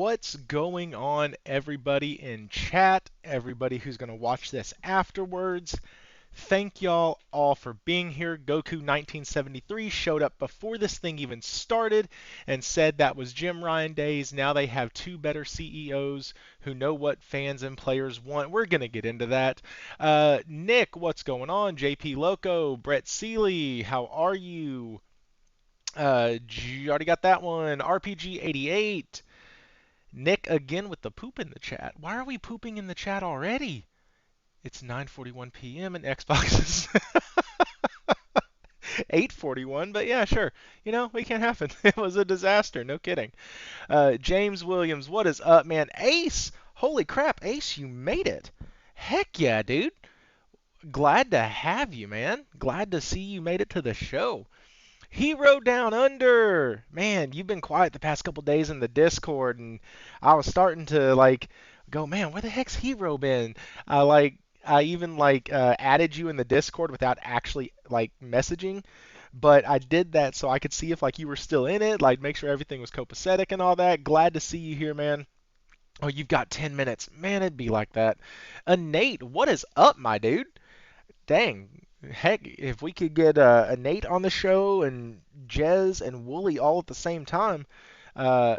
What's going on, everybody in chat, everybody who's going to watch this afterwards? Thank y'all all for being here. Goku 1973 showed up before this thing even started and said that was Jim Ryan days. Now they have two better CEOs who know what fans and players want. We're going to get into that. Nick, what's going on? JP Loco, Brett Seeley, how are you? You already got that one. RPG 88. Nick again with the poop in the chat. Why are we pooping in the chat already? It's 9:41 p.m. and Xbox is 8:41, but yeah, sure. We can't happen. It was a disaster, no kidding. James Williams, what is up, man? Ace, holy crap, Ace, you made it. Heck yeah, dude. Glad to have you, man. Glad to see you made it to the show. Hero Down Under. Man, you've been quiet the past couple days in the Discord, and I was starting to go, man, where the heck's Hero been? I even added you in the Discord without actually messaging, but I did that so I could see if you were still in it, make sure everything was copacetic and all that. Glad to see you here, man. Oh, you've got 10 minutes. Man, it'd be like that. Nate, what is up, my dude? Dang. Heck, if we could get a Nate on the show and Jez and Wooly all at the same time,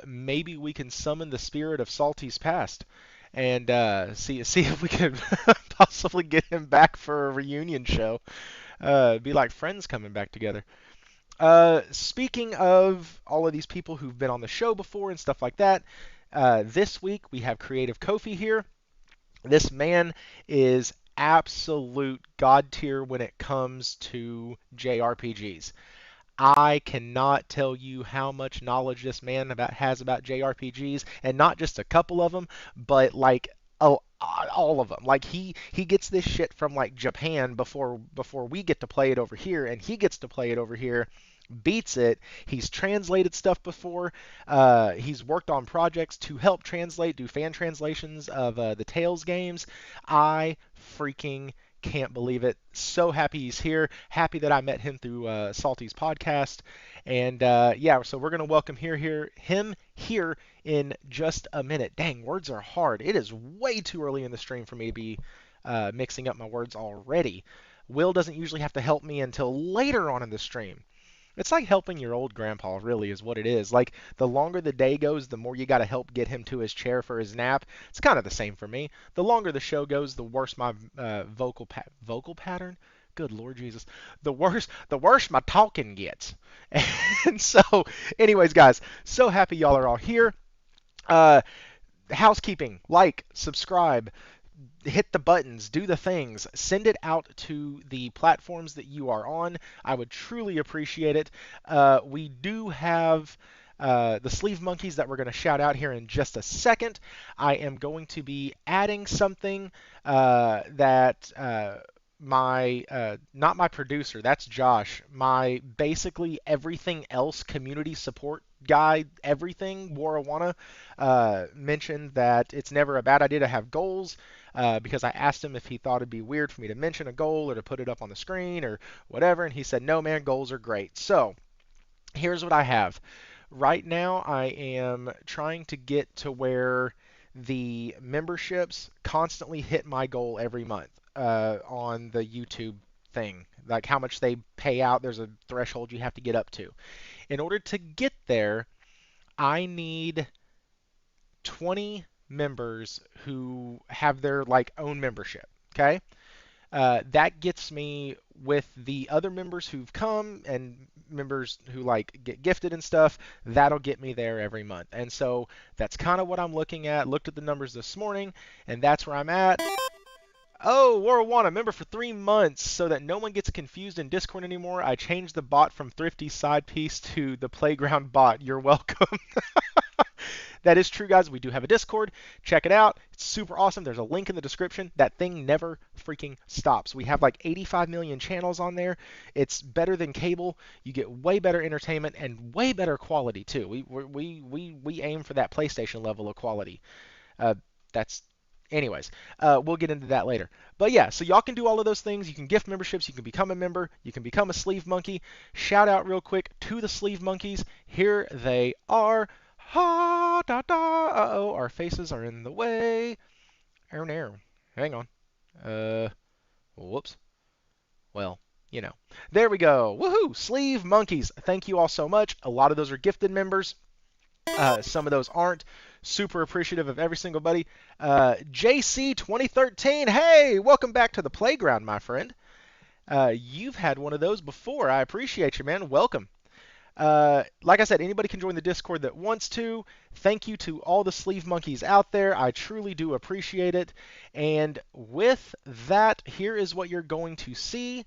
maybe we can summon the spirit of Salty's past and see if we could possibly get him back for a reunion show. Be like friends coming back together. Speaking of all of these people who've been on the show before and stuff like that, this week we have Creative Kofi here. This man is absolute god tier when it comes to JRPGs. I cannot tell you how much knowledge this man has about JRPGs, and not just a couple of them, but all of them. He gets this shit from Japan before we get to play it over here, and he gets to play it over here, beats it. He's translated stuff before. He's worked on projects to help translate, do fan translations of the Tales games. I freaking can't believe it. So happy he's here. Happy that I met him through Salty's podcast. And yeah, so we're gonna welcome him here in just a minute. Dang, words are hard. It is way too early in the stream for me to be mixing up my words already. Will doesn't usually have to help me until later on in the stream. It's like helping your old grandpa, really, is what it is. The longer the day goes, the more you got to help get him to his chair for his nap. It's kind of the same for me. The longer the show goes, the worse my vocal pattern. Good Lord Jesus, the worse my talking gets. And so, anyways, guys, so happy y'all are all here. Uh, Housekeeping, subscribe, hit the buttons, do the things, send it out to the platforms that you are on. I would truly appreciate it. We do have the sleeve monkeys that we're going to shout out here in just a second. I am going to be adding something that my not my producer, that's Josh, my basically everything else community support guy, everything Warawana, mentioned that it's never a bad idea to have goals, because I asked him if he thought it'd be weird for me to mention a goal or to put it up on the screen or whatever, and he said, no man, goals are great. So here's what I have. Right now I am trying to get to where the memberships constantly hit my goal every month on the YouTube thing. Like how much they pay out, there's a threshold you have to get up to. In order to get there, I need 20 members who have their own membership. Okay? That gets me with the other members who've come and members who get gifted and stuff. That'll get me there every month. And so that's kind of what I'm looking at. Looked at the numbers this morning, and that's where I'm at. Oh, Warwana, member for 3 months so that no one gets confused in Discord anymore. I changed the bot from Thrifty Side Piece to the Playground bot. You're welcome. That is true, guys. We do have a Discord. Check it out. It's super awesome. There's a link in the description. That thing never freaking stops. We have 85 million channels on there. It's better than cable. You get way better entertainment and way better quality too. We aim for that PlayStation level of quality. That's Anyways, we'll get into that later. But yeah, so y'all can do all of those things. You can gift memberships. You can become a member. You can become a sleeve monkey. Shout out real quick to the sleeve monkeys. Here they are. Ha da da. Uh-oh, our faces are in the way. Oh no. Hang on. Uh, whoops. Well, you know. There we go. Woohoo! Sleeve monkeys. Thank you all so much. A lot of those are gifted members. Some of those aren't. Super appreciative of every single buddy. JC 2013. Hey, welcome back to the playground, my friend. You've had one of those before. I appreciate you, man. Welcome. Like I said, anybody can join the Discord that wants to. Thank you to all the sleeve monkeys out there. I truly do appreciate it. And with that, here is what you're going to see.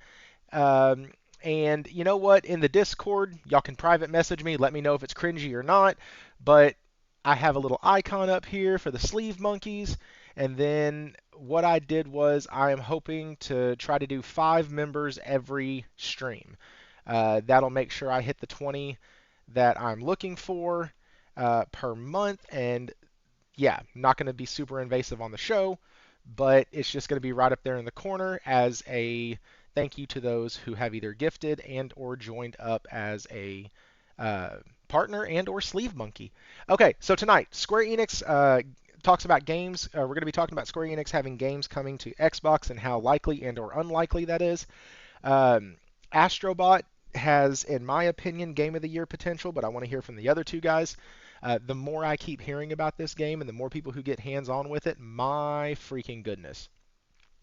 Um, and you know what? In the Discord, y'all can private message me. Let me know if it's cringy or not. But I have a little icon up here for the sleeve monkeys. And then what I did was I am hoping to try to do 5 members every stream. That'll make sure I hit the 20 that I'm looking for per month. And yeah, not going to be super invasive on the show, but it's just going to be right up there in the corner as a thank you to those who have either gifted and or joined up as a partner and or sleeve monkey. Okay, so tonight, Square Enix talks about games. We're going to be talking about Square Enix having games coming to Xbox and how likely and or unlikely that is. Astrobot has, in my opinion, Game of the Year potential, but I want to hear from the other two guys. The more I keep hearing about this game and the more people who get hands-on with it, my freaking goodness.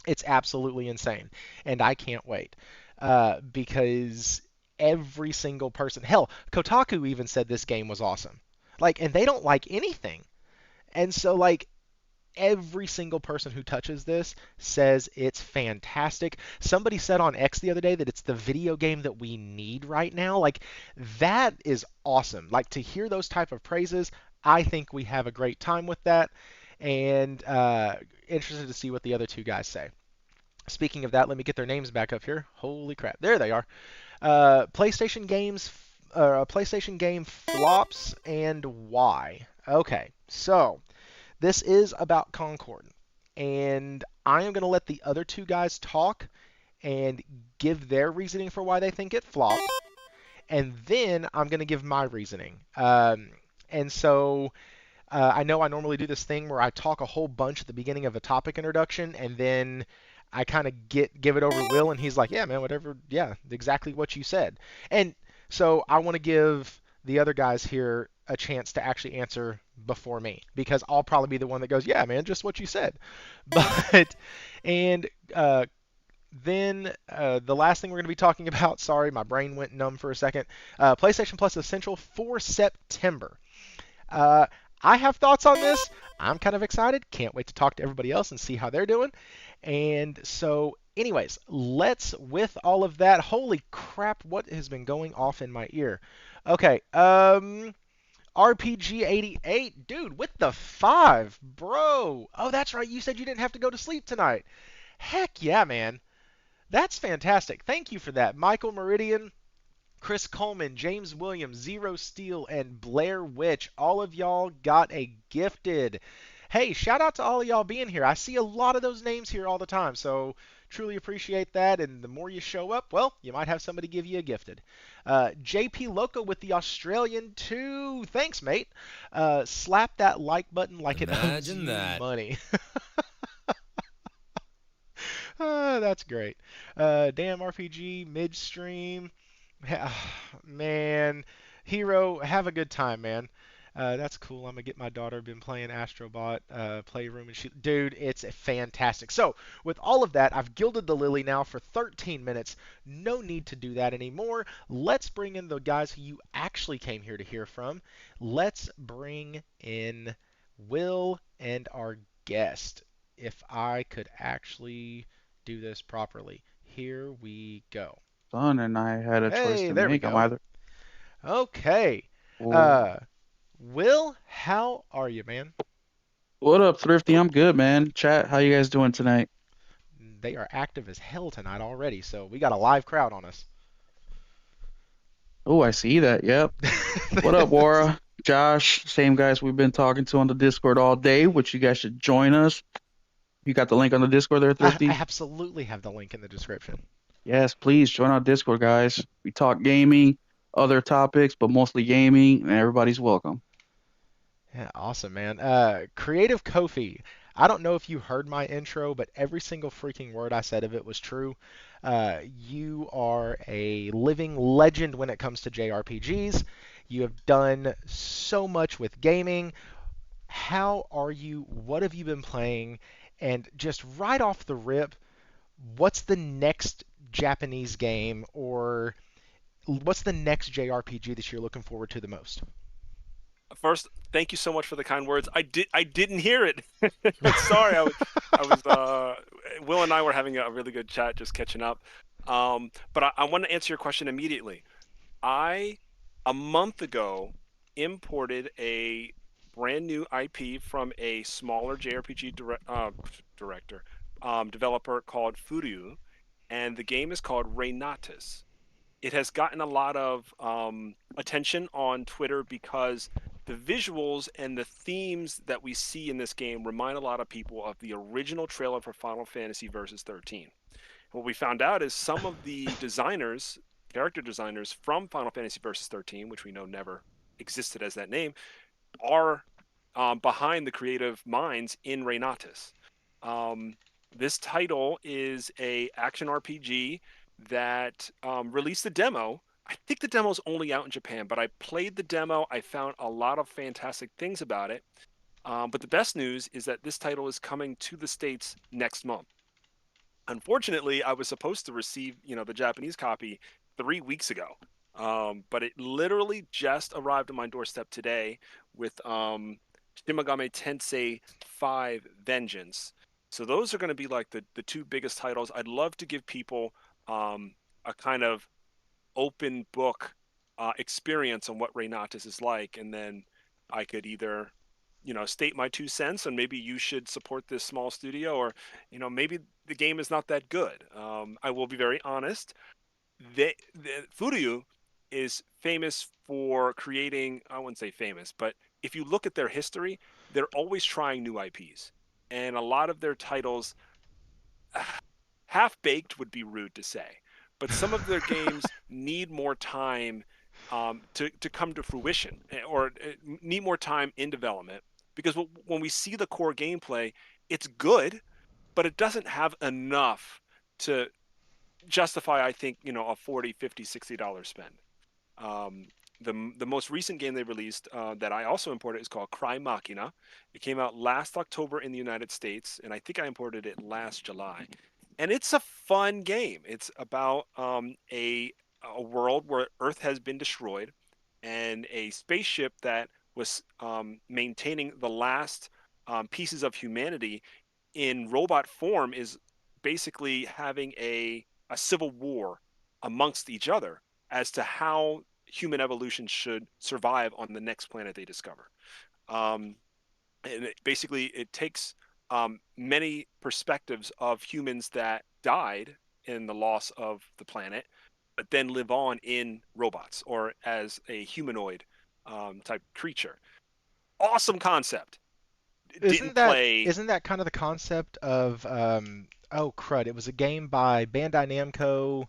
It's absolutely insane. And I can't wait. Because every single person, hell, Kotaku even said this game was awesome. Like, and they don't like anything. And so, like, every single person who touches this says it's fantastic. Somebody said on X the other day that it's the video game that we need right now. Like, that is awesome. Like, to hear those type of praises, I think we have a great time with that. And interested to see what the other two guys say. Speaking of that, let me get their names back up here. Holy crap. There they are. PlayStation games, PlayStation game flops and why. Okay, so this is about Concord, and I am going to let the other two guys talk and give their reasoning for why they think it flopped, and then I'm going to give my reasoning. And so I know I normally do this thing where I talk a whole bunch at the beginning of a topic introduction, and then I kind of give it over to Will, and he's like, "Yeah, man, whatever. Yeah, exactly what you said." And so I want to give the other guys here a chance to actually answer before me because I'll probably be the one that goes, "Yeah, man, just what you said." But and then the last thing we're going to be talking about, sorry, my brain went numb for a second. PlayStation Plus Essential for September. Uh, I have thoughts on this. I'm kind of excited. Can't wait to talk to everybody else and see how they're doing. And so, anyways, let's, with all of that, holy crap, what has been going off in my ear? Okay, RPG 88, dude, with the 5, bro. Oh, that's right, you said you didn't have to go to sleep tonight. Heck yeah, man. That's fantastic. Thank you for that. Michael Meridian, Chris Coleman, James Williams, Zero Steel, and Blair Witch. All of y'all got a gifted. Hey, shout out to all of y'all being here. I see a lot of those names here all the time, so truly appreciate that. And the more you show up, well, you might have somebody give you a gifted. JP Loco with the Australian 2. Thanks, mate. Slap that like button like it owes you money. That's great. Damn RPG midstream. Man, Hero, have a good time, man. That's cool. I'm gonna get my daughter. Been playing Astrobot Playroom, and dude, it's fantastic. So, with all of that, I've gilded the lily now for 13 minutes. No need to do that anymore. Let's bring in the guys who you actually came here to hear from. Let's bring in Will and our guest. If I could actually do this properly, here we go. Son, and I had a choice Hey, to there we make. I'm go. either. Okay. Oh, Uh, Will, how are you, man? what up, Thrifty? I'm good, man. Chat, how you guys doing tonight? They are active as hell tonight already, so we got a live crowd on us. Oh, I see that. Yep. What up, Wara? Josh, same guys we've been talking to on the Discord all day, which you guys should join us. You got the link on the Discord there, I Thrifty? absolutely have the link in the description. Yes, please join our Discord, guys. We talk gaming, other topics, but mostly gaming, and everybody's welcome. Yeah, awesome, man. Creative Kofi. I don't know if you heard my intro, but every single freaking word I said of it was true. You are a living legend when it comes to JRPGs. You have done so much with gaming. How are you? What have you been playing? And just right off the rip, what's the next Japanese game or what's the next JRPG that you're looking forward to the most? First, thank you so much for the kind words. I didn't hear it. Sorry, I was Will and I were having a really good chat, just catching up. But I want to answer your question immediately. I a month ago imported a brand new IP from a smaller JRPG director developer called Furyu, and the game is called Reinatus. It has gotten a lot of attention on Twitter because the visuals and the themes that we see in this game remind a lot of people of the original trailer for Final Fantasy Versus 13. What we found out is some of the designers, character designers from Final Fantasy Versus 13, which we know never existed as that name, are behind the creative minds in Reinatus. Um, this title is a action RPG that released the demo. I think the demo's only out in Japan, but I played the demo. I found a lot of fantastic things about it. But the best news is that this title is coming to the States next month. Unfortunately, I was supposed to receive, the Japanese copy 3 weeks ago. But it literally just arrived on my doorstep today with Shimagami Tensei 5 Vengeance. So those are going to be like the two biggest titles. I'd love to give people a kind of open book experience on what Reinatus is like, and then I could either, state my 2 cents, and maybe you should support this small studio, or maybe the game is not that good. I will be very honest. Furyu is famous for creating. I wouldn't say famous, but if you look at their history, they're always trying new IPs, and a lot of their titles half baked would be rude to say, but some of their games need more time to come to fruition, or need more time in development, because when we see the core gameplay, it's good, but it doesn't have enough to justify, I think, a 40, 50, $60 spend. Um, the most recent game they released that I also imported is called Cry Machina. It came out last October in the United States, and I think I imported it last July. And it's a fun game. It's about a world where Earth has been destroyed, and a spaceship that was maintaining the last pieces of humanity in robot form is basically having a civil war amongst each other as to how human evolution should survive on the next planet they discover. Um, and basically, it takes many perspectives of humans that died in the loss of the planet, but then live on in robots or as a humanoid type creature. Awesome concept. Didn't Isn't that play. isn't that kind of the concept of oh crud, it was a game by Bandai Namco,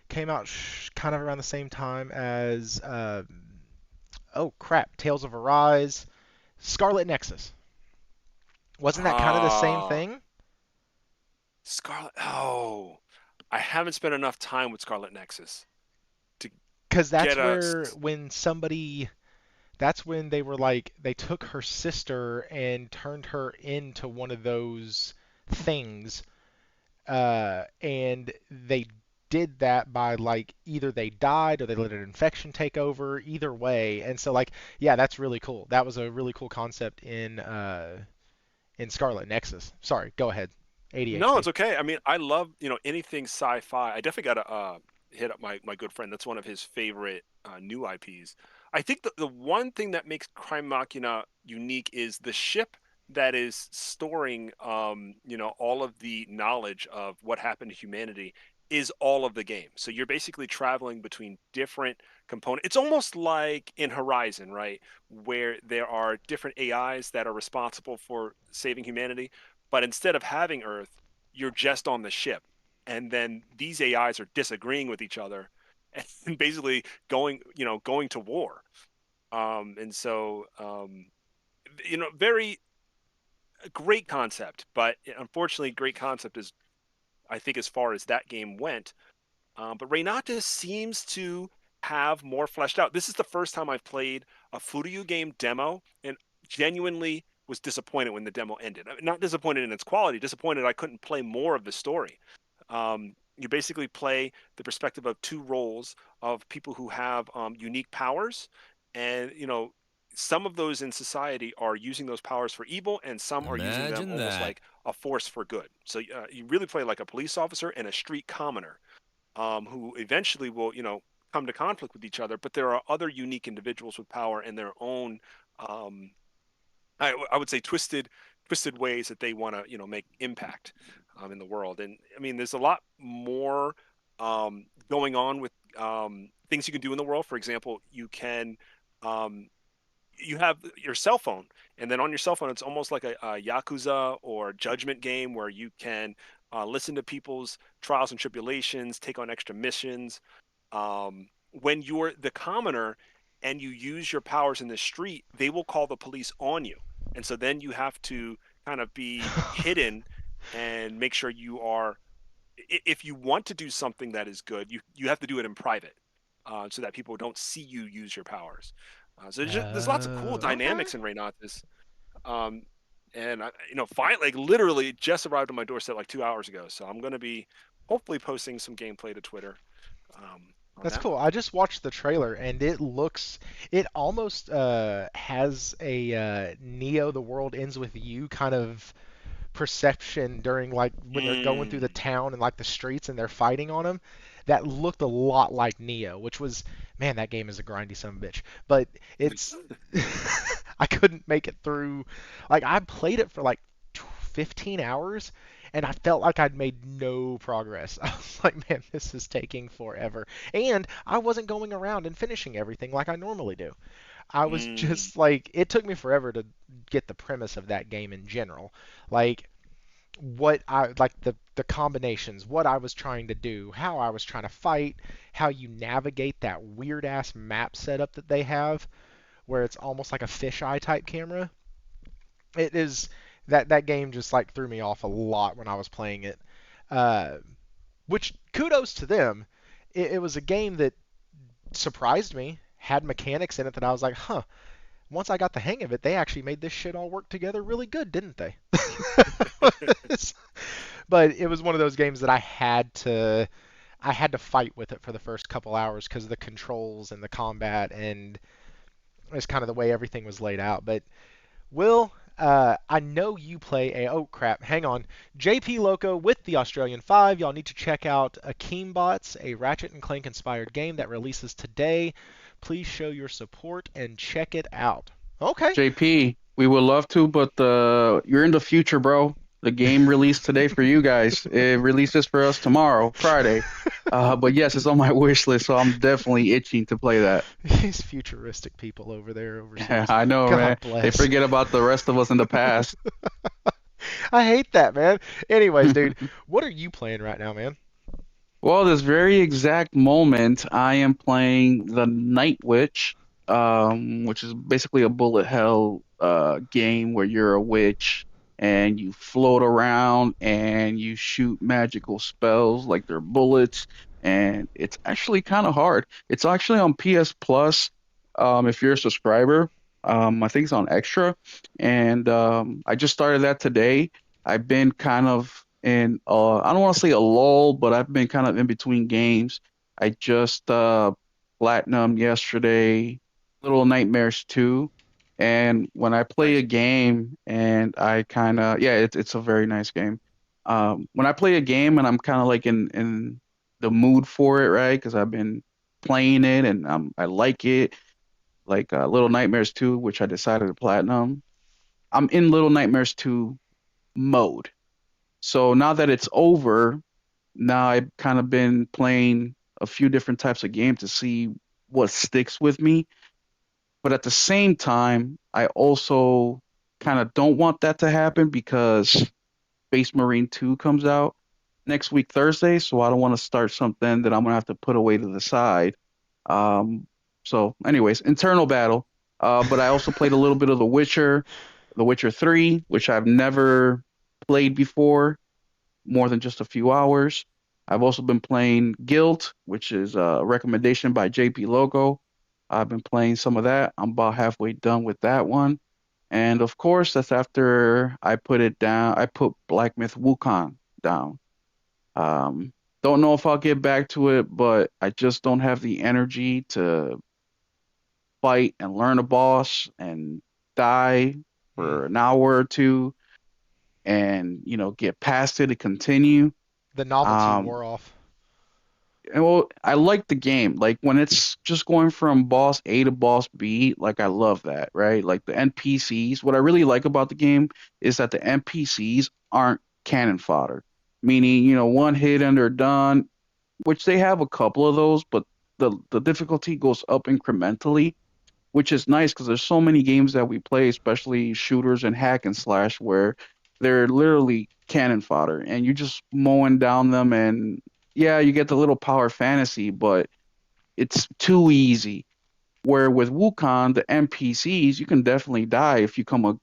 came out kind of around the same time as oh crap, Tales of Arise, Scarlet Nexus. Wasn't that kind of the same Ah, thing? Scarlet. Oh, I haven't spent enough time with Scarlet Nexus to Because get that's when they were like they took her sister and turned her into one of those things, and they did that by like either they died or they let an infection take over, either way. And so like yeah, that's really cool. That was a really cool concept in Scarlet Nexus. Sorry, go ahead. No, ADHD. it's okay. I mean, I love, anything sci-fi. I definitely got to hit up my good friend. That's one of his favorite new IPs. I think the one thing that makes Crime Machina unique is the ship that is storing, all of the knowledge of what happened to humanity is all of the game. So you're basically traveling between different components. It's almost like in Horizon, right? Where there are different AIs that are responsible for saving humanity, but instead of having Earth, you're just on the ship, and then these AIs are disagreeing with each other and basically going to war. And so very great concept, but unfortunately, great concept is, I think, as far as that game went. But Reynata seems to have more fleshed out. This is the first time I've played a Furyu game demo and genuinely was disappointed when the demo ended. Not disappointed in its quality, disappointed I couldn't play more of the story. You basically play the perspective of two roles of people who have unique powers, and some of those in society are using those powers for evil, and some are using them Imagine almost that. like a force for good. So you really play like a police officer and a street commoner, who eventually will, come to conflict with each other. But there are other unique individuals with power in their own, um, I would say, twisted ways that they want to, make impact in the world. And I mean, there's a lot more going on with things you can do in the world. For example, um, you have your cell phone, and then on your cell phone it's almost like a Yakuza or Judgment game where you can listen to people's trials and tribulations, take on extra missions. When you're the commoner and you use your powers in the street, they will call the police on you, and so then you have to kind of be hidden and make sure you are, if you want to do something that is good, you have to do it in private, so that people don't see you use your powers. So there's lots of cool Okay. dynamics in Renatus. Um, and finally, like literally, it just arrived on my doorstep like 2 hours ago. So I'm gonna be hopefully posting some gameplay to Twitter on That's that cool. one. I just watched the trailer and it almost has a Neo the World Ends with You kind of perception during like when they're going through the Mm. town and like the streets and they're fighting on them. That looked a lot like Neo, which was, man, that game is a grindy son of a bitch. But it's I couldn't make it through. Like I played it for like 15 hours and I felt like I'd made no progress. I was like, man, this is taking forever. And I wasn't going around and finishing everything like I normally do. I was Mm. just like, it took me forever to get the premise of that game in general. Like, what I like the combinations, what I was trying to do, how I was trying to fight, how you navigate that weird ass map setup that they have, where it's almost like a fisheye type camera. It is that game just like threw me off a lot when I was playing it. Uh, which kudos to them. It was a game that surprised me, had mechanics in it that I was like, huh. Once I got the hang of it, they actually made this shit all work together really good, didn't they? But it was one of those games that I had to fight with it for the first couple hours because of the controls and the combat and it's kind of the way everything was laid out. But Will, I know you play a. Oh crap! Hang on, JP Loco with the Australian Five. Y'all need to check out Akeembots, a Ratchet and Clank inspired game that releases today. Please show your support and check it out. Okay. JP, we would love to, but you're in the future, bro. The game released today for you guys. It releases for us tomorrow, Friday. But yes, it's on my wish list, so I'm definitely itching to play that. These futuristic people over there overseas. I know, man. God They bless. forget about the rest of us in the past. I hate that, man. Anyways, dude, what are you playing right now, man? Well, this very exact moment, I am playing the Night Witch, which is basically a bullet hell game where you're a witch and you float around and you shoot magical spells like they're bullets, and it's actually kind of hard. It's actually on PS Plus, if you're a subscriber. I think it's on Extra, and I just started that today. I've been kind of in I don't want to say a lull, but I've been kind of in between games. I just platinum yesterday, Little Nightmares 2, and when I play a Nice. game and I kind of yeah, it's a very nice game. When I play a game and I'm kind of like in the mood for it, right? Because I've been playing it and I like it, like Little Nightmares 2, which I decided to platinum. I'm in Little Nightmares 2 mode. So now that it's over, now I've kind of been playing a few different types of games to see what sticks with me. But at the same time, I also kind of don't want that to happen because Space Marine 2 comes out next week, Thursday. So I don't want to start something that I'm going to have to put away to the side. Um, so, anyways, internal battle. But I also played a little bit of The Witcher 3, which I've never played before, more than just a few hours. I've also been playing Guilt, which is a recommendation by JP Logo. I've been playing some of that. I'm about halfway done with that one. And of course, that's after I put it down. I put Black Myth Wukong down. Um, don't know if I'll get back to it, but I just don't have the energy to fight and learn a boss and die Hmm. for an hour or two and get past it and continue. The novelty Um, wore off. and well, I like the game. Like when it's just going from boss A to boss B, like I love that, right? Like the NPCs. What I really like about the game is that the NPCs aren't cannon fodder, meaning, one hit and they're done, which they have a couple of those, but the difficulty goes up incrementally, which is nice because there's so many games that we play, especially shooters and hack and slash, where they're literally cannon fodder and you're just mowing down them. And yeah, you get the little power fantasy, but it's too easy. Where with Wukong, the NPCs, you can definitely die if you go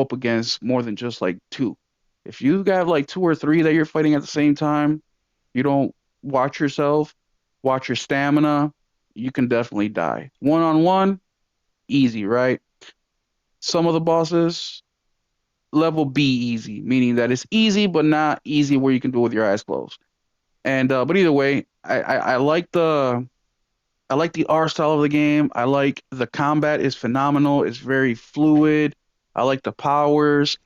up against more than just like two. If you got like two or three that you're fighting at the same time, you don't watch yourself, watch your stamina, you can definitely die. One on one, easy, right? Some of the bosses, level B easy, meaning that it's easy, but not easy where you can do it with your eyes closed. And but either way, I like the art style of the game. I like the combat is phenomenal. It's very fluid. I like the powers.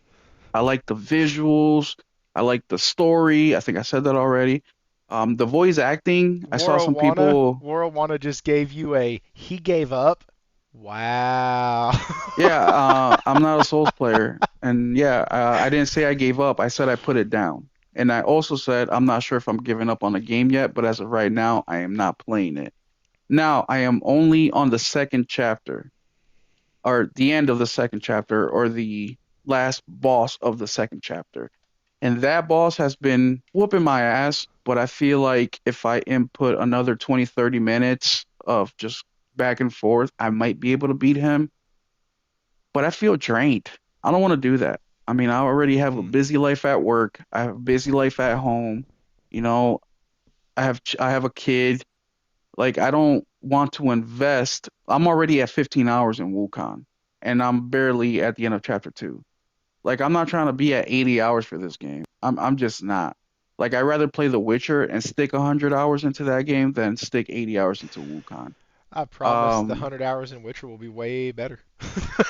I like the visuals. I like the story. I think I said that already. The voice acting, I saw some people. Warawana just gave you a he gave up. Wow. Yeah, I'm not a Souls player, and yeah, I didn't say I gave up. I said I put it down, and I also said I'm not sure if I'm giving up on the game yet, but as of right now, I am not playing it. Now I am only on the second chapter, or the end of the second chapter, or the last boss of the second chapter, and that boss has been whooping my ass. But I feel like if I input another 20, 30 minutes of just back and forth, I might be able to beat him, but I feel drained. I don't want to do that. I mean, I already have a Hmm. busy life at work. I have a busy life at home. You know, I have a kid. Like I don't want to invest. I'm already at 15 hours in Wukong, and I'm barely at the end of chapter 2. Like I'm not trying to be at 80 hours for this game. I'm just not. Like I'd rather play The Witcher and stick 100 hours into that game than stick 80 hours into Wukong. I promise the Um, 100 hours in Witcher will be way better.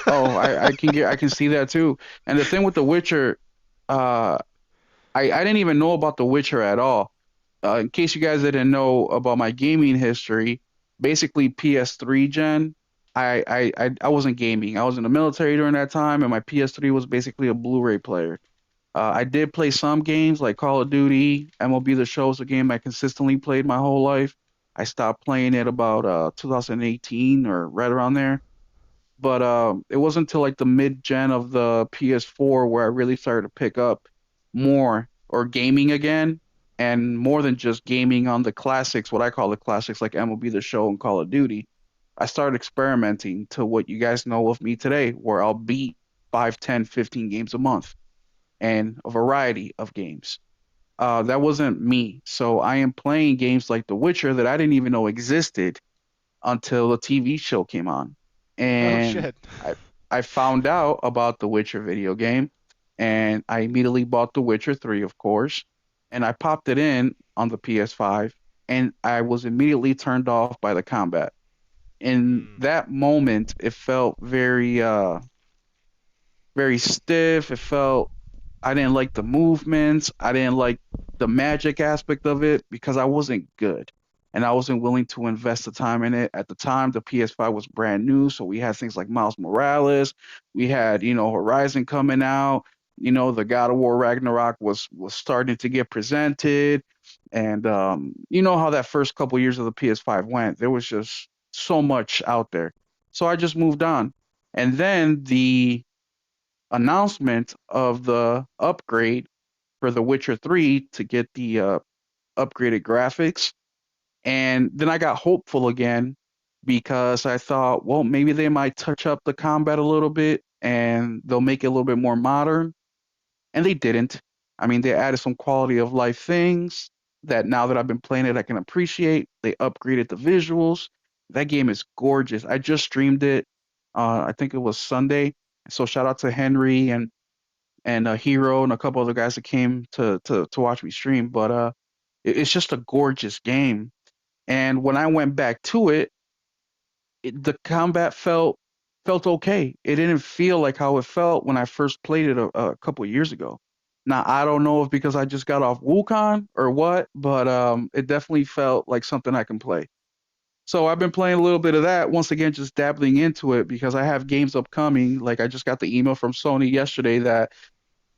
oh, I can see that too. And the thing with The Witcher, uh, I didn't even know about The Witcher at all. In case you guys didn't know about my gaming history, basically PS3 gen, I wasn't gaming. I was in the military during that time, and my PS3 was basically a Blu-ray player. I did play some games like Call of Duty, MLB The Show is a game I consistently played my whole life. I stopped playing it about 2018 or right around there. But it wasn't until like the mid gen of the PS4 where I really started to pick up more or gaming again, and more than just gaming on the classics, what I call the classics like MLB The Show and Call of Duty. I started experimenting to what you guys know of me today, where I'll beat 5, 10, 15 games a month and a variety of games. That wasn't me. So I am playing games like The Witcher that I didn't even know existed until the TV show came on. Oh And shit. I I found out about the Witcher video game, and I immediately bought The Witcher 3, of course, and I popped it in on the PS5, and I was immediately turned off by the combat. In Hmm. that moment, it felt very stiff. It felt I didn't like the movements. I didn't like the magic aspect of it because I wasn't good and I wasn't willing to invest the time in it. At the time, the PS5 was brand new, so we had things like Miles Morales, we had, Horizon coming out, the God of War Ragnarok was starting to get presented, and you know how that first couple years of the PS5 went. There was just so much out there. So I just moved on. And then the announcement of the upgrade for The Witcher 3 to get the upgraded graphics. And then I got hopeful again because I thought, well, maybe they might touch up the combat a little bit and they'll make it a little bit more modern. And they didn't. I mean, they added some quality of life things that now that I've been playing it, I can appreciate. They upgraded the visuals. That game is gorgeous. I just streamed it. I think it was Sunday. So shout out to Henry and Hero and a couple other guys that came to watch me stream. But it's just a gorgeous game. And when I went back to it, the combat felt okay. It didn't feel like how it felt when I first played it a couple of years ago. Now I don't know if because I just got off Wukong or what, but it definitely felt like something I can play. So I've been playing a little bit of that once again, just dabbling into it because I have games upcoming. Like I just got the email from Sony yesterday that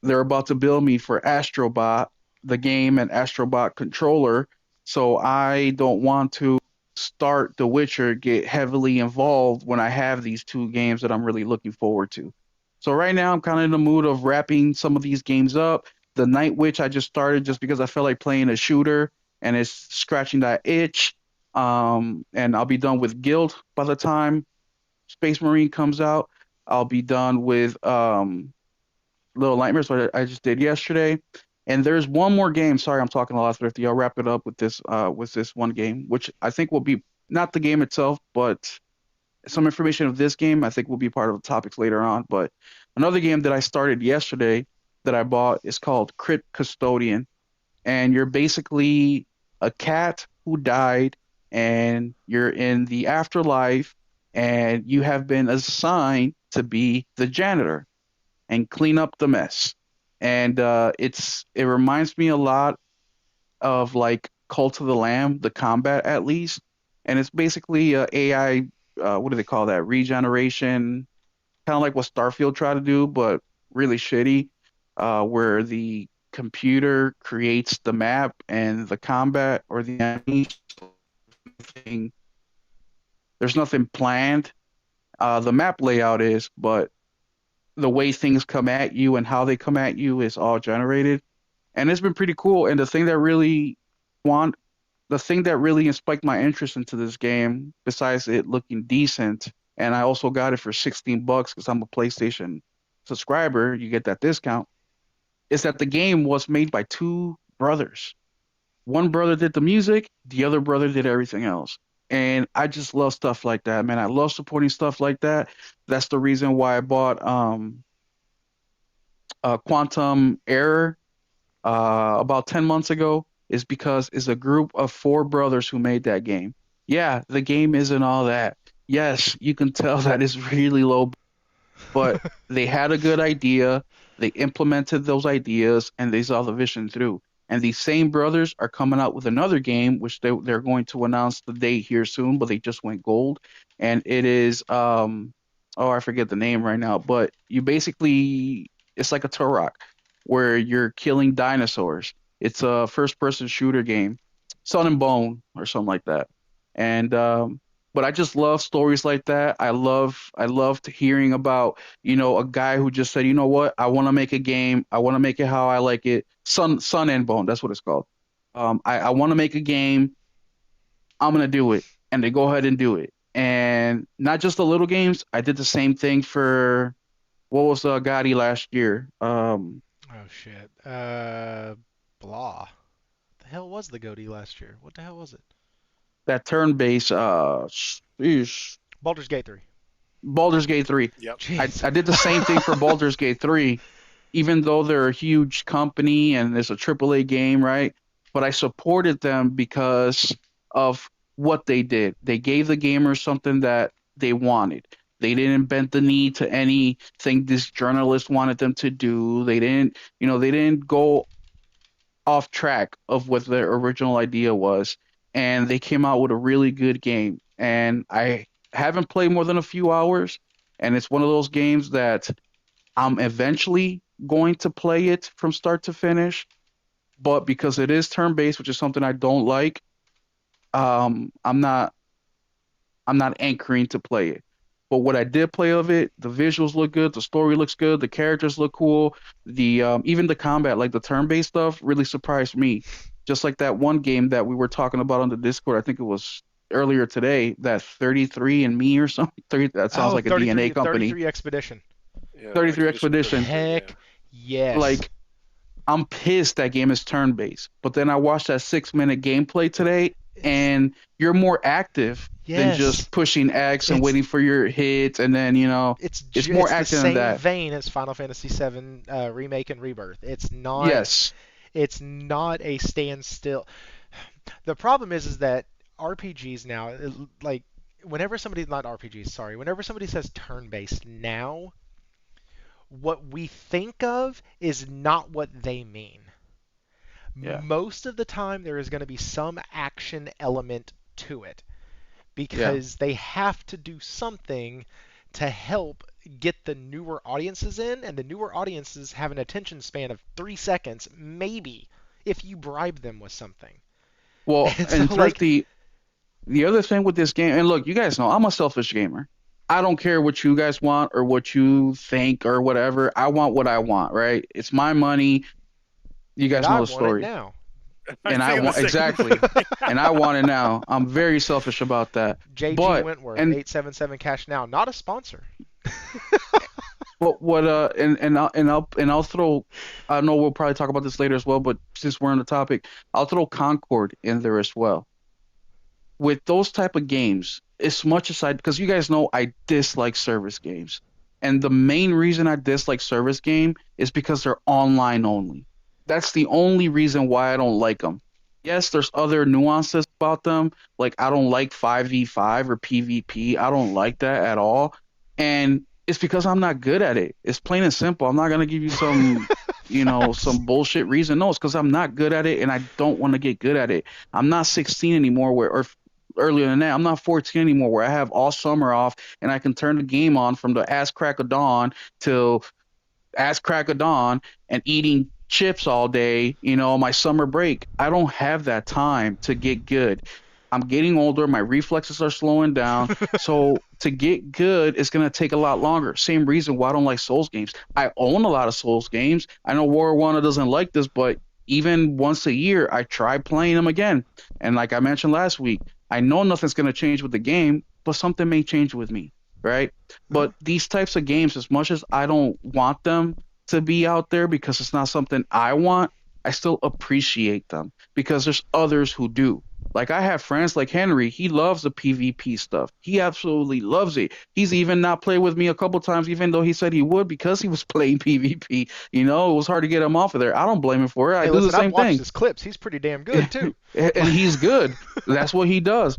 they're about to bill me for Astrobot, the game, and Astrobot controller. So I don't want to start The Witcher, get heavily involved when I have these two games that I'm really looking forward to. So right now I'm kind of in the mood of wrapping some of these games up. The Night Witch I just started just because I felt like playing a shooter and it's scratching that itch. And I'll be done with Guild by the time Space Marine comes out. I'll be done with Little Nightmares, what I just did yesterday. And there's one more game. Sorry, I'm talking a lot, Thrifty. I'll wrap it up with this one game, which I think will be not the game itself, but some information of this game I think will be part of the topics later on. But another game that I started yesterday that I bought is called Crypt Custodian, and you're basically a cat who died, and you're in the afterlife, and you have been assigned to be the janitor and clean up the mess. And it reminds me a lot of like Cult of the Lamb, the combat at least. And it's basically AI, what do they call that? Regeneration, kind of like what Starfield tried to do, but really shitty, where the computer creates the map and the combat or the enemy. There's nothing planned. The map layout is, but the way things come at you and how they come at you is all generated, and it's been pretty cool. And want the thing that really spiked my interest into this game, besides it looking decent, and I also got it for $16 because I'm a PlayStation subscriber, you get that discount, is that the game was made by two brothers. One brother did the music, the other brother did everything else. And I just love stuff like that, man. I love supporting stuff like that. That's the reason why I bought Quantum Error about 10 months ago, is because it's a group of four brothers who made that game. Yeah, the game isn't all that. Yes, you can tell that it's really low, but they had a good idea, they implemented those ideas, and they saw the vision through. And these same brothers are coming out with another game, which they're going to announce the date here soon, but they just went gold. And it is oh, I forget the name right now, but you basically it's like a Turok where you're killing dinosaurs. It's a first person shooter game, Sun and Bone or something like that. And but I just love stories like that. I loved hearing about, a guy who just said, you know what, I want to make a game. I want to make it how I like it. Sun and Bone, that's what it's called. I want to make a game. I'm gonna do it, and they go ahead and do it. And not just the little games. I did the same thing for what was Goty last year. Oh shit. Blah. The hell was the Goty last year? What the hell was it? That turn-based sheesh, Baldur's Gate 3. Baldur's Gate 3. Yep. I did the same thing for Baldur's Gate 3, even though they're a huge company and it's a AAA game, right? But I supported them because of what they did. They gave the gamers something that they wanted. They didn't bend the knee to anything this journalist wanted them to do. They didn't go off track of what their original idea was, and they came out with a really good game. And I haven't played more than a few hours, and it's one of those games that I'm eventually going to play it from start to finish. But because it is turn-based, which is something I don't like, I'm not anchoring to play it. But what I did play of it, the visuals look good, the story looks good, the characters look cool, the even the combat, like the turn-based stuff, really surprised me. Just like that one game that we were talking about on the Discord, I think it was earlier today that 33 and Me or something. 30, that sounds Oh, like a DNA 33, company. 33 Expedition. Yeah, 33 Expedition Expedition. 33. Yeah. Heck yes. Like, I'm pissed that game is turn based. But then I watched that 6 minute gameplay today, It's and you're more active than yes. just pushing X and It's waiting for your hits, and then it's more it's the active than same that. vein as Final Fantasy VII Remake and Rebirth. Yes, It's not a standstill. The problem is that RPGs now, like whenever somebody not RPGs, sorry, whenever somebody says turn-based now, what we think of is not what they mean. yeah, Most of the time, there is going to be some action element to it yeah. because they have to do something to help get the newer audiences in, and the newer audiences have an attention span of 3 seconds, maybe, if you bribe them with something. Well, And so, and like, the other thing with this game, and look, you guys know I'm a selfish gamer. I don't care what you guys want or what you think or whatever. I want what I want, right? It's my money. You and guys I know the want it story. now. I was And I thinking the want same exactly. thing. And I want it now. I'm very selfish about that. JG But Wentworth, and 877 Cash Now, not a sponsor. what I'll throw, I know we'll probably talk about this later as well, but since we're on the topic, I'll throw Concord in there as well. With those type of games, as much as because you guys know I dislike service games. And the main reason I dislike service game is because they're online only. That's the only reason why I don't like them. Yes, there's other nuances about them. Like I don't like 5v5 or PvP. I don't like that at all. And it's because I'm not good at it. It's plain and simple. I'm not gonna give you Facts. some bullshit reason. No, it's because I'm not good at it and I don't want to get good at it. I'm not 16 anymore or earlier than that. I'm not 14 anymore where I have all summer off and I can turn the game on from the ass crack of dawn till ass crack of dawn and eating chips all day, my summer break. I don't have that time to get good. I'm getting older, my reflexes are slowing down. So to get good, it's gonna take a lot longer. Same reason why I don't like Souls games. I own a lot of Souls games. I know War One doesn't like this, but even once a year, I try playing them again. And like I mentioned last week, I know nothing's gonna change with the game, but something may change with me, right? Huh? But these types of games, as much as I don't want them to be out there because it's not something I want, I still appreciate them because there's others who do. Like I have friends like Henry, he loves the PvP stuff. He absolutely loves it. He's even not played with me a couple times, even though he said he would because he was playing PvP. It was hard to get him off of there. I don't blame him for it. I Hey, do the listen, I've same watched thing. his clips. He's pretty damn good, too. And he's good. That's what he does.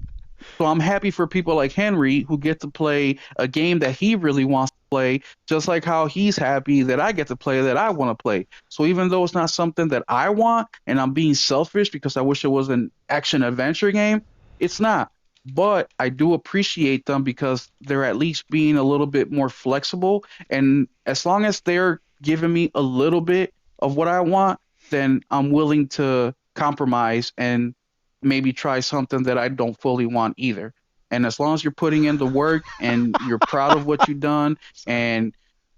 So I'm happy for people like Henry who get to play a game that he really wants to play, just like how he's happy that I get to play that I want to play. So even though it's not something that I want and I'm being selfish because I wish it was an action adventure game, it's not. But I do appreciate them because they're at least being a little bit more flexible. And as long as they're giving me a little bit of what I want, then I'm willing to compromise and maybe try something that I don't fully want either. And as long as you're putting in the work and you're proud of what you've done Sorry. and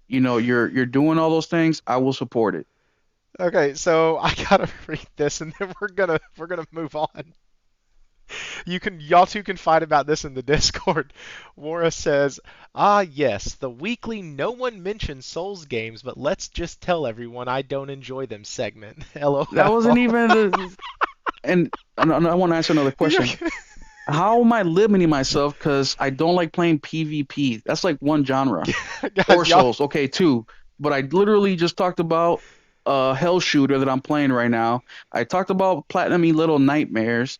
you're doing all those things, I will support it. Okay, so I gotta read this, and then we're gonna move on. Y'all two can fight about this in the Discord. Wara says, "Ah, yes, the weekly no one mentions Souls games, but let's just tell everyone I don't enjoy them segment." That wasn't LOL. even and I want to answer another You question. How am I limiting myself because I don't like playing PvP? That's like one genre. Or guys, y'all. Souls, okay, two. But I literally just talked about a hell shooter that I'm playing right now. I talked about Platinum Little Nightmares.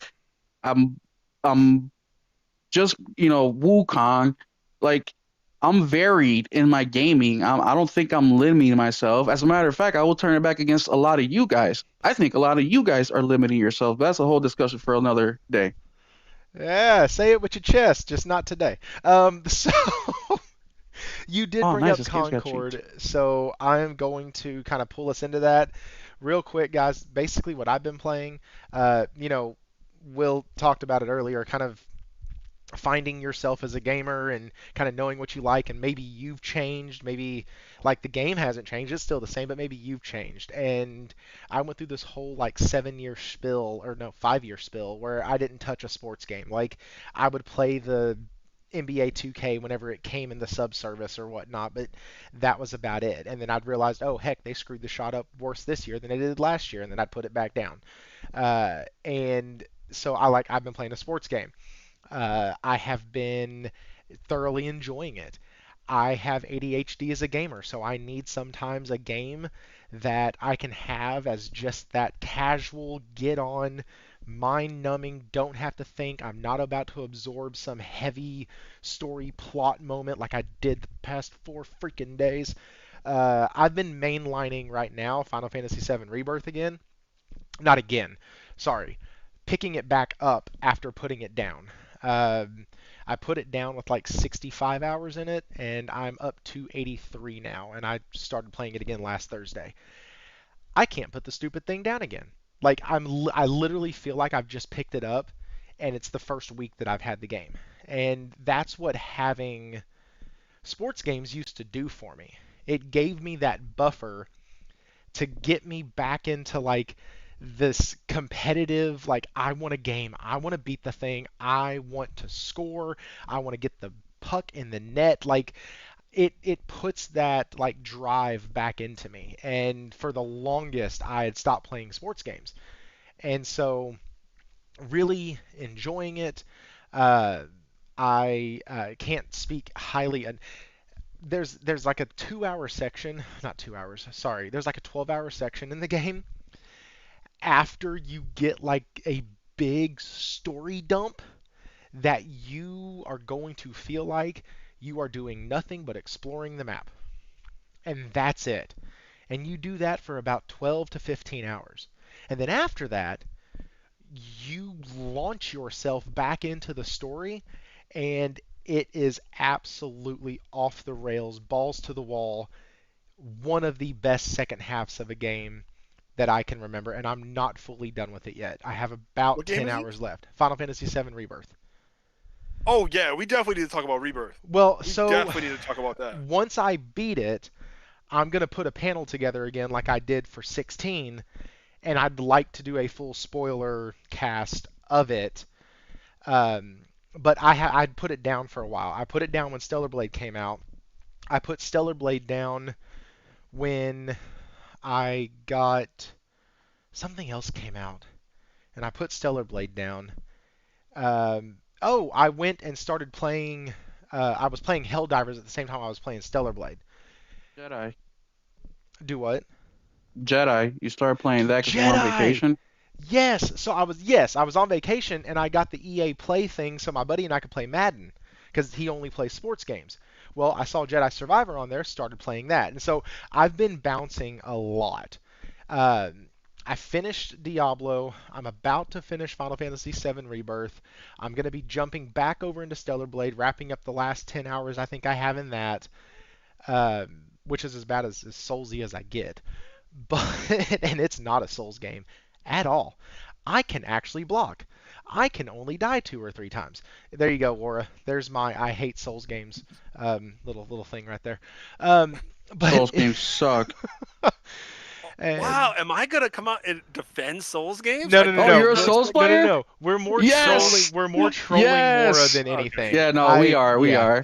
I'm I'm just Wukong. Like I'm varied in my gaming. I don't think I'm limiting myself. As a matter of fact, I will turn it back against a lot of you guys. I think a lot of you guys are limiting yourself. That's a whole discussion for another day. Yeah, say it with your chest, just not today. So you did Oh, bring nice. up This game's got cheats. Concord, so I'm going to kind of pull us into that real quick, guys. Basically, what I've been playing, Will talked about it earlier, kind of finding yourself as a gamer and kind of knowing what you like, and maybe you've changed, maybe like the game hasn't changed, it's still the same, but maybe you've changed. And I went through this whole like 7 year spill, or no, 5 year spill, where I didn't touch a sports game. Like I would play the NBA 2K whenever it came in the subservice or whatnot, but that was about it. And then I'd realized, oh heck, they screwed the shot up worse this year than they did last year, and then I'd put it back down. And so I've been playing a sports game. I have been thoroughly enjoying it. I have ADHD as a gamer, so I need sometimes a game that I can have as just that casual, get on, mind numbing, don't have to think. I'm not about to absorb some heavy story plot moment like I did the past 4 freaking days. I've been mainlining right now Final Fantasy VII Rebirth again. Not again, sorry. Picking it back up after putting it down. I put it down with like 65 hours in it, and I'm up to 83 now, and I started playing it again last Thursday. I can't put the stupid thing down again. Like I literally feel like I've just picked it up, and it's the first week that I've had the game. And that's what having sports games used to do for me. It gave me that buffer to get me back into like this competitive, like I want a game, I want to beat the thing, I want to score, I want to get the puck in the net. Like it puts that like drive back into me. And for the longest I had stopped playing sports games, and so really enjoying it. uh, I can't speak highly. There's like a 2 hour section, not 2 hours, sorry. There's like a 12-hour section in the game after you get like a big story dump that you are going to feel like you are doing nothing but exploring the map. And that's it. And you do that for about 12 to 15 hours. And then after that, you launch yourself back into the story, and it is absolutely off the rails, balls to the wall, one of the best second halves of a game that I can remember, and I'm not fully done with it yet. I have about What game 10 is it? hours left. Final Fantasy VII Rebirth. Oh yeah, we definitely need to talk about Rebirth. Well, We so definitely need to talk about that. once I beat it, I'm going to put a panel together again like I did for 16, and I'd like to do a full spoiler cast of it. Um, but I'd put it down for a while. I put it down when Stellar Blade came out. I put Stellar Blade down when I got something else came out, and I put Stellar Blade down. Oh, I went and started playing. I was playing Helldivers at the same time I was playing Stellar Blade. Jedi. Do what? Jedi. You started playing that because you were on Jedi. vacation? Yes. So I was on vacation, and I got the EA Play thing so my buddy and I could play Madden because he only plays sports games. Well, I saw Jedi Survivor on there, started playing that, and so I've been bouncing a lot. Um, I finished Diablo. I'm about to finish Final Fantasy VII Rebirth. I'm going to be jumping back over into Stellar Blade, wrapping up the last 10 hours I think I have in that, which is as bad as Soulsy as I get. But and it's not a Souls game at all. I can actually block. I can only die 2 or 3 times. There you go, Laura. There's my I hate Souls games little thing right there. Um, but Souls games suck. and Wow, am I gonna come out and defend Souls games? no, I no, no, Oh, thought no. you're a you We're, guys Souls were. no, no, player? no. We're more trolling. Yes! We're more trolling Mora Yes! than Okay, anything. Yeah, no, we are. We Yeah. are.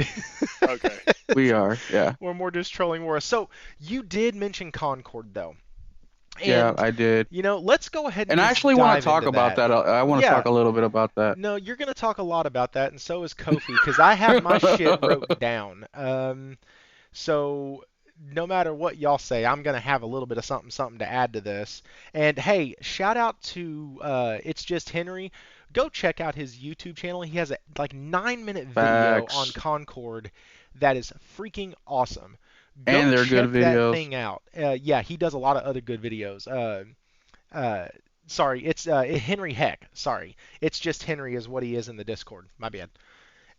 okay. We are. Yeah. We're more just trolling Mora. So you did mention Concord though, Yeah, and I did. let's go ahead and And I just actually want dive to talk into about that. that. I want to Yeah. talk a little bit about that. No, you're gonna talk a lot about that, and so is Kofi, because I have my shit wrote down. So no matter what y'all say, I'm gonna have a little bit of something to add to this. And hey, shout out to It's Just Henry. Go check out his YouTube channel. He has a like 9-minute video on Facts. Concord that is freaking awesome. Go And they're good check that videos. thing out. Yeah, he does a lot of other good videos. Uh, sorry, it's Henry Heck. Sorry, it's just Henry is what he is in the Discord. My bad.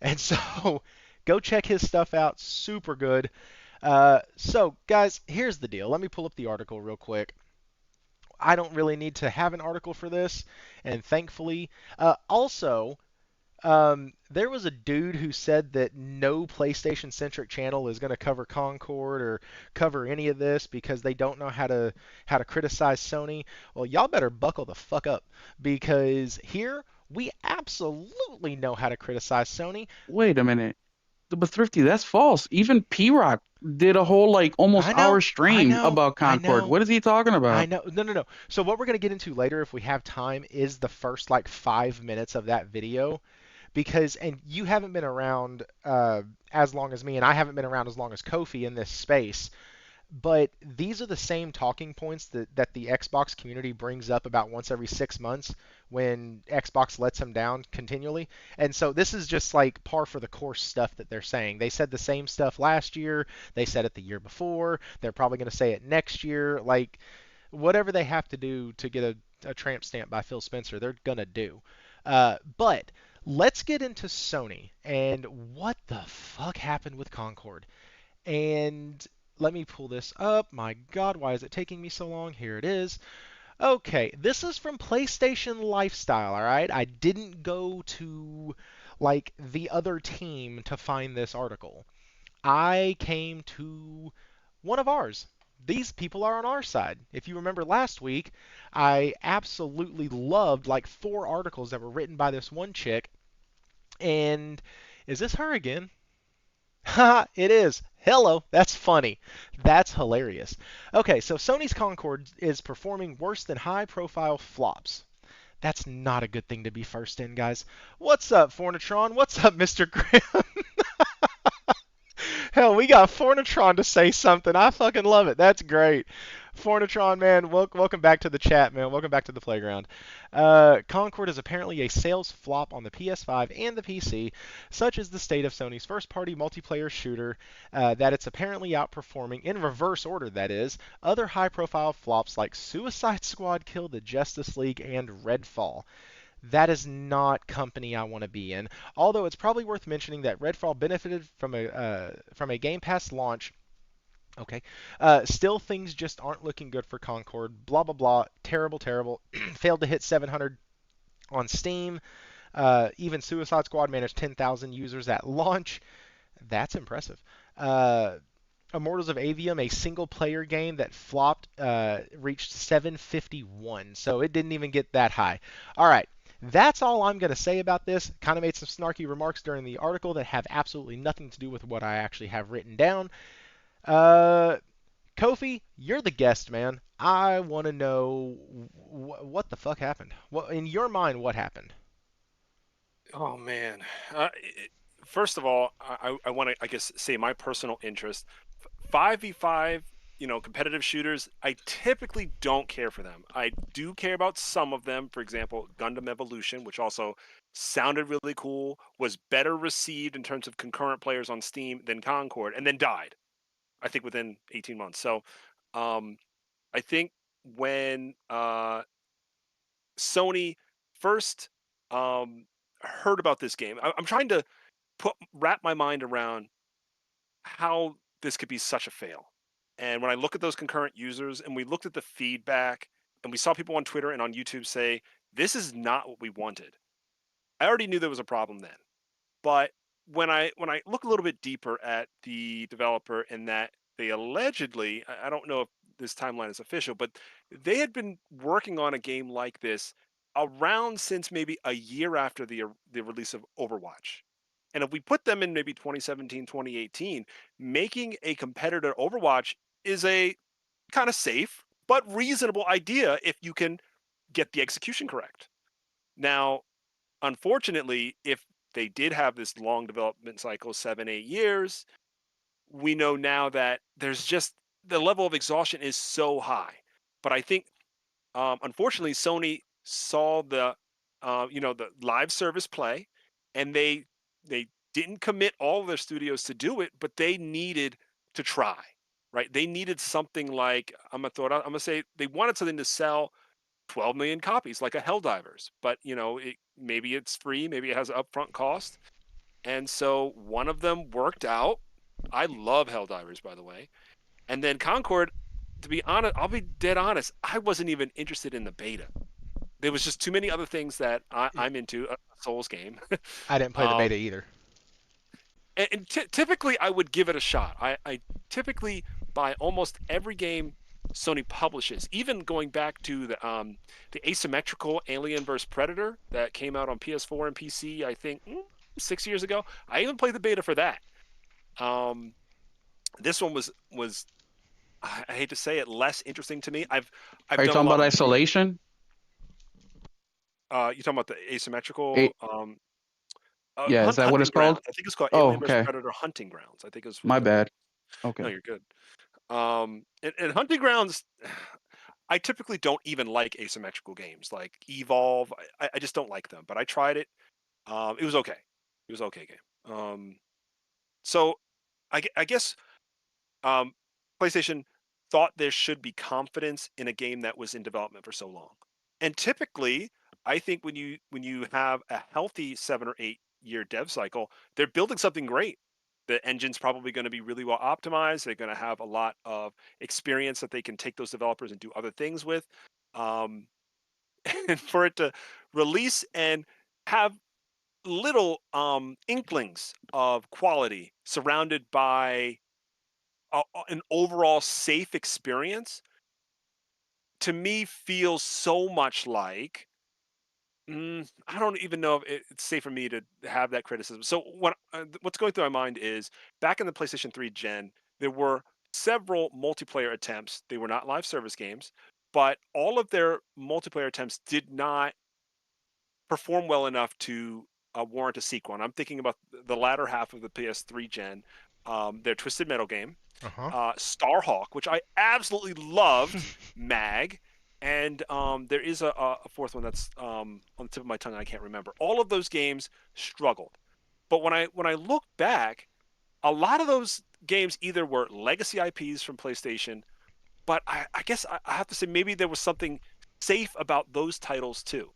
And so go check his stuff out. Super good. So guys, here's the deal. Let me pull up the article real quick. I don't really need to have an article for this, and thankfully, also There was a dude who said that no PlayStation centric channel is going to cover Concord or cover any of this because they don't know how to criticize Sony. Well, y'all better buckle the fuck up because here we absolutely know how to criticize Sony. Wait a minute. But Thrifty, that's false. Even P-Rock did a whole like almost I hour know, I stream know, about I Concord. know. What is he talking I about? know. No, no, no. So what we're going to get into later if we have time is the first like 5 minutes of that video because and you haven't been around as long as me, and I haven't been around as long as Kofi in this space. But these are the same talking points that the Xbox community brings up about once every 6 months when Xbox lets them down continually. And so this is just like par for the course stuff that they're saying. They said the same stuff last year. They said it the year before. They're probably going to say it next year. Like whatever they have to do to get a tramp stamp by Phil Spencer, they're going to do. But let's get into Sony and what the fuck happened with Concord. And let me pull this up. My God, why is it taking me so long? Here it is. Okay, this is from PlayStation Lifestyle, all right? I didn't go to like the other team to find this article. I came to one of ours. These people are on our side. If you remember last week, I absolutely loved like 4 articles that were written by this one chick. And is this her again? Haha, it is. Hello, that's funny. That's hilarious. Okay, so Sony's Concord is performing worse than high profile flops. That's not a good thing to be first in, guys. What's up, Fornitron? What's up, Mr. Grimm? Hell, we got Fornitron to say something. I fucking love it. That's great. Fornitron, man, welcome back to the chat, man. Welcome back to the playground. Concord is apparently a sales flop on the PS5 and the PC, such is the state of Sony's first-party multiplayer shooter that it's apparently outperforming, in reverse order that is, other high-profile flops like Suicide Squad Kill the Justice League and Redfall. That is not company I want to be in. Although it's probably worth mentioning that Redfall benefited from a Game Pass launch. Okay. Still, things just aren't looking good for Concord. Blah blah blah. Terrible, terrible. Failed to hit 700 on Steam. Even Suicide Squad managed 10,000 users at launch. That's impressive. Immortals of Avium, a single-player game that flopped, reached 751, so it didn't even get that high. All right, that's all I'm going to say about this. Kind of made some snarky remarks during the article that have absolutely nothing to do with what I actually have written down. Uh, Kofi, you're the guest, man. I want to know what the fuck happened. What, in your mind, what happened? Oh man. First of all, I want to I guess say my personal interest. 5v5, competitive shooters, I typically don't care for them. I do care about some of them. For example, Gundam Evolution, which also sounded really cool, was better received in terms of concurrent players on Steam than Concord, and then died, I think, within 18 months. So um, I think when Sony first heard about this game, I'm trying to wrap my mind around how this could be such a fail. And when I look at those concurrent users and we looked at the feedback and we saw people on Twitter and on YouTube say, this is not what we wanted. I already knew there was a problem then. But when I look a little bit deeper at the developer and that they allegedly, I don't know if this timeline is official, but they had been working on a game like this around since maybe a year after the release of Overwatch. And if we put them in maybe 2017, 2018, making a competitor Overwatch is a kind of safe but reasonable idea if you can get the execution correct. Now, unfortunately, if they did have this long development cycle, 7, 8 years, we know now that there's just the level of exhaustion is so high. But I think, unfortunately, Sony saw the live service play, and they didn't commit all of their studios to do it, but they needed to try, right? They needed something like I'm gonna say they wanted something to sell 12 million copies, like a Helldivers, but maybe it's free, maybe it has an upfront cost, and so one of them worked out. I love Helldivers, by the way, and then Concord. To be honest, I'll be dead honest. I wasn't even interested in the beta. there was just too many other things that I'm into. A Souls game. I didn't play the um, beta either. and typically I would give it a shot. I typically buy almost every game Sony publishes, even going back to the asymmetrical Alien vs Predator that came out on PS4 and PC. I think 6 years ago. I even played the beta for that. Um, this one was I hate to say it, less interesting to me. I've Are you done a talking lot about of video. Isolation? You talking about the asymmetrical? Eight, yeah, is that what Hunting it's called? Grounds. I think it's called Oh, Alien vs okay. Predator Hunting Grounds. I think is what My the. bad. No, Okay. you're good. And Hunting Grounds, I typically don't even like asymmetrical games like Evolve. I just don't like them. But I tried it. It was okay. It was an okay game. So I guess um, PlayStation thought there should be confidence in a game that was in development for so long. And typically, I think when you have a healthy 7 or 8 year dev cycle, they're building something great. The engine's probably going to be really well optimized. They're going to have a lot of experience that they can take those developers and do other things with. Um, and for it to release and have little inklings of quality surrounded by an overall safe experience, to me feels so much like I don't even know if it's safe for me to have that criticism. So what's going through my mind is back in the PlayStation 3 gen, there were several multiplayer attempts. They were not live service games, but all of their multiplayer attempts did not perform well enough to warrant a sequel. And I'm thinking about the latter half of the PS3 gen, their Twisted Metal game, Uh huh. Starhawk, which I absolutely loved, Mag, and there is a fourth one that's on the tip of my tongue. I can't remember. All of those games struggled, but when I look back, a lot of those games either were legacy IPs from PlayStation, but I guess I have to say maybe there was something safe about those titles too.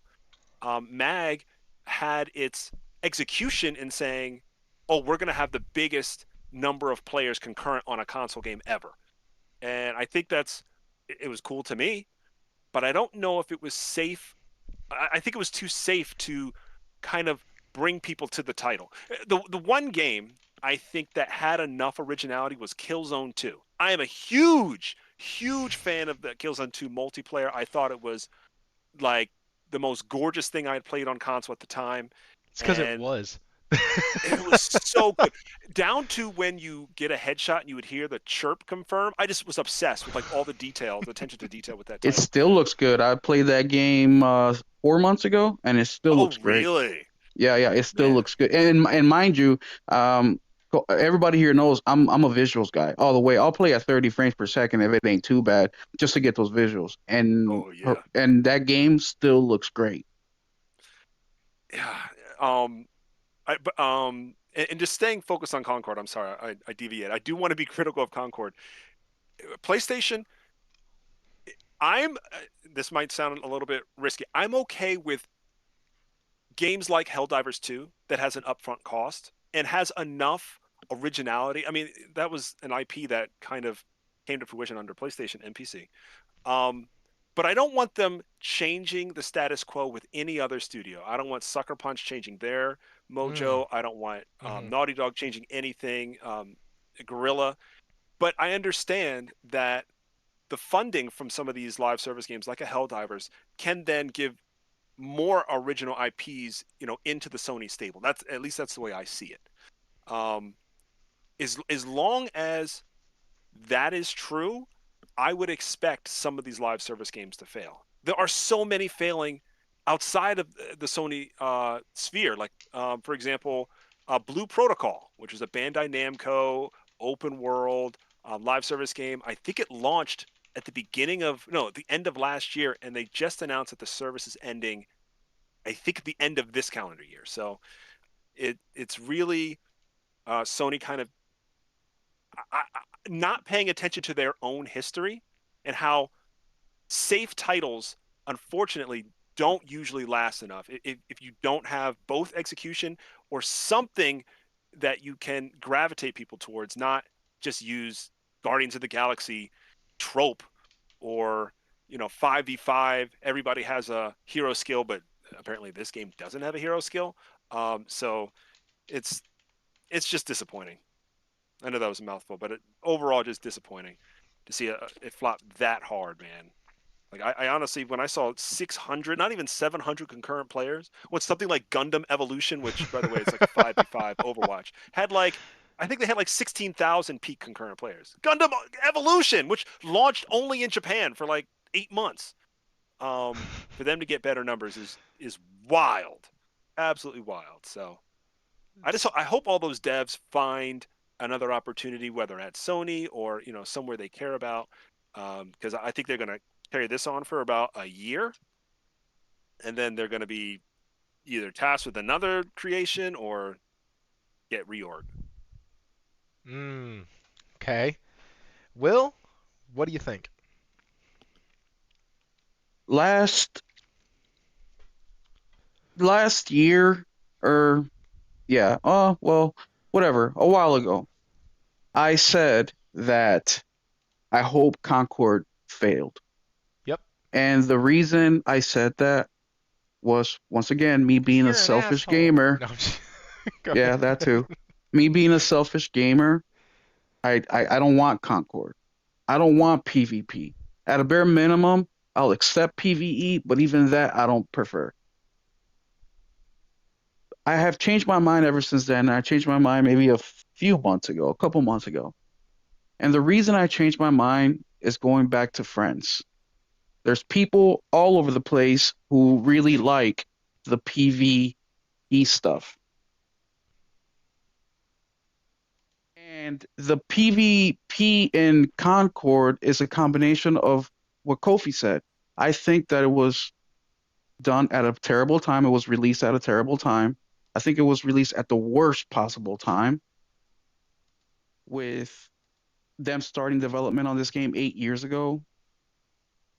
Mag had its execution in saying, "Oh, we're going to have the biggest number of players concurrent on a console game ever," and I think it was cool to me, but I don't know if it was safe. I think it was too safe to kind of bring people to the title. The one game I think that had enough originality was Killzone 2. I am a huge fan of the Killzone 2 multiplayer. I thought it was like the most gorgeous thing I had played on console at the time, It's because it and was. it was so good. Down to when you get a headshot and you would hear the chirp confirm. I just was obsessed with like all the detail, the attention to detail with that It title. still looks good. I played that game 4 months ago, and it still Oh, looks great. really? Yeah, it still Man. looks good. And mind you, everybody here knows I'm a visuals guy all the way. I'll play at 30 frames per second if it ain't too bad, just to get those visuals. And Oh, yeah. that game still looks great. Yeah. And just staying focused on Concord. I'm sorry, I deviate. I do want to be critical of Concord. PlayStation. I'm. This might sound a little bit risky. I'm okay with games like Helldivers 2 that has an upfront cost and has enough originality. I mean, that was an IP that kind of came to fruition under PlayStation and PC. Um, but I don't want them changing the status quo with any other studio. I don't want Sucker Punch changing their Mm. mojo. I don't want Mm-hmm. Naughty Dog changing anything. Gorilla. But I understand that the funding from some of these live service games, like a Helldivers, can then give more original IPs, into the Sony stable. That's the way I see it. Um, as long as that is true, I would expect some of these live service games to fail. There are so many failing outside of the Sony sphere. Like, for example, Blue Protocol, which is a Bandai Namco open world live service game. I think it launched at the end of last year, and they just announced that the service is ending, I think, at the end of this calendar year. So it's really Sony kind of not paying attention to their own history and how safe titles, unfortunately, don't usually last enough. If you don't have both execution or something that you can gravitate people towards, not just use Guardians of the Galaxy trope or 5v5. Everybody has a hero skill, but apparently this game doesn't have a hero skill. So it's it's just disappointing. I know that was a mouthful, but overall just disappointing to see it flop that hard, man. Like I honestly, when I saw 600, not even 700 concurrent players, what's something like Gundam Evolution, which by the way, it's like a 5v5 Overwatch, had like I think they had like 16,000 peak concurrent players. Gundam Evolution, which launched only in Japan for like 8 months. For them to get better numbers is wild, absolutely wild. So I hope all those devs find another opportunity, whether at Sony or somewhere they care about, because I think they're going to carry this on for about a year, and then they're going to be either tasked with another creation or get reorg. Okay. Will, what do you think? Last last year, or yeah, well, whatever, a while ago, I said that I hope Concord failed. Yep. And the reason I said that was, once again, me 'Cause being a you're an selfish asshole. gamer. No, go Yeah, ahead. that too. Me being a selfish gamer, I don't want Concord. I don't want PvP. At a bare minimum, I'll accept PvE, but even that I don't prefer. I have changed my mind ever since then. I changed my mind maybe a few months ago, a couple months ago. And the reason I changed my mind is going back to friends. There's people all over the place who really like the PvE stuff. And the PvP in Concord is a combination of what Kofi said. I think that it was done at a terrible time. It was released at a terrible time. I think it was released at the worst possible time, with them starting development on this game 8 years ago.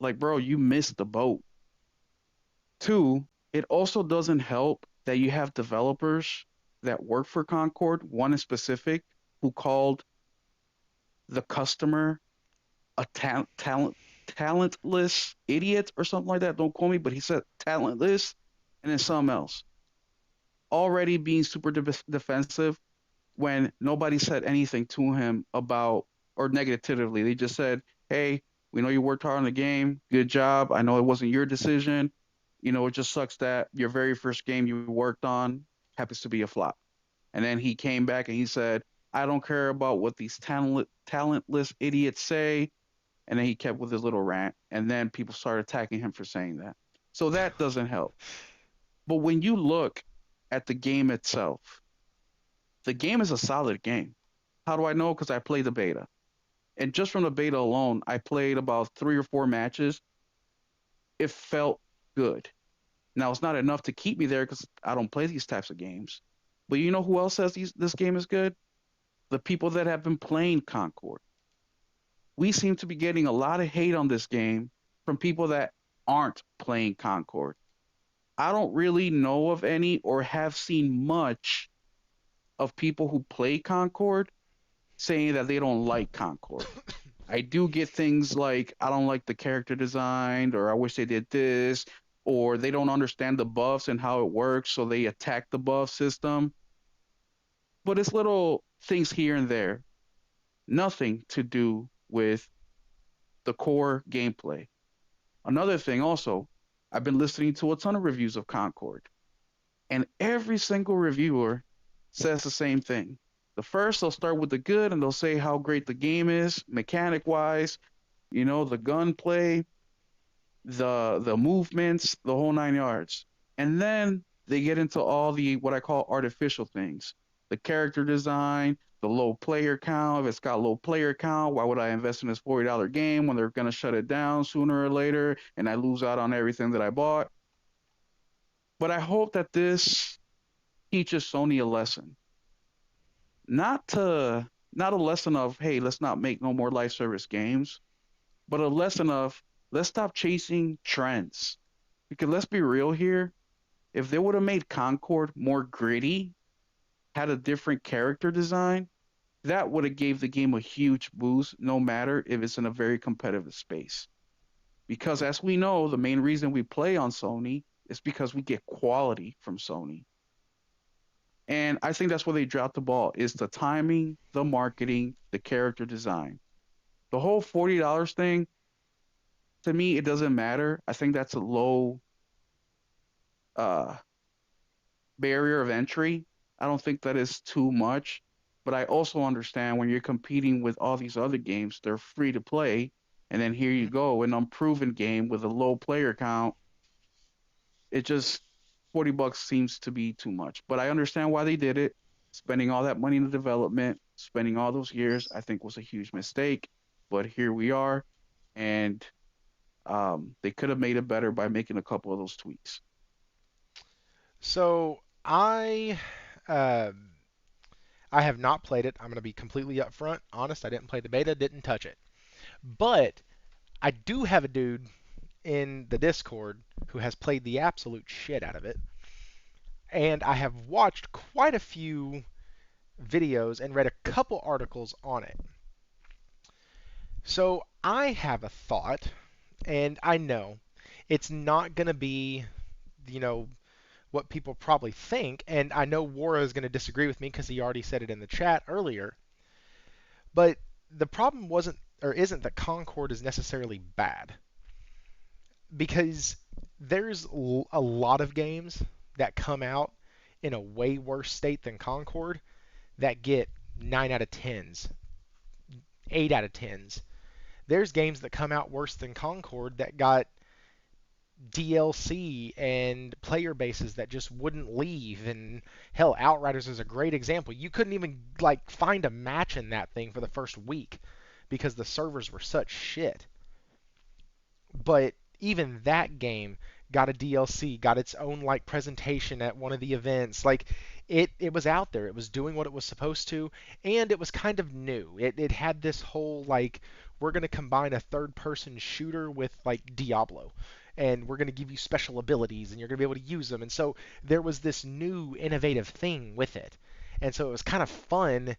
Like, bro, you missed the boat. Two, it also doesn't help that you have developers that work for Concord, one in specific, who called the customer a talentless idiot or something like that. Don't quote me, but he said talentless and then something else. Already being super defensive when nobody said anything to him about or negatively. They just said, "Hey, we know you worked hard on the game. Good job. I know it wasn't your decision. It just sucks that your very first game you worked on happens to be a flop." And then he came back and he said, "I don't care about what these talentless idiots say." And then he kept with his little rant. And then people started attacking him for saying that. So that doesn't help. But when you look at the game itself, the game is a solid game. How do I know? Because I played the beta. And just from the beta alone, I played about 3 or 4 matches. It felt good. Now, it's not enough to keep me there because I don't play these types of games. But you know who else says this game is good? The people that have been playing Concord. We seem to be getting a lot of hate on this game from people that aren't playing Concord. I don't really know of any or have seen much of people who play Concord saying that they don't like Concord. I do get things like I don't like the character design, or I wish they did this, or they don't understand the buffs and how it works, so they attack the buff system. But it's little things here and there, nothing to do with the core gameplay. Another thing also, I've been listening to a ton of reviews of Concord, and every single reviewer says the same thing. The first, they'll start with the good and they'll say how great the game is, mechanic wise, the gunplay, the movements, the whole 9 yards. And then they get into all the what I call artificial things. The character design, the low player count. If it's got low player count, why would I invest in this $40 game when they're gonna shut it down sooner or later and I lose out on everything that I bought? But I hope that this teaches Sony a lesson. Not a lesson of, hey, let's not make no more live service games, but a lesson of, let's stop chasing trends. Because let's be real here, if they would have made Concord more gritty, had a different character design, that would have gave the game a huge boost, no matter if it's in a very competitive space. Because as we know, the main reason we play on Sony is because we get quality from Sony. And I think that's where they dropped the ball is the timing, the marketing, the character design. The whole $40 thing, to me, it doesn't matter. I think that's a low uh, barrier of entry. I don't think that is too much. But I also understand when you're competing with all these other games, they're free to play. And then here you Mhm. go, an unproven game with a low player count. It just $40 seems to be too much. But I understand why they did it. Spending all that money in the development, spending all those years, I think was a huge mistake. But here we are, and they could have made it better by making a couple of those tweaks. So uh, I have not played it. I'm going to be completely upfront, honest. I didn't play the beta, didn't touch it. But I do have a dude in the Discord who has played the absolute shit out of it, and I have watched quite a few videos and read a couple articles on it. So I have a thought, and I know it's not going to be, you know, what people probably think, and I know Wara is going to disagree with me because he already said it in the chat earlier. But the problem wasn't or isn't that Concord is necessarily bad, because there's a lot of games that come out in a way worse state than Concord that get 9 out of 10s, 8 out of 10s. There's games that come out worse than Concord that got DLC and player bases that just wouldn't leave. And hell, Outriders is a great example. You couldn't even like find a match in that thing for the first week because the servers were such shit. But even that game got a DLC, got its own like presentation at one of the events. Like it was out there. It was doing what it was supposed to, and it was kind of new. It had this whole like we're going to combine a third person shooter with like Diablo. And we're going to give you special abilities, and you're going to be able to use them. And so there was this new, innovative thing with it. And so it was kind of fun,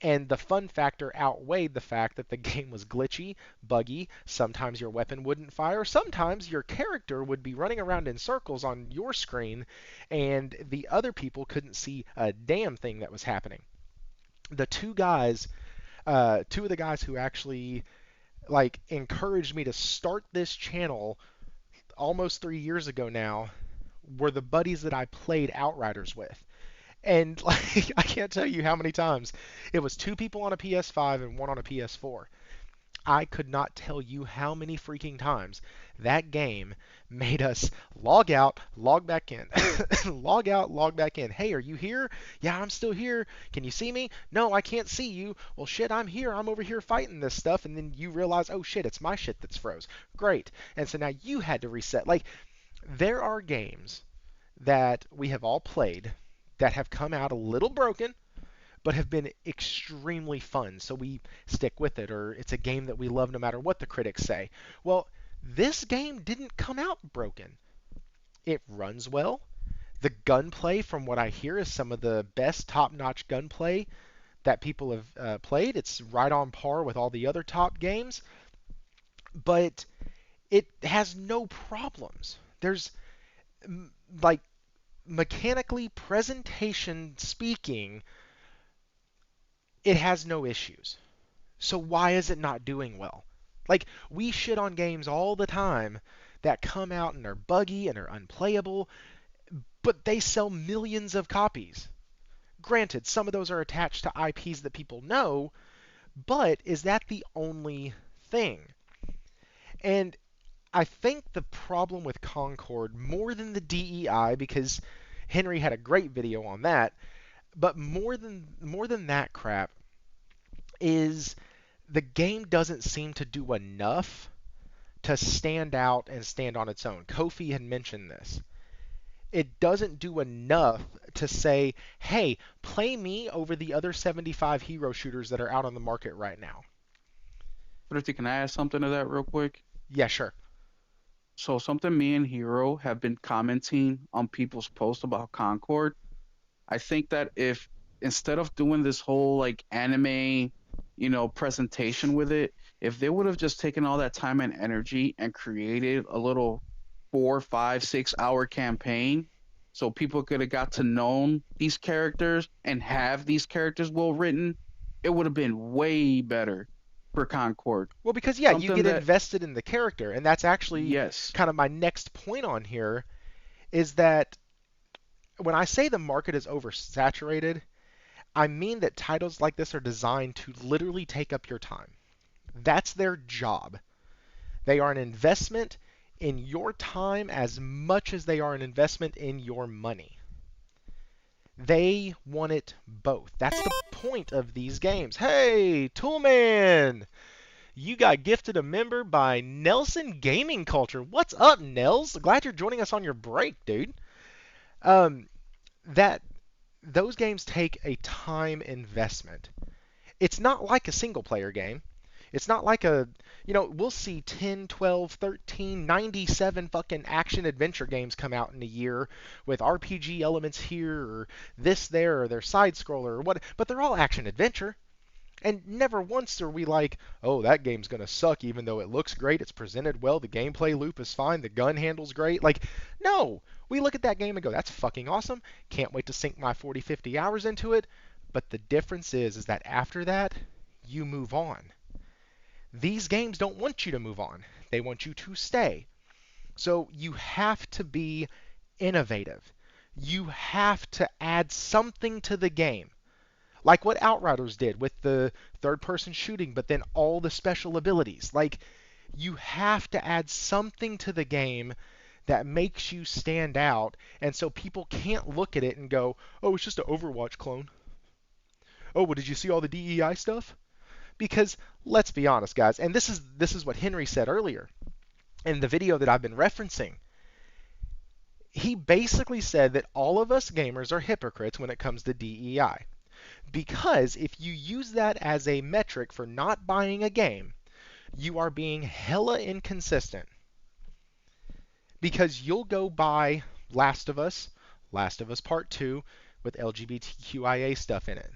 and the fun factor outweighed the fact that the game was glitchy, buggy, sometimes your weapon wouldn't fire, sometimes your character would be running around in circles on your screen, and the other people couldn't see a damn thing that was happening. The two of the guys who actually like encouraged me to start this channel almost 3 years ago now were the buddies that I played Outriders with. And like I can't tell you how many times it was two people on a PS5 and one on a PS4. I could not tell you how many freaking times that game made us log out, log back in, log out, log back in. Hey, are you here? Yeah, I'm still here. Can you see me? No, I can't see you. Well, shit, I'm here. I'm over here fighting this stuff. And then you realize, oh shit, it's my shit that's froze. Great. And so now you had to reset. Like, there are games that we have all played that have come out a little broken, but have been extremely fun. So we stick with it, or it's a game that we love no matter what the critics say. Well, this game didn't come out broken. It runs well. The gunplay, from what I hear, is some of the best top-notch gunplay that people have played. It's right on par with all the other top games, but it has no problems. There's like mechanically, presentation speaking, it has no issues. So why is it not doing well? Like, we shit on games all the time that come out and are buggy and are unplayable, but they sell millions of copies. Granted, some of those are attached to IPs that people know, but is that the only thing? And I think the problem with Concord, more than the DEI, because Henry had a great video on that, but more than that crap, is the game doesn't seem to do enough to stand out and stand on its own. Kofi had mentioned this. It doesn't do enough to say, hey, play me over the other 75 hero shooters that are out on the market right now. But if can I add something to that real quick? Yeah, sure. So something me and Hero have been commenting on people's posts about Concord. I think that if instead of doing this whole like anime, presentation with it, if they would have just taken all that time and energy and created a little 4, 5, 6 hour campaign so people could have got to know these characters and have these characters well written, it would have been way better for Concord. Well, because yeah, you Something get that, invested in the character, and that's actually yes, kind of my next point on here is that when I say the market is oversaturated, I mean that titles like this are designed to literally take up your time. That's their job. They are an investment in your time as much as they are an investment in your money. They want it both. That's the point of these games. Hey, Toolman! You got gifted a member by Nelson Gaming Culture. What's up, Nels? Glad you're joining us on your break, dude. Um, that those games take a time investment. It's not like a single player game. It's not like we'll see 10, 12, 13, 97 fucking action adventure games come out in a year with RPG elements here or this there or their side scroller or what, but they're all action adventure. And never once are we like, oh, that game's going to suck even though it looks great, it's presented well, the gameplay loop is fine, the gun handle's great. Like, no. We look at that game and go, that's fucking awesome. Can't wait to sink my 40, 50 hours into it. But the difference is that after that, you move on. These games don't want you to move on. They want you to stay. So you have to be innovative. You have to add something to the game. Like what Outriders did with the third-person shooting, but then all the special abilities. Like, you have to add something to the game that makes you stand out, and so people can't look at it and go, oh, it's just an Overwatch clone. Oh, well, did you see all the DEI stuff? Because, let's be honest, guys, and this is what Henry said earlier in the video that I've been referencing. He basically said that all of us gamers are hypocrites when it comes to DEI. Because if you use that as a metric for not buying a game, you are being hella inconsistent. Because you'll go buy Last of Us Part 2 with LGBTQIA stuff in it.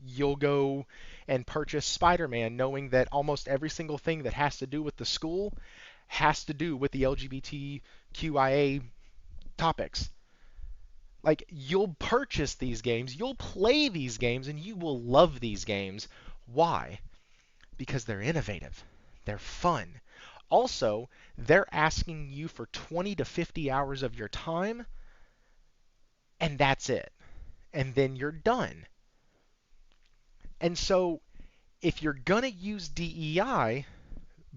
You'll go and purchase Spider-Man knowing that almost every single thing that has to do with the school has to do with the LGBTQIA topics. Like, you'll purchase these games, you'll play these games, and you will love these games. Why? Because they're innovative. They're fun. Also, they're asking you for 20 to 50 hours of your time, and that's it. And then you're done. And so, if you're going to use DEI,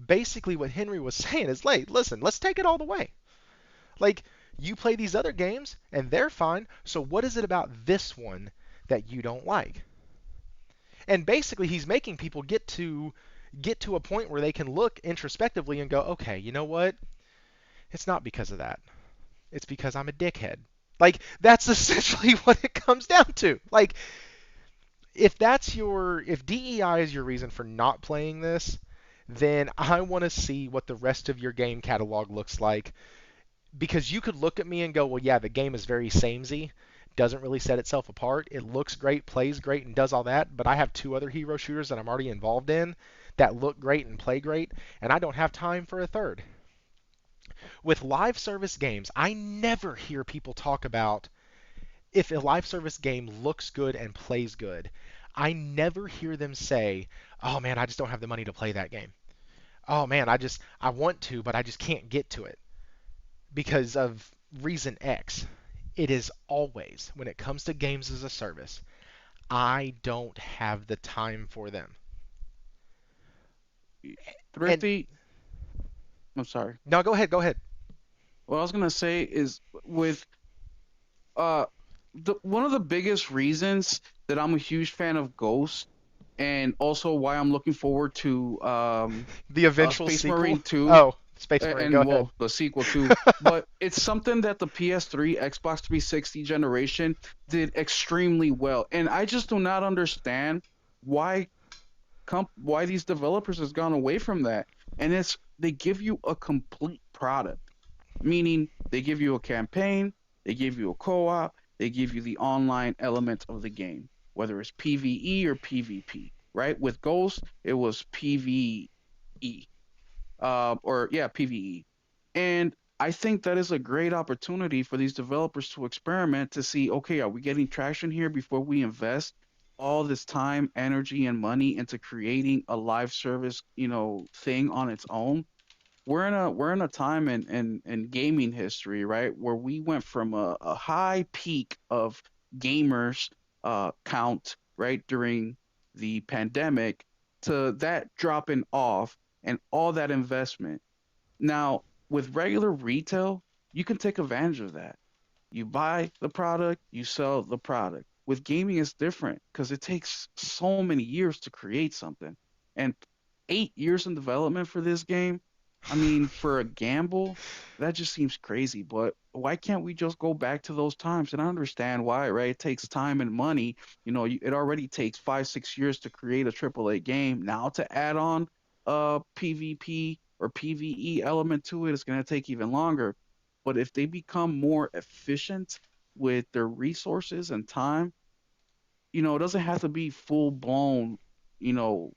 basically what Henry was saying is, like, listen, let's take it all the way. Like, you play these other games, and they're fine, so what is it about this one that you don't like? And basically, he's making people get to a point where they can look introspectively and go, okay, you know what? It's not because of that. It's because I'm a dickhead. Like, that's essentially what it comes down to. Like, if DEI is your reason for not playing this, then I want to see what the rest of your game catalog looks like. Because you could look at me and go, well, yeah, the game is very samey, doesn't really set itself apart. It looks great, plays great, and does all that, but I have 2 other hero shooters that I'm already involved in that look great and play great, and I don't have time for a third. With live service games, I never hear people talk about if a live service game looks good and plays good. I never hear them say, oh man, I just don't have the money to play that game. Oh man, I want to, but I just can't get to it because of reason X. It is always, when it comes to games as a service, I don't have the time for them. Thrifty. I'm sorry. No, go ahead. What I was gonna say is with one of the biggest reasons that I'm a huge fan of Ghost, and also why I'm looking forward to The eventual Space sequel? Marine 2. Oh, Space Marine, And go ahead. well, the sequel too. But it's something that the PS3, Xbox 360 generation did extremely well, and I just do not understand why these developers has gone away from that. And they give you a complete product, meaning they give you a campaign, they give you a co-op, they give you the online element of the game, whether it's PvE or PvP. Right? With Ghost, it was PvE, or yeah, PvE. And I think that is a great opportunity for these developers to experiment to see, okay, are we getting traction here before we invest all this time, energy, and money into creating a live service, thing on its own? We're in a time in gaming history, right, where we went from a high peak of gamers count, right, during the pandemic to that dropping off and all that investment. Now, with regular retail, you can take advantage of that. You buy the product, you sell the product. With gaming, it's different because it takes so many years to create something. And 8 years in development for this game, I mean, for a gamble, that just seems crazy. But why can't we just go back to those times? And I understand why, right? It takes time and money. It already takes 5, 6 years to create a AAA game. Now to add on a PvP or PvE element to it, it's going to take even longer. But if they become more efficient with their resources and time, it doesn't have to be full blown, you know,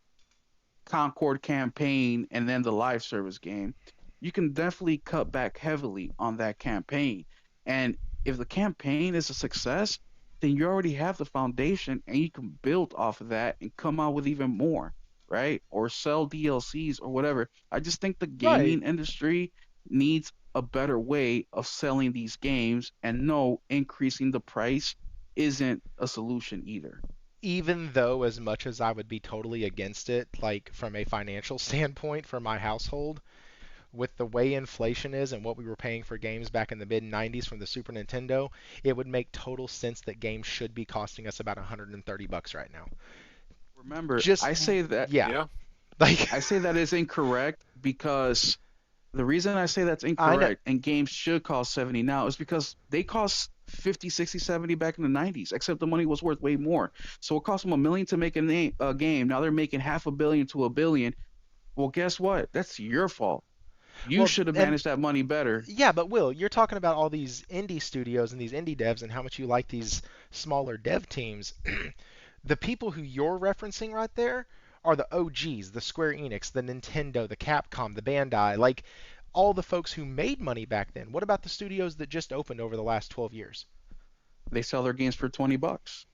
Concord campaign and then the live service game. You can definitely cut back heavily on that campaign. And if the campaign is a success, then you already have the foundation and you can build off of that and come out with even more, right? Or sell DLCs or whatever. I just think the Right. gaming industry needs a better way of selling these games, and no, increasing the price isn't a solution either. Even though, as much as I would be totally against it, like from a financial standpoint for my household, with the way inflation is and what we were paying for games back in the mid 90s from the Super Nintendo, it would make total sense that games should be costing us about $130 right now. Remember, Just I say that yeah, Yeah. like I say that is incorrect because the reason I say that's I know. incorrect and games should cost 70 now is because they cost 50, 60, 70 back in the 90s, except the money was worth way more. So it cost them $1 million to make a game. Now they're making half a billion to $1 billion. Well, guess what? That's your fault. You Well, should have and managed that money better. yeah, but Will, you're talking about all these indie studios and these indie devs and how much you like these smaller dev teams. The people who you're referencing right there are the OGs, the Square Enix, the Nintendo, the Capcom, the Bandai, like all the folks who made money back then. What about the studios that just opened over the last 12 years? They sell their games for $20.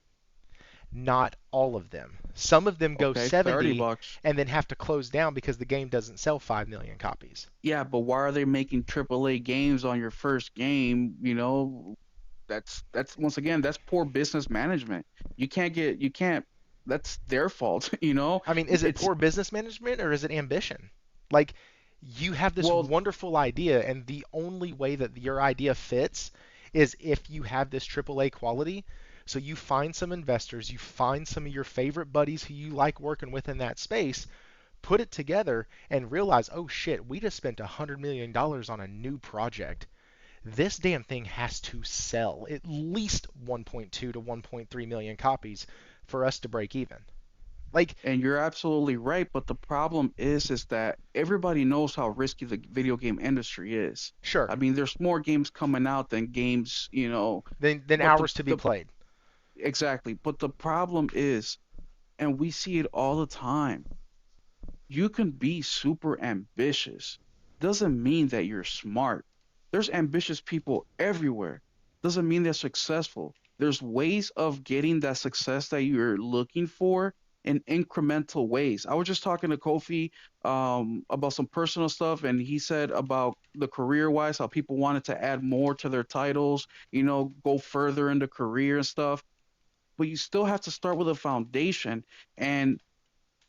Not all of them. Some of them go Okay, 30 70 bucks. and then have to close down because the game doesn't sell 5 million copies. Yeah, but why are they making AAA games on your first game? That's once again, that's poor business management. You can't that's their fault. I mean, is it It's poor business management or is it ambition? Like, you have this well, wonderful idea, and the only way that your idea fits is if you have this AAA quality. So you find some investors, you find some of your favorite buddies who you like working with in that space, put it together, and realize, oh shit, we just spent $100 million on a new project. This damn thing has to sell at least 1.2 to 1.3 million copies for us to break even. Like, and you're absolutely right, but the problem is that everybody knows how risky the video game industry is. sure, I mean, there's more games coming out than games, then but the hours to be the played. exactly, but the problem is, and we see it all the time, you can be super ambitious. Doesn't mean that you're smart. There's ambitious people everywhere. Doesn't mean they're successful. There's ways of getting that success that you're looking for in incremental ways. I was just talking to Kofi about some personal stuff, and he said about the career wise, how people wanted to add more to their titles, go further in the career and stuff. But you still have to start with a foundation. And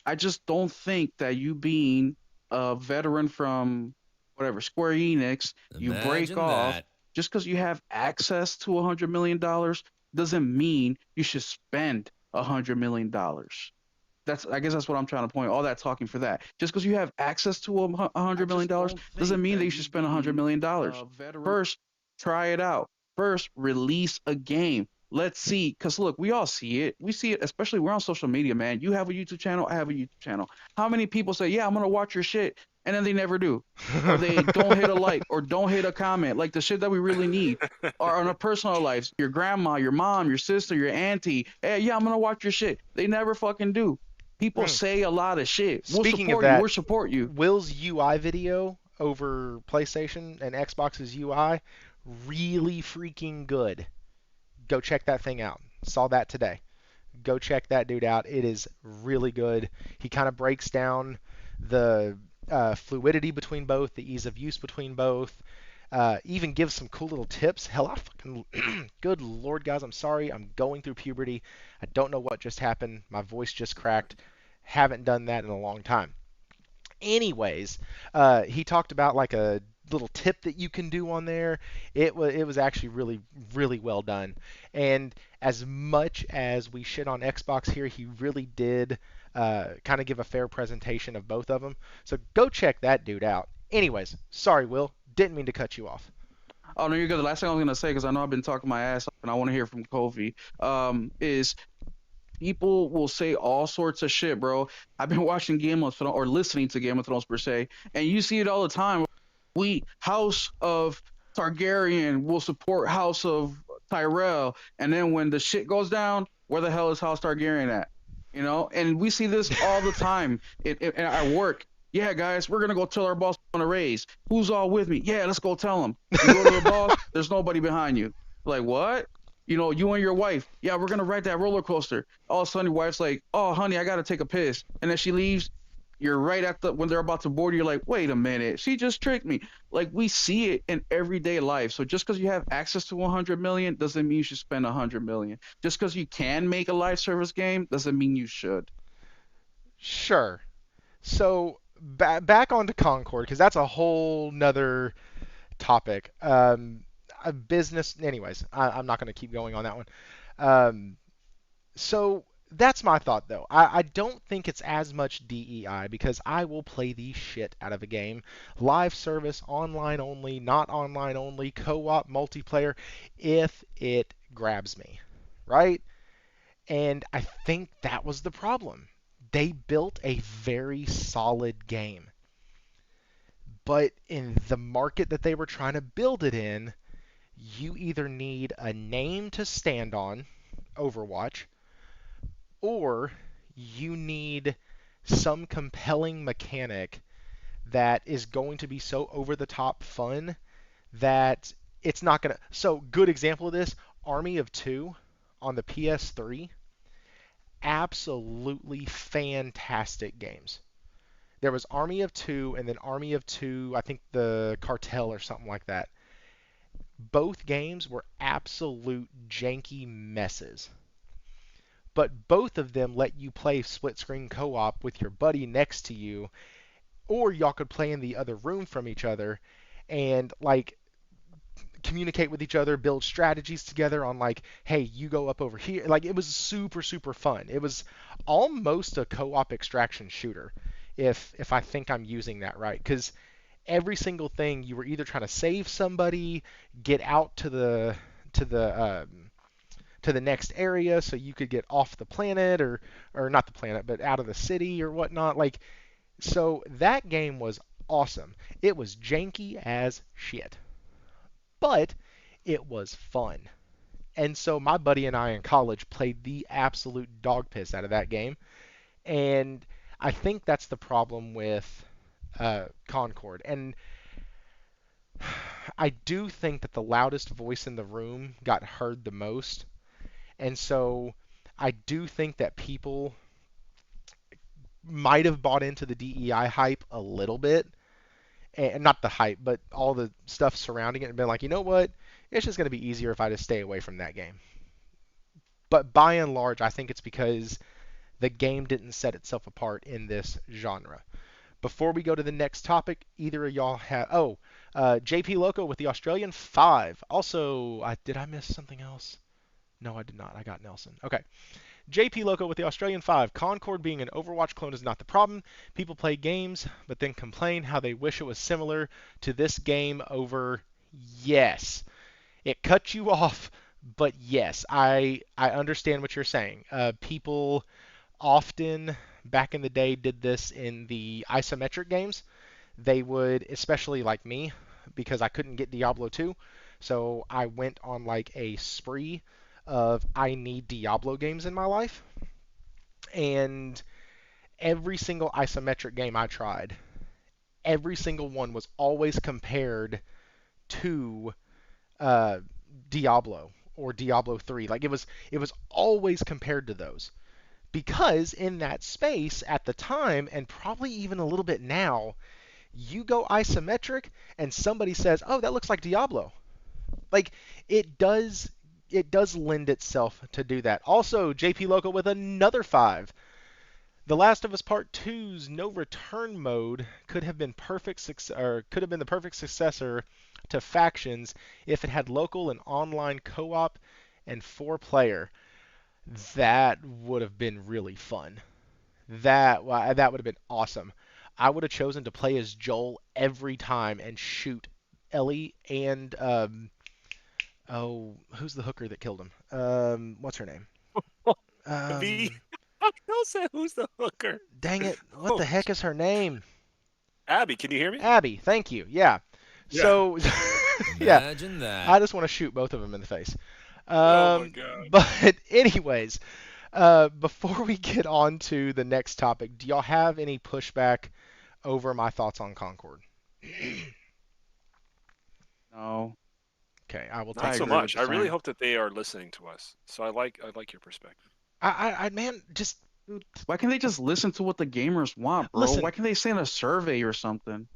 I just don't think that you being a veteran from whatever Square Enix, you break Imagine off that. just because you have access to $100 million doesn't mean you should spend $100 million. I guess that's what I'm trying to point. All that talking for that. Just because you have access to $100 million doesn't mean that you should spend $100 million. First, try it out. First, release a game. Let's see, because look, we all see it. We see it, especially we're on social media, man. You have a YouTube channel, I have a YouTube channel. How many people say, "Yeah, I'm gonna watch your shit," and then they never do, or they don't hit a like, or don't hit a comment, like the shit that we really need. Or on a personal life, your grandma, your mom, your sister, your auntie, "Hey, yeah, I'm gonna watch your shit." They never fucking do. People Mm. say a lot of shit. We'll Speaking of support you. that, We'll support you. Will's UI video over PlayStation and Xbox's UI, really freaking good. Go check that thing out. Saw that today. Go check that dude out. It is really good. He kind of breaks down the fluidity between both, the ease of use between both. Even gives some cool little tips. Hell, I fucking good lord, guys. I'm sorry. I'm going through puberty. I don't know what just happened. My voice just cracked. Haven't done that in a long time. Anyways, he talked about like a little tip that you can do on there. It was actually really well done. And as much as we shit on Xbox here, he really did kind of give a fair presentation of both of them. So go check that dude out. Anyways, sorry, Will, didn't mean to cut you off. Oh no, you're good. The last thing I was gonna say, because I know I've been talking my ass off, and I want to hear from Kofi, is people will say all sorts of shit, bro. I've been watching Game of Thrones or listening to Game of Thrones per se, and you see it all the time. We House of Targaryen will support House of Tyrell, and then when the shit goes down, where the hell is House Targaryen at? You know, and we see this all the time in our work. Yeah, guys, we're gonna go tell our boss on a raise. Who's all with me? Yeah, let's go tell him. You go to the boss, there's nobody behind you. Like what? You know, you and your wife. Yeah, we're gonna ride that roller coaster. All of a sudden, your wife's like, "Oh, honey, I gotta take a piss," and then she leaves. You're right at the when they're about to board. You're like, "Wait a minute, she just tricked me." Like we see it in everyday life. So just because you have access to 100 million doesn't mean you should spend 100 million. Just because you can make a live service game doesn't mean you should. Sure. So back onto Concord because that's a whole nother topic. A business. Anyways, I'm not going to keep going on that one. Um, So that's my thought, though. I don't think it's as much DEI because I will play the shit out of a game. Live service, online only, not online only, co op, multiplayer, if it grabs me, right? And I think that was the problem. They built a very solid game. But in the market that they were trying to build it in, you either need a name to stand on, Overwatch, or you need some compelling mechanic that is going to be so over the top fun that it's not going to. So, good example of this Army of Two on the PS3, absolutely fantastic games. There was Army of Two and then Army of Two, I think the Cartel or something like that. Both games were absolute janky messes, but both of them let you play split screen co-op with your buddy next to you, or y'all could play in the other room from each other and like communicate with each other, build strategies together on like, hey, you go up over here. Like it was super fun. It was almost a co-op extraction shooter, if I think I'm using that right, because every single thing you were either trying to save somebody, get out to the next area so you could get off the planet or not the planet but out of the city or whatnot. Like so that game was awesome. It was janky as shit, but it was fun. And so my buddy and I in college played the absolute dog piss out of that game. And I think that's the problem with Concord. And I do think that the loudest voice in the room got heard the most. And so I do think that people might have bought into the DEI hype a little bit, and not the hype, but all the stuff surrounding it, and been like, you know what? It's just going to be easier if I just stay away from that game. But by and large, I think it's because the game didn't set itself apart in this genre. Before we go to the next topic, either of y'all have. Oh, JP Loco with the Australian 5. Also, did I miss something else? No, I did not. I got Nelson. Okay. JP Loco with the Australian 5. Concord being an Overwatch clone is not the problem. People play games, but then complain how they wish it was similar to this game over. Yes. It cut you off, but yes, I understand what you're saying. People often back in the day did this in the isometric games. They would, especially like me, because I couldn't get Diablo 2, so I went on like a spree of I need Diablo games in my life. And every single isometric game I tried, every single one was always compared to uh, Diablo or Diablo 3. Like it was always compared to those. Because in that space at the time, and probably even a little bit now, you go isometric and somebody says, "Oh, that looks like Diablo." Like it does lend itself to do that. Also, JP Local with another 5. The Last of Us Part Two's no return mode could have been could have been the perfect successor to Factions if it had local and online co-op and 4-player. That would have been really fun. That would have been awesome. I would have chosen to play as Joel every time and shoot Ellie and who's the hooker that killed him? What's her name? The Um, I'll say who's the hooker. Dang it! What Oh, the heck is her name? Abby, can you hear me? Abby. Thank you. Yeah. Yeah. So, yeah, Imagine that. I just want to shoot both of them in the face. Oh my god. But anyways, before we get on to the next topic, do y'all have any pushback over my thoughts on Concord? No. Okay, I will Not take. so agree with much. the I really same. hope that they are listening to us. So I like your perspective. Man, just Why can't they just listen to what the gamers want, bro? listen. Why can't they send a survey or something?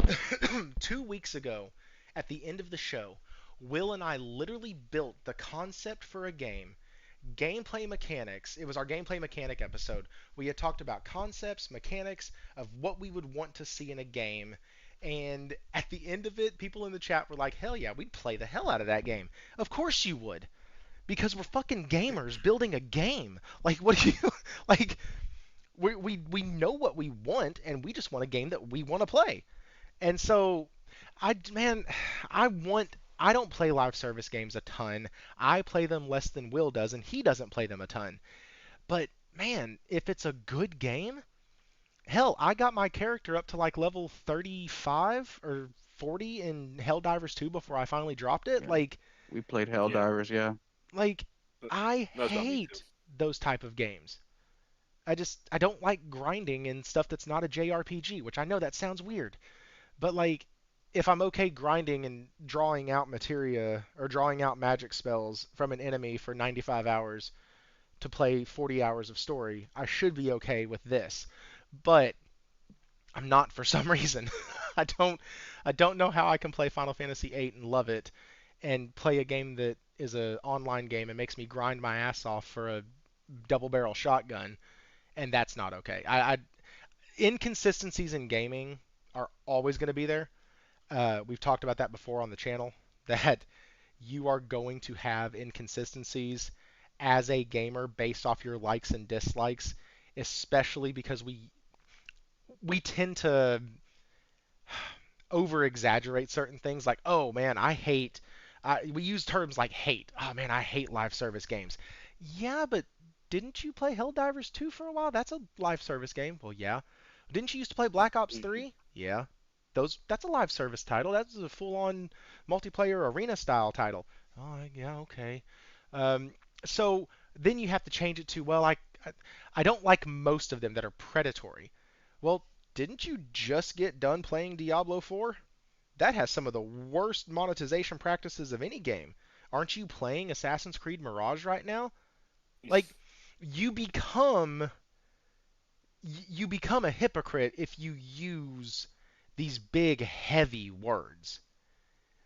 2 weeks ago, at the end of the show, Will and I literally built the concept for a game, gameplay mechanics. It was our gameplay mechanic episode. We had talked about concepts, mechanics of what we would want to see in a game. And at the end of it, people in the chat were like, hell yeah, we'd play the hell out of that game. Of course you would. Because we're fucking gamers building a game. Like, what do you. Like, we know what we want, and we just want a game that we want to play. And so, man, I don't play live service games a ton. I play them less than Will does, and he doesn't play them a ton. But man, if it's a good game, hell, I got my character up to like level 35 or 40 in Helldivers 2 before I finally dropped it. Yeah. Like, We played Yeah. Helldivers, yeah. I That's not me too. hate those type of games. I don't like grinding and stuff that's not a JRPG, which I know that sounds weird. But like, if I'm okay grinding and drawing out materia or drawing out magic spells from an enemy for 95 hours to play 40 hours of story, I should be okay with this. But I'm not for some reason. I don't I don't know how I can play Final Fantasy VIII and love it and play a game that is a online game and makes me grind my ass off for a double barrel shotgun, and that's not okay. Inconsistencies in gaming are always going to be there. We've talked about that before on the channel, that you are going to have inconsistencies as a gamer based off your likes and dislikes, especially because we tend to over exaggerate certain things. Like, oh man, we use terms like hate. Oh man, I hate live service games. Yeah, but didn't you play Helldivers 2 for a while? That's a live service game. Well, yeah. Didn't you used to play Black Ops 3? Yeah. That's a live service title. That's a full-on multiplayer arena style title. Oh, yeah, okay. Um, so then you have to change it to, well, I don't like most of them that are predatory. Well, didn't you just get done playing Diablo 4? That has some of the worst monetization practices of any game. Aren't you playing Assassin's Creed Mirage right now? Like, you become you become a hypocrite if you use these big heavy words.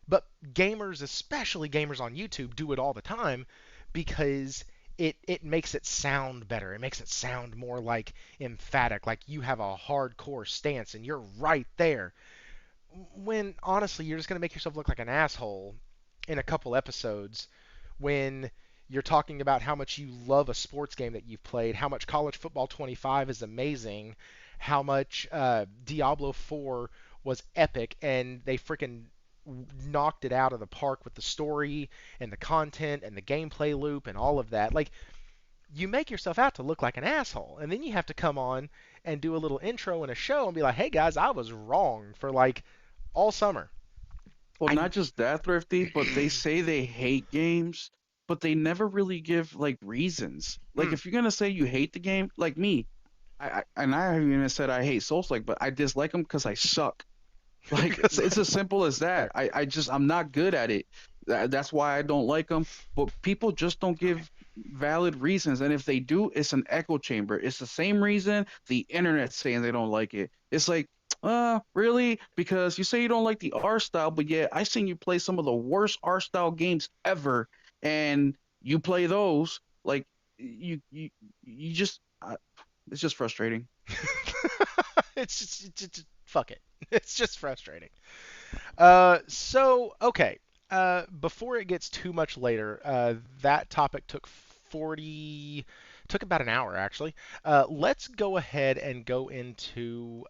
But gamers, especially gamers on YouTube, do it all the time because it makes it sound better. It makes it sound more like emphatic, like you have a hardcore stance and you're right there. When honestly, you're just going to make yourself look like an asshole in a couple episodes when you're talking about how much you love a sports game that you've played, how much College Football 25 is amazing, how much Diablo 4 was epic, and they freaking knocked it out of the park with the story and the content and the gameplay loop and all of that. Like, you make yourself out to look like an asshole, and then you have to come on and do a little intro and a show and be like, hey guys, I was wrong for like all summer. Well, I not just that, Thrifty, but they say they hate games, but they never really give like reasons. Like Hmm. if you're gonna say you hate the game, like me, and I haven't even said I hate Souls-like, but I dislike them because I suck. Like Because it's as simple as fair. that. I'm not good at it. That's why I don't like them. But people just don't give valid reasons, and if they do, it's an echo chamber. It's the same reason the internet's saying they don't like it. It's like, really? Because you say you don't like the art style, but yeah, I seen you play some of the worst art style games ever, and you play those. Like you just, it's just frustrating. It's just fuck it. It's just frustrating. So okay. Before it gets too much later, that topic took about an hour actually. Let's go ahead and go into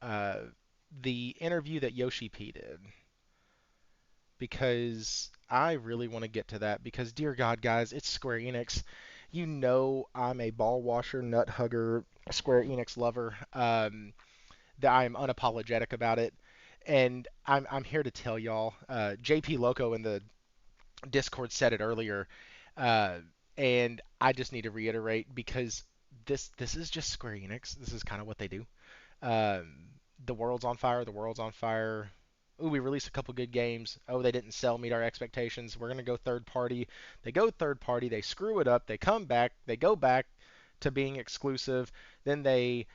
the interview that Yoshi P did because I really want to get to that because dear God, guys, it's Square Enix. You know I'm a ball washer, nut hugger, Square Enix lover. That I'm unapologetic about it. And I'm here to tell y'all. JP Loco in the Discord said it earlier, uh, and I just need to reiterate because this is just Square Enix. This is kind of what they do. Um, the world's on fire. The world's on fire. Ooh, we released a couple good games. Oh, they didn't sell, meet our expectations. We're gonna go third party. They go third party. They screw it up. They come back. They go back to being exclusive. Then they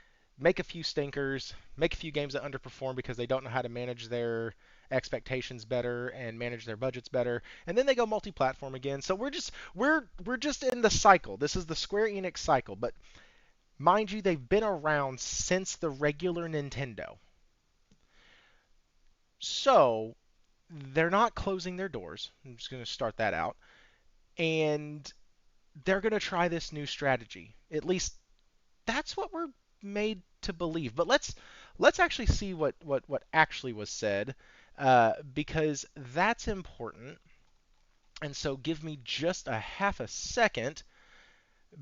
make a few stinkers, make a few games that underperform because they don't know how to manage their expectations better and manage their budgets better. And then they go multi-platform again. So we're just in the cycle. This is the Square Enix cycle. But mind you, they've been around since the regular Nintendo. So they're not closing their doors. I'm just going to start that out. And they're going to try this new strategy. At least that's what we're made to believe. But let's actually see what actually was said because that's important. And so give me just a half a second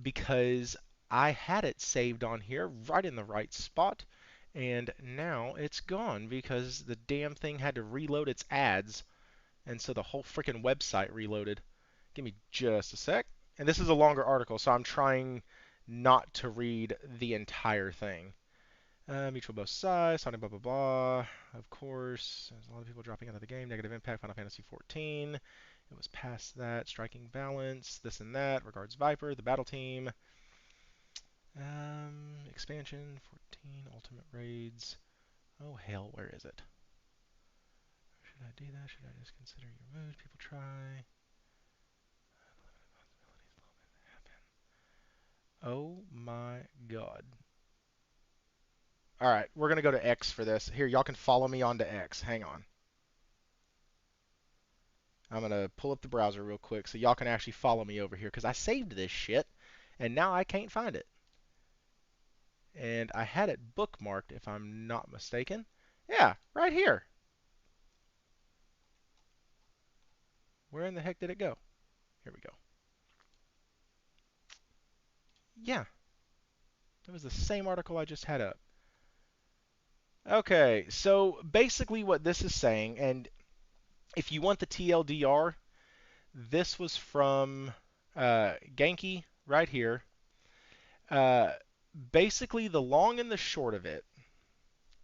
because I had it saved on here right in the right spot. And now it's gone because the damn thing had to reload its ads. And so the whole freaking website reloaded. Give me just a sec. And this is a longer article, so I'm trying not to read the entire thing. Mutual both sides, Sonic blah blah blah. Of course, there's a lot of people dropping out of the game. Negative impact, Final Fantasy 14. It was past that. Striking balance, this and that. Regards Viper, the battle team. Expansion 14, ultimate raids. Oh hell, where is it? Should I do that? Should I just consider your mood? People try. Oh my god. All right, we're going to go to X for this. Here, y'all can follow me onto X. Hang on. I'm going to pull up the browser real quick so y'all can actually follow me over here because I saved this shit and now I can't find it. And I had it bookmarked if I'm not mistaken. Yeah, right here. Where in the heck did it go? Here we go. Yeah, it was the same article I just had up. Okay, so basically what this is saying, and if you want the TLDR, this was from Genki right here. Uh, Basically, the long and the short of it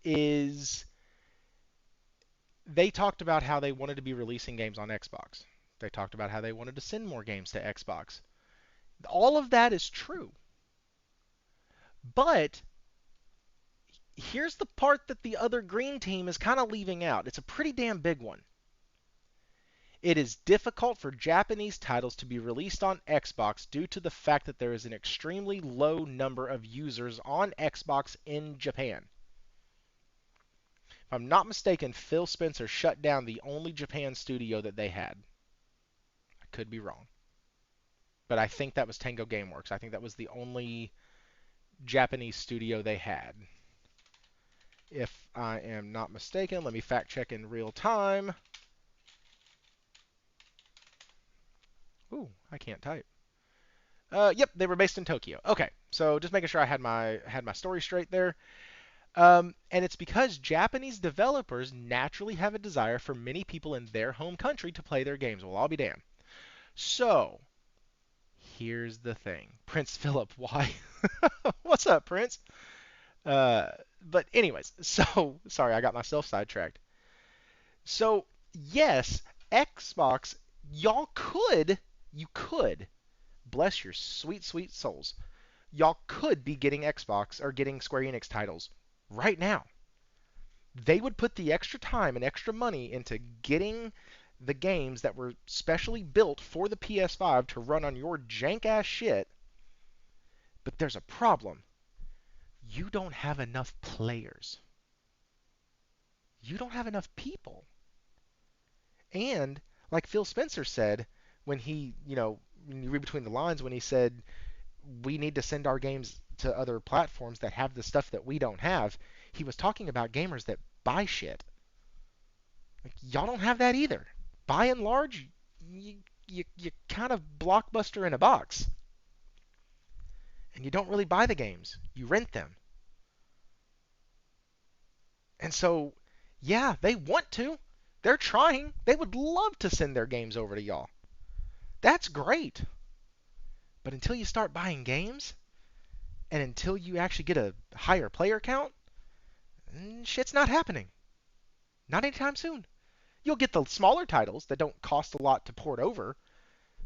is they talked about how they wanted to be releasing games on Xbox. They talked about how they wanted to send more games to Xbox. All of that is true. But here's the part that the other green team is kind of leaving out. It's a pretty damn big one. It is difficult for Japanese titles to be released on Xbox due to the fact that there is an extremely low number of users on Xbox in Japan. If I'm not mistaken, Phil Spencer shut down the only Japan studio that they had. I could be wrong. But I think that was Tango Gameworks. I think that was the only Japanese studio they had. If I am not mistaken, let me fact check in real time. Ooh, I can't type. Yep, they were based in Tokyo. Okay, so just making sure I had my story straight there. And it's because Japanese developers naturally have a desire for many people in their home country to play their games. Well, I'll be damned. So, here's the thing. Prince Philip, why? What's up, Prince? Uh, but anyways, so sorry, I got myself sidetracked. So yes, Xbox, you could, bless your sweet, sweet souls, y'all could be getting Xbox or getting Square Enix titles right now. They would put the extra time and extra money into getting the games that were specially built for the PS5 to run on your jank ass shit. But there's a problem. You don't have enough players. You don't have enough people. And like Phil Spencer said when when you read between the lines, when he said we need to send our games to other platforms that have the stuff that we don't have, he was talking about gamers that buy shit. Like, y'all don't have that either. By and large, you kind of blockbuster in a box. And you don't really buy the games. You rent them. And so, yeah, they want to. They're trying. They would love to send their games over to y'all. That's great. But until you start buying games, and until you actually get a higher player count, shit's not happening. Not anytime soon. You'll get the smaller titles that don't cost a lot to port over,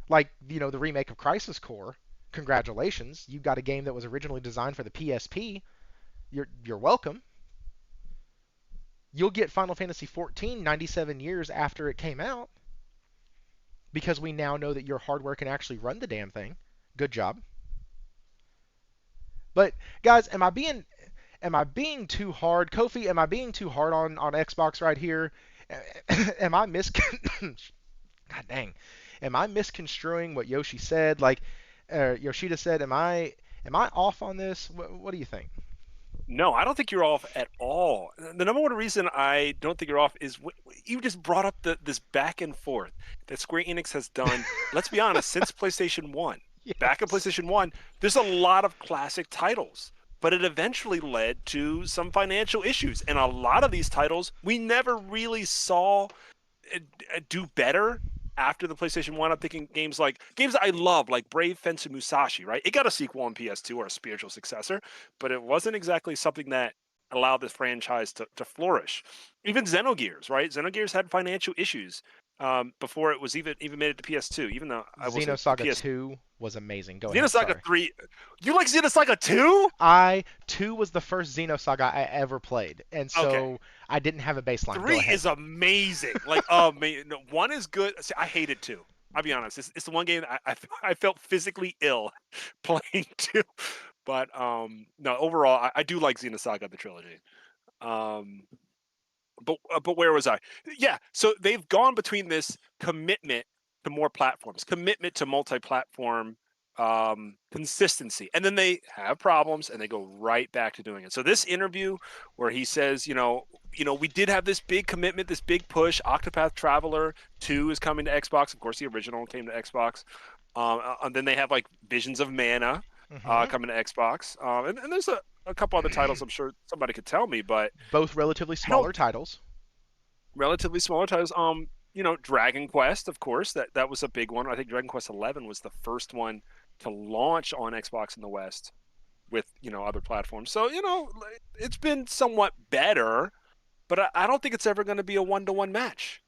like, the remake of Crisis Core. Congratulations, you got a game that was originally designed for the PSP. You're welcome. You'll get Final Fantasy XIV 97 years after it came out because we now know that your hardware can actually run the damn thing. Good job. But guys, am I being too hard? Kofi, am I being too hard on Xbox right here? Am I God dang. Am I misconstruing what Yoshi said? Like Yoshida said, am I off on this? What do you think? No, I don't think you're off at all. The number one reason I don't think you're off is you just brought up this back and forth that Square Enix has done. Let's be honest, since PlayStation 1. Back in Yes. PlayStation 1, there's a lot of classic titles, but it eventually led to some financial issues. And a lot of these titles we never really saw do better after the PlayStation 1. I'm thinking games that I love, like Brave Fencer Musashi, right? It got a sequel on PS2 or a spiritual successor, but it wasn't exactly something that allowed this franchise to flourish. Even Xenogears, right? Xenogears had financial issues before it was even made it to PS2, even though I will say the Xenosaga PS 2 was amazing. Go ahead, Xenosaga sorry. 3. You like Xenosaga 2? 2 was the first Xenosaga I ever played, and Okay. so I didn't have a baseline. Go 3 ahead. is amazing. Like, amazing. No, 1 is good. See, I hated 2. I'll be honest. It's the one game I felt physically ill playing 2. But no, overall, I do like Xenosaga the trilogy. Um, but where was I? Yeah, so they've gone between this commitment to more platforms, commitment to multi-platform consistency, and then they have problems and they go right back to doing it. So this interview where he says, we did have this big commitment, this big push. Octopath Traveler 2 is coming to Xbox. Of course, the original came to Xbox. And then they have like Visions of Mana Hmm. coming to Xbox. And there's a couple other titles I'm sure somebody could tell me, but Both relatively I don't smaller titles. relatively smaller titles. Dragon Quest, of course, that was a big one. I think Dragon Quest 11 was the first one to launch on Xbox in the West with other platforms. So it's been somewhat better, but I don't think it's ever going to be a one-to-one match.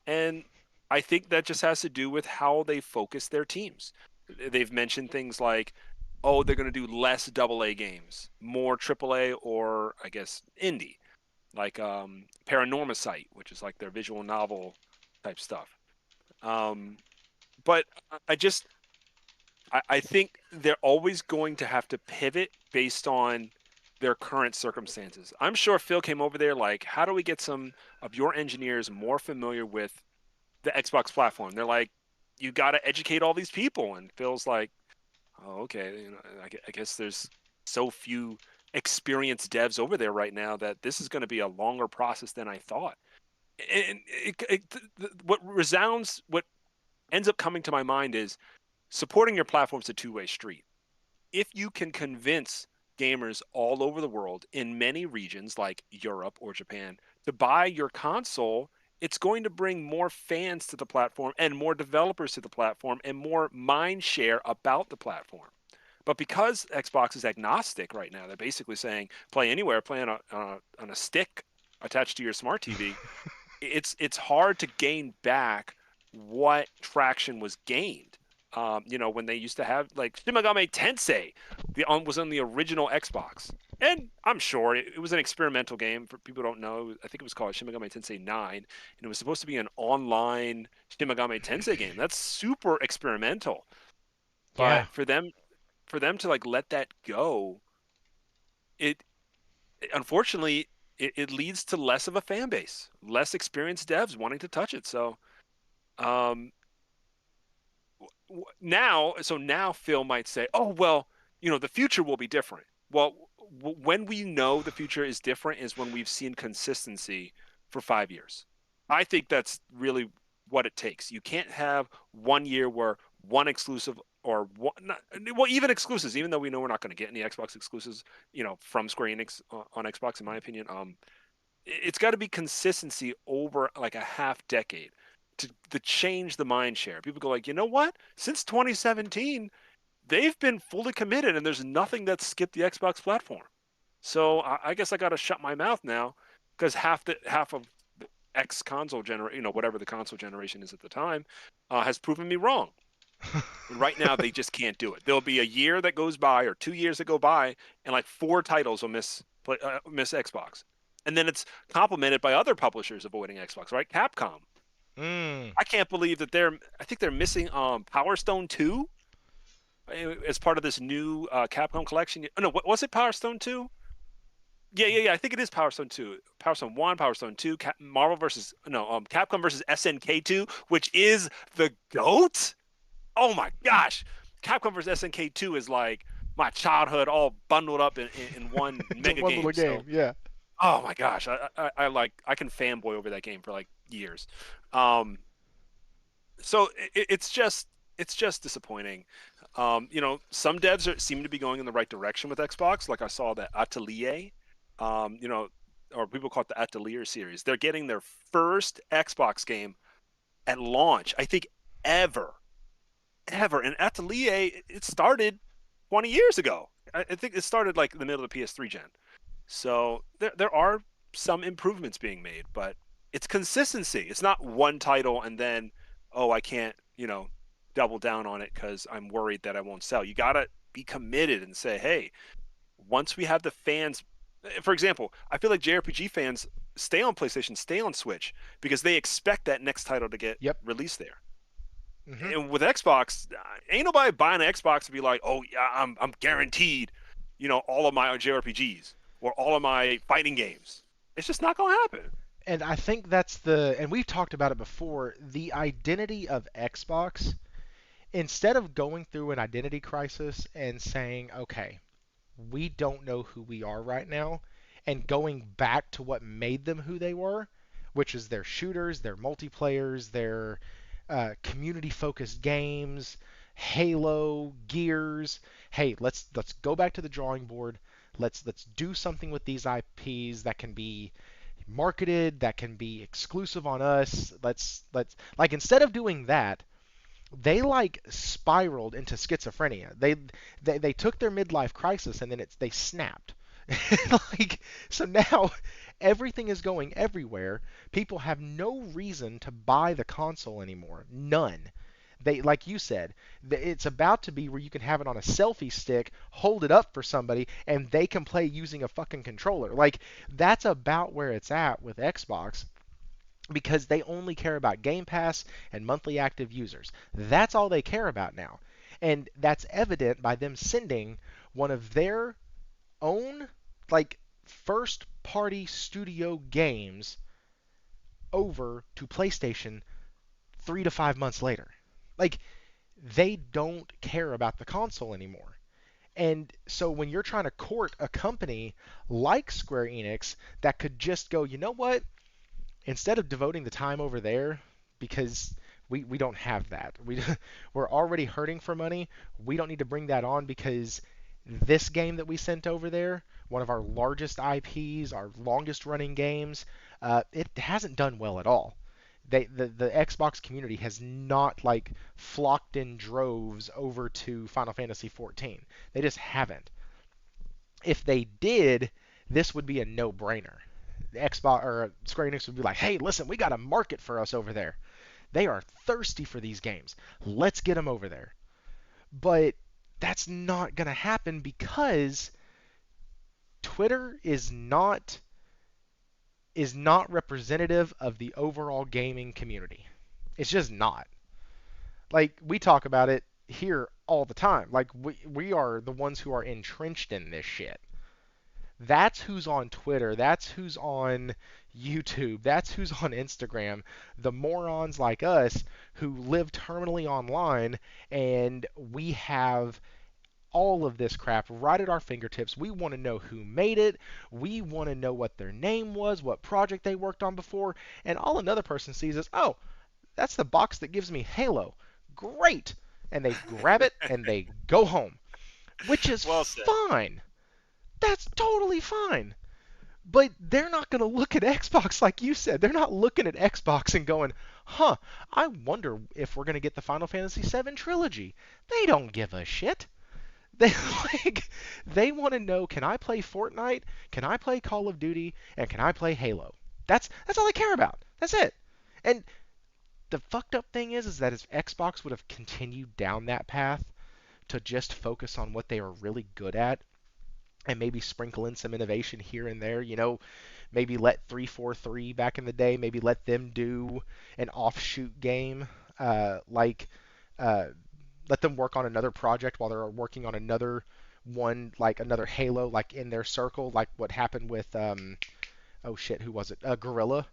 And I think that just has to do with how they focus their teams. They've mentioned things like, oh, they're going to do less AA games, more AAA, or I guess indie, like Paranormasight, which is like their visual novel type stuff. But I think they're always going to have to pivot based on their current circumstances. I'm sure Phil came over there like, how do we get some of your engineers more familiar with the Xbox platform? They're like, you got to educate all these people. And Phil's like, oh, okay. I guess there's so few experienced devs over there right now that this is going to be a longer process than I thought. And what ends up coming to my mind is supporting your platform is a two-way street. If you can convince gamers all over the world in many regions like Europe or Japan to buy your console, it's going to bring more fans to the platform and more developers to the platform and more mind share about the platform. But because Xbox is agnostic right now, they're basically saying play anywhere, play on a stick attached to your smart TV. It's hard to gain back what traction was gained. When they used to have like Shin Megami Tensei, was on the original Xbox, and I'm sure it was an experimental game. For people who don't know, I think it was called Shin Megami Tensei 9, and it was supposed to be an online Shin Megami Tensei game. That's super experimental, Yeah. but for them to like let that go, it unfortunately it leads to less of a fan base, less experienced devs wanting to touch it. So um, now Phil might say, "Oh well, the future will be different." Well, when we know the future is different is when we've seen consistency for 5 years. I think that's really what it takes. You can't have one year where one exclusive or one, not, well, even exclusives, even though we know we're not going to get any Xbox exclusives, from Square Enix on Xbox, in my opinion. It's got to be consistency over like a half decade to change the mind share. People go like, you know what? Since 2017, they've been fully committed, and there's nothing that's skipped the Xbox platform. So I guess I got to shut my mouth now because half of the X console generation, whatever the console generation is at the time, has proven me wrong. And right now, they just can't do it. There'll be a year that goes by or 2 years that go by, and like 4 titles will miss Xbox. And then it's complemented by other publishers avoiding Xbox, right? Capcom. Mm. I can't believe that I think they're missing Power Stone 2 as part of this new Capcom collection. Oh, no, what was it? Power Stone 2? Yeah. I think it is Power Stone 2. Power Stone 1, Power Stone 2, Capcom versus SNK 2, which is the GOAT. Oh my gosh. Capcom versus SNK 2 is like my childhood all bundled up in one It's a mega one game. little game. So, Yeah. oh my gosh, I can fanboy over that game for like years. Um, so it's just disappointing. Some devs seem to be going in the right direction with Xbox. Like I saw that Atelier, um, you know, or people call it the Atelier series. They're getting their first Xbox game at launch, I think, ever, ever. And Atelier, it started 20 years ago. I think it started like in the middle of the PS3 gen. So there are some improvements being made, but it's consistency. It's not one title and then, oh, I can't, double down on it because I'm worried that I won't sell. You gotta be committed and say, hey, once we have the fans, for example, I feel like JRPG fans stay on PlayStation, stay on Switch because they expect that next title to get Yep. released there. Hmm. And with Xbox, ain't nobody buying an Xbox to be like, oh yeah, I'm guaranteed, all of my JRPGs or all of my fighting games. It's just not gonna happen. And I think and we've talked about it before, the identity of Xbox, instead of going through an identity crisis and saying, okay, we don't know who we are right now, and going back to what made them who they were, which is their shooters, their multiplayers, their community-focused games, Halo, Gears. Hey, let's go back to the drawing board. Let's do something with these IPs that can be marketed, that can be exclusive on us. Let's like instead of doing that, they like spiraled into schizophrenia. They took their midlife crisis and then they snapped. Like so now everything is going everywhere. People have no reason to buy the console anymore. None. They, like you said, it's about to be where you can have it on a selfie stick, hold it up for somebody, and they can play using a fucking controller. Like that's about where it's at with Xbox because they only care about Game Pass and monthly active users. That's all they care about now. And that's evident by them sending one of their own like first party studio games over to PlayStation 3 to 5 months later. Like they don't care about the console anymore. And so when you're trying to court a company like Square Enix that could just go, you know what? Instead of devoting the time over there, because we don't have that. We're already hurting for money. We don't need to bring that on because this game that we sent over there, one of our largest IPs, our longest running games, it hasn't done well at all. The Xbox community has not like flocked in droves over to Final Fantasy 14. They just haven't. If they did, this would be a no-brainer. The Xbox or Square Enix would be like, "Hey, listen, we got a market for us over there. They are thirsty for these games. Let's get them over there." But that's not going to happen because Twitter is not representative of the overall gaming community. It's just not. Like we talk about it here all the time. Like we are the ones who are entrenched in this shit. That's who's on Twitter. That's who's on YouTube. That's who's on Instagram. The morons like us who live terminally online and we have all of this crap right at our fingertips. We want to know who made it. We want to know what their name was, what project they worked on before. And all another person sees is, oh, that's the box that gives me Halo. Great. And they grab it and they go home, which is Well said. fine. That's totally fine. But they're not going to look at Xbox like you said. They're not looking at Xbox and going, huh, I wonder if we're going to get the Final Fantasy VII trilogy. They don't give a shit. They they want to know, can I play Fortnite? Can I play Call of Duty? And can I play Halo? That's all they care about. That's it. And the fucked up thing is that if Xbox would have continued down that path to just focus on what they are really good at and maybe sprinkle in some innovation here and there, maybe let 343 back in the day, maybe let them do an offshoot game, like uh, let them work on another project while they're working on another one, like another Halo, like in their circle, like what happened with oh shit, who was it? Gorilla.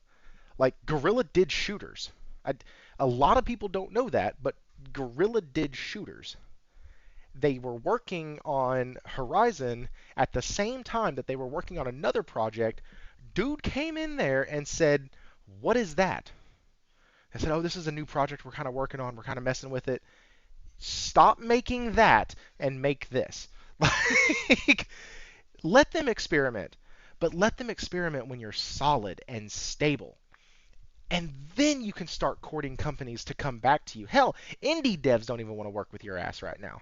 Like Gorilla did shooters. I, a lot of people don't know that, but Gorilla did shooters. They were working on Horizon at the same time that they were working on another project. Dude came in there and said, "What is that?" I said, "Oh, this is a new project we're kind of working on. We're kind of messing with it. Stop making that and make this." Like, let them experiment, but let them experiment when you're solid and stable. And then you can start courting companies to come back to you. Hell, indie devs don't even want to work with your ass right now.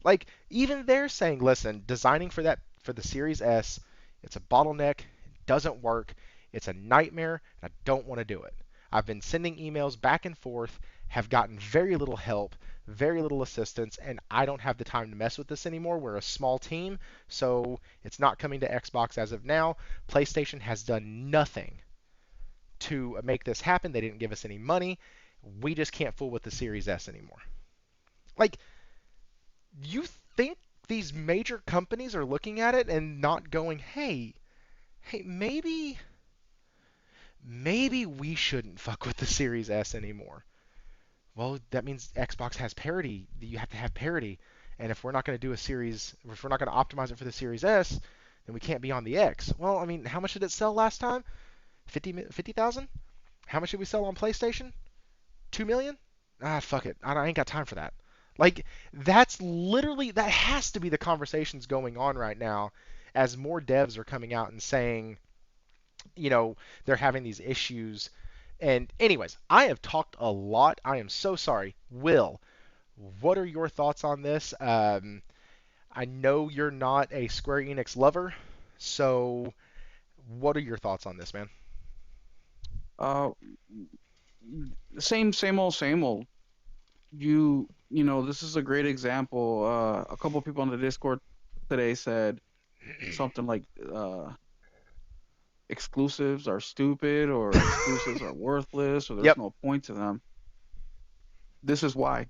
Like, even they're saying, listen, designing for the Series S, it's a bottleneck, it doesn't work, it's a nightmare, and I don't want to do it. I've been sending emails back and forth, have gotten very little help, very little assistance, and I don't have the time to mess with this anymore. We're a small team, so it's not coming to Xbox as of now. PlayStation has done nothing to make this happen. They didn't give us any money. We just can't fool with the Series S anymore. Like, you think these major companies are looking at it and not going, hey, maybe we shouldn't fuck with the Series S anymore. Well, that means Xbox has parity. You have to have parity. And if we're not going to do if we're not going to optimize it for the Series S, then we can't be on the X. Well, I mean, how much did it sell last time? 50,000? How much did we sell on PlayStation? 2 million? Ah, fuck it. I ain't got time for that. Like, that has to be the conversations going on right now as more devs are coming out and saying, they're having these issues. And anyways, I have talked a lot. I am so sorry. Will, what are your thoughts on this? I know you're not a Square Enix lover, so what are your thoughts on this, man? Uh, same old, same old. This is a great example. A couple of people on the Discord today said something like exclusives are stupid or exclusives are worthless or there's Yep. no point to them. This is why.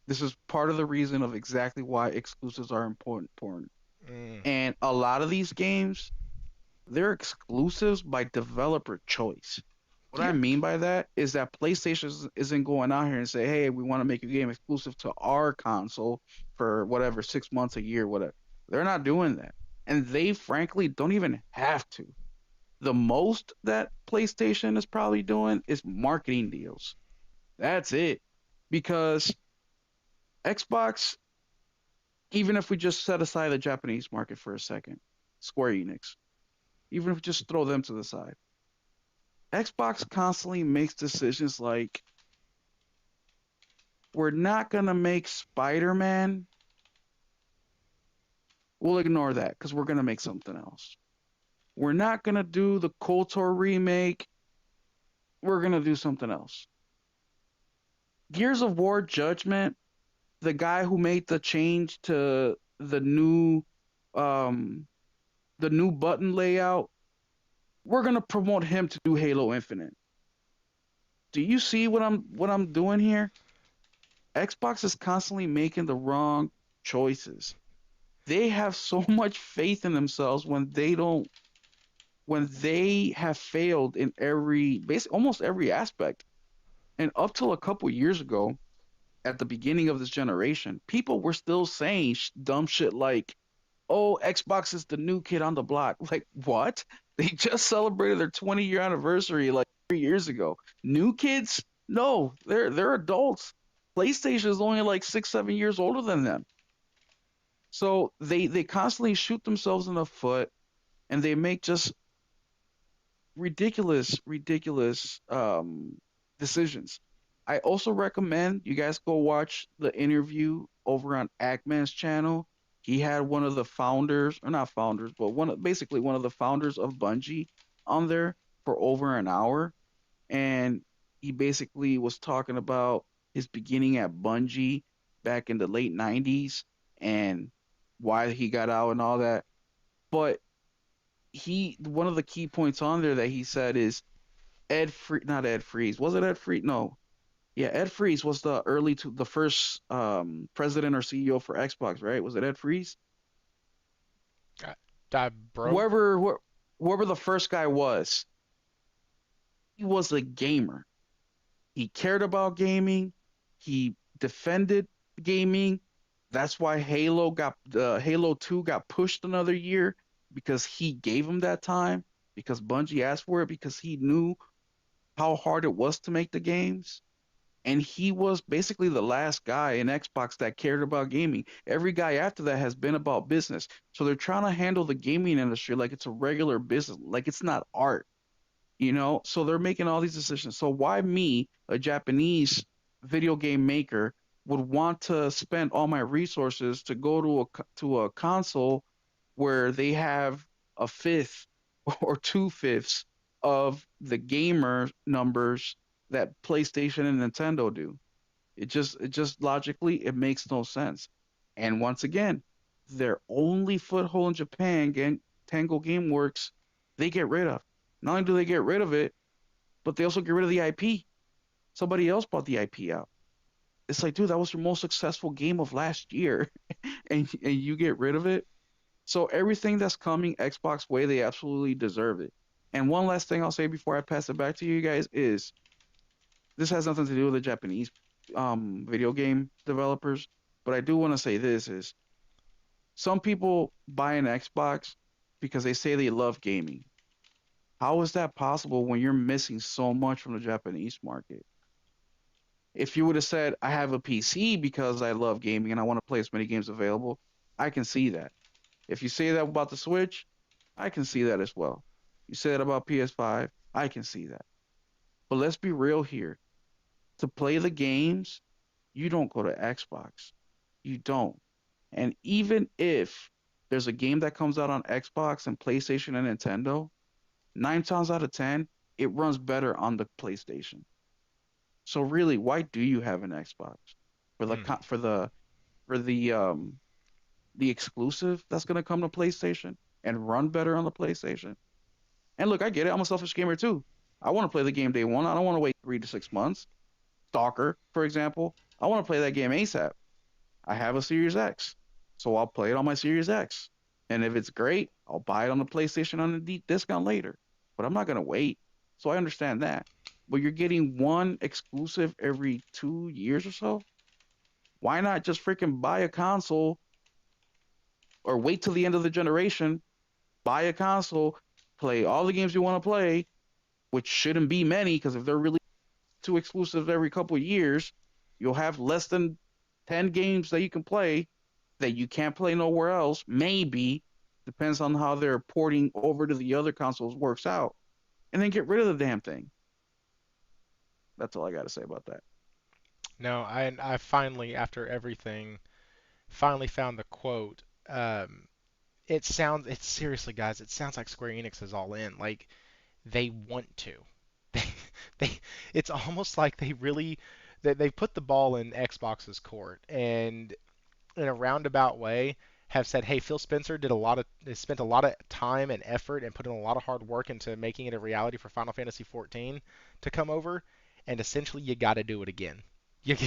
This is part of the reason of exactly why exclusives are important. Mm. And a lot of these games, they're exclusives by developer choice. What I Yeah. mean by that is that PlayStation isn't going out here and say, "Hey, we want to make a game exclusive to our console for whatever 6 months, a year, whatever." They're not doing that, and they frankly don't even have to. The most that PlayStation is probably doing is marketing deals. That's it, because Xbox, even if we just set aside the Japanese market for a second, Square Enix, even if we just throw them to the side, Xbox constantly makes decisions like we're not gonna make Spider-Man. We'll ignore that because we're gonna make something else. We're not gonna do the KOTOR remake. We're gonna do something else. Gears of War Judgment, the guy who made the change to um the new button layout, we're gonna promote him to do Halo Infinite. Do you see what I'm doing here? Xbox is constantly making the wrong choices. They have so much faith in themselves when they have failed in almost every aspect. And up till a couple years ago, at the beginning of this generation, people were still saying dumb shit like, "Oh, Xbox is the new kid on the block." Like, what? They just celebrated their 20-year anniversary like 3 years ago. New kids? No, they're adults. PlayStation is only like 6, 7 years older than them. So they constantly shoot themselves in the foot, and they make just ridiculous decisions. I also recommend you guys go watch the interview over on Ackman's channel. He had one of the founders, or not founders, but basically one of the founders of Bungie on there for over an hour, and he basically was talking about his beginning at Bungie back in the late 90s and why he got out and all that. But one of the key points on there that he said is not Ed Freeze. Was it Ed Freeze? No. Yeah, Ed Freeze was the first president or CEO for Xbox, right? Was it Ed Freeze? Bro. Whoever the first guy was, he was a gamer. He cared about gaming. He defended gaming. That's why Halo 2 got pushed another year because he gave him that time, because Bungie asked for it, because he knew how hard it was to make the games. And he was basically the last guy in Xbox that cared about gaming. Every guy after that has been about business. So they're trying to handle the gaming industry like it's a regular business, like it's not art, you know? So they're making all these decisions. So why me, a Japanese video game maker, would want to spend all my resources to go to a console where they have a fifth or two-fifths of the gamer numbers that PlayStation and Nintendo do? It just logically it makes no sense. And once again, their only foothold in Japan, Tango Gameworks, they get rid of. Not only do they get rid of it, but they also get rid of the IP. Somebody else bought the IP out. It's like, dude, that was your most successful game of last year, and you get rid of it. So everything that's coming Xbox way, they absolutely deserve it. And one last thing I'll say before I pass it back to you guys is this has nothing to do with the Japanese video game developers, but I do want to say this is some people buy an Xbox because they say they love gaming. How is that possible when you're missing so much from the Japanese market? If you would have said, I have a PC because I love gaming and I want to play as many games available, I can see that. If you say that about the Switch, I can see that as well. You say that about PS5, I can see that. But let's be real here. To play the games, you don't go to Xbox. You don't. And even if there's a game that comes out on Xbox and PlayStation and Nintendo, 9 times out of 10, it runs better on the PlayStation. So really, why do you have an Xbox? For the Hmm. the exclusive that's gonna come to PlayStation and run better on the PlayStation? And look, I get it. I'm a selfish gamer too. I want to play the game day one. I don't want to wait 3 to 6 months. Stalker, for example, I want to play that game ASAP. I have a Series X, so I'll play it on my Series X. And if it's great, I'll buy it on the PlayStation on a deep discount later. But I'm not gonna wait. So I understand that. But you're getting one exclusive every 2 years or so. Why not just freaking buy a console or wait till the end of the generation, buy a console, play all the games you want to play, which shouldn't be many because if they're really two exclusives every couple of years, you'll have less than 10 games that you can play that you can't play nowhere else. Maybe depends on how their porting over to the other consoles works out. and then get rid of the damn thing. That's all I got to say about that. No, I finally, after everything, finally found the quote. It's seriously, guys, it sounds like Square Enix is all in. Like they want to. They, they, it's almost like they really, they put the ball in Xbox's court, and in a roundabout way have said, "Hey, Phil Spencer has spent a lot of time and effort and put in a lot of hard work into making it a reality for Final Fantasy 14 to come over, and essentially you got to do it again. You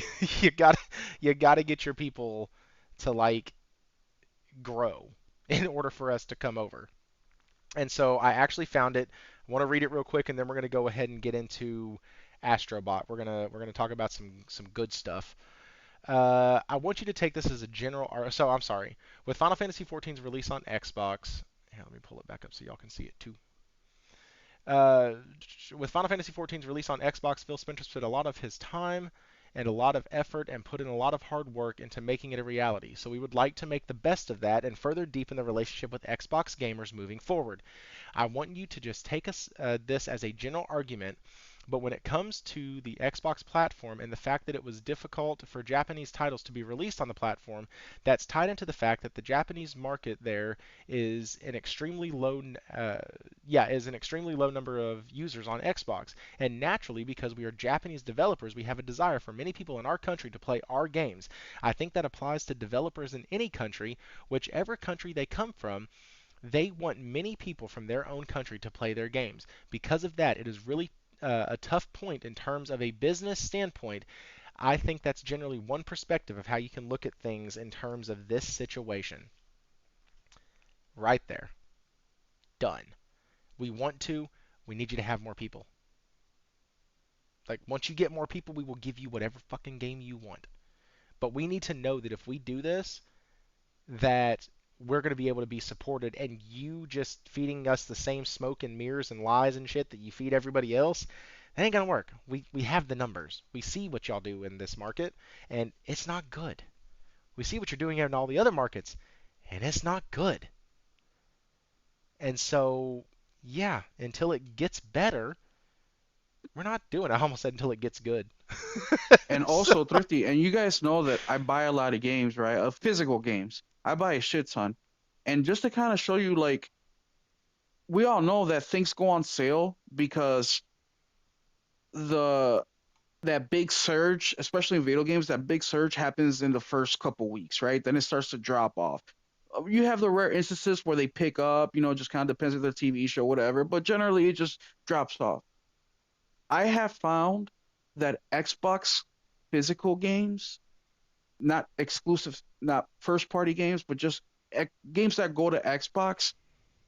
you got you got to get your people to like grow in order for us to come over." And so I actually found it. I want to read it real quick, and then we're going to go ahead and get into Astrobot. We're gonna talk about some good stuff. I want you to take this as a general. So I'm sorry. With Final Fantasy XIV's release on Xbox, yeah, let me pull it back up so y'all can see it too. Uh, with Final Fantasy XIV's release on Xbox, Phil Spencer spent a lot of his time and a lot of effort and put in a lot of hard work into making it a reality. So we would like to make the best of that and further deepen the relationship with Xbox gamers moving forward. I want you to just take this as a general argument, but when it comes to the Xbox platform and the fact that it was difficult for Japanese titles to be released on the platform, that's tied into the fact that the Japanese market there is an extremely low, is an extremely low number of users on Xbox. And naturally, because we are Japanese developers, we have a desire for many people in our country to play our games. I think that applies to developers in any country, whichever country they come from. They want many people from their own country to play their games. Because of that, it is really a tough point in terms of a business standpoint. I think that's generally one perspective of how you can look at things in terms of this situation. Right there. Done. We want to. We need you to have more people. Like, once you get more people, we will give you whatever fucking game you want. But we need to know that if we do this, that we're going to be able to be supported, and you just feeding us the same smoke and mirrors and lies and shit that you feed everybody else, that ain't going to work. We have the numbers. We see what y'all do in this market, and it's not good. We see what you're doing in all the other markets, and it's not good. And so, yeah, until it gets better, we're not doing it. I almost said until it gets good. And So, also, Thrifty, and you guys know that I buy a lot of games, right? Of physical games. I buy a shit ton. And just to kind of show you, like, we all know that things go on sale because the that big surge, especially in video games, that big surge happens in the first couple weeks, right? Then it starts to drop off. You have the rare instances where they pick up, just kind of depends on the TV show, whatever, but generally it just drops off. I have found that Xbox physical games, not exclusive, not first party games, but just games that go to Xbox,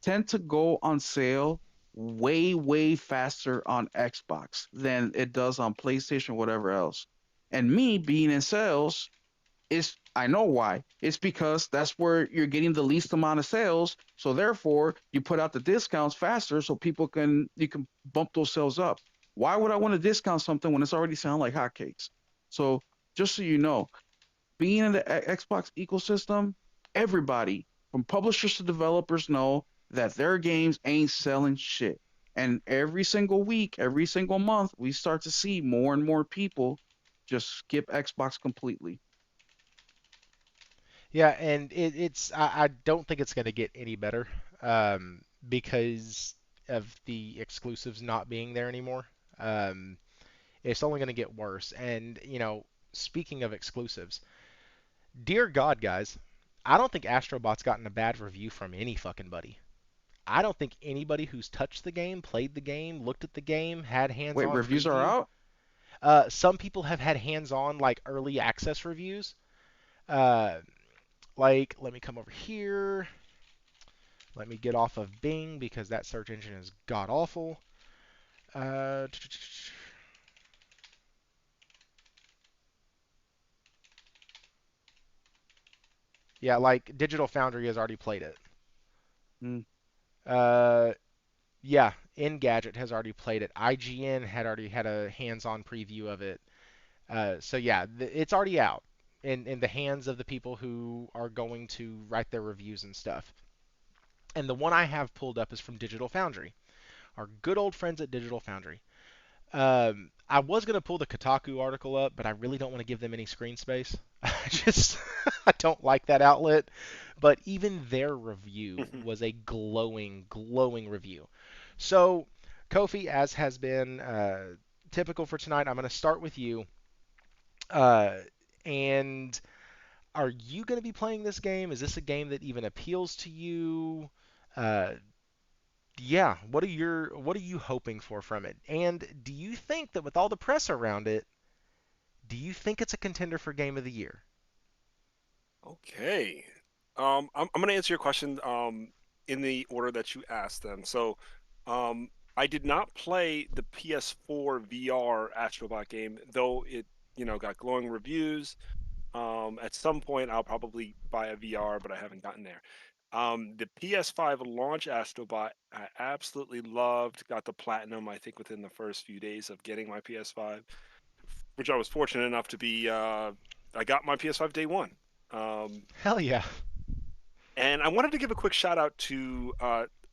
tend to go on sale way, way faster on Xbox than it does on PlayStation, whatever else. And me being in sales, is I know why. It's because that's where you're getting the least amount of sales. So therefore, you put out the discounts faster so you can bump those sales up. Why would I want to discount something when it's already selling like hotcakes? So just so you know, being in the Xbox ecosystem, everybody from publishers to developers know that their games ain't selling shit. And every single week, every single month, we start to see more and more people just skip Xbox completely. yeah, and I don't think it's going to get any better because of the exclusives not being there anymore. Um, it's only going to get worse. And, speaking of exclusives, dear God, guys, I don't think Astrobot's gotten a bad review from any fucking buddy. I don't think anybody who's touched the game, played the game, looked at the game, had Wait, hands-on reviews are preview. out? Some people have had hands-on like early access reviews. Uh, like, let me come over here. Let me get off of Bing because that search engine is god awful. Uh, yeah, like Digital Foundry has already played it. Mm. Uh, yeah, Engadget has already played it. IGN had already had a hands-on preview of it. So yeah, it's already out in the hands of the people who are going to write their reviews and stuff. And the one I have pulled up is from Digital Foundry. our good old friends at Digital Foundry. I was gonna pull the Kotaku article up, but I really don't want to give them any screen space. I just I don't like that outlet. But even their review was a glowing, glowing review. So, Kofi, as has been typical for tonight, I'm gonna start with you. Uh, and are you gonna be playing this game? Is this a game that even appeals to you? Uh, yeah, what are you hoping for from it? And do you think that with all the press around it, do you think it's a contender for game of the year? Okay. I'm going to answer your question in the order that you asked them. So, I did not play the PS4 VR Astrobot game, though it, got glowing reviews. At some point, I'll probably buy a VR, but I haven't gotten there. The PS5 launch Astrobot, I absolutely loved. Got the platinum, I think, within the first few days of getting my PS5, which I was fortunate enough to be. I got my PS5 day one. Um, Hell yeah. and I wanted to give a quick shout out to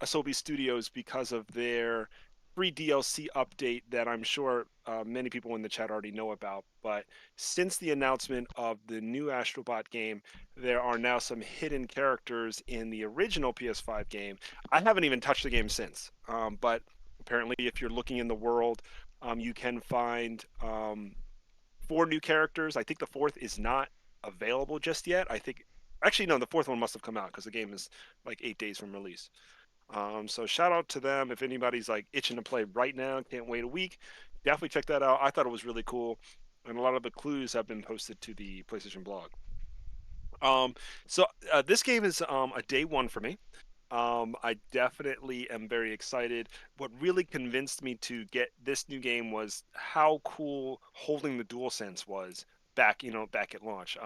Asobi Studios because of their free DLC update that I'm sure many people in the chat already know about. But since the announcement of the new Astrobot game, there are now some hidden characters in the original PS5 game. I haven't even touched the game since, but apparently, if you're looking in the world, you can find four new characters. I think the fourth is not available just yet. I think actually no, the fourth one must have come out because the game is like 8 days from release. So shout out to them if anybody's like itching to play right now. Can't wait a week. Definitely check that out. I thought it was really cool, and a lot of the clues have been posted to the PlayStation blog. Um, so this game is a day one for me. I definitely am very excited. What really convinced me to get this new game was how cool holding the DualSense was back at launch.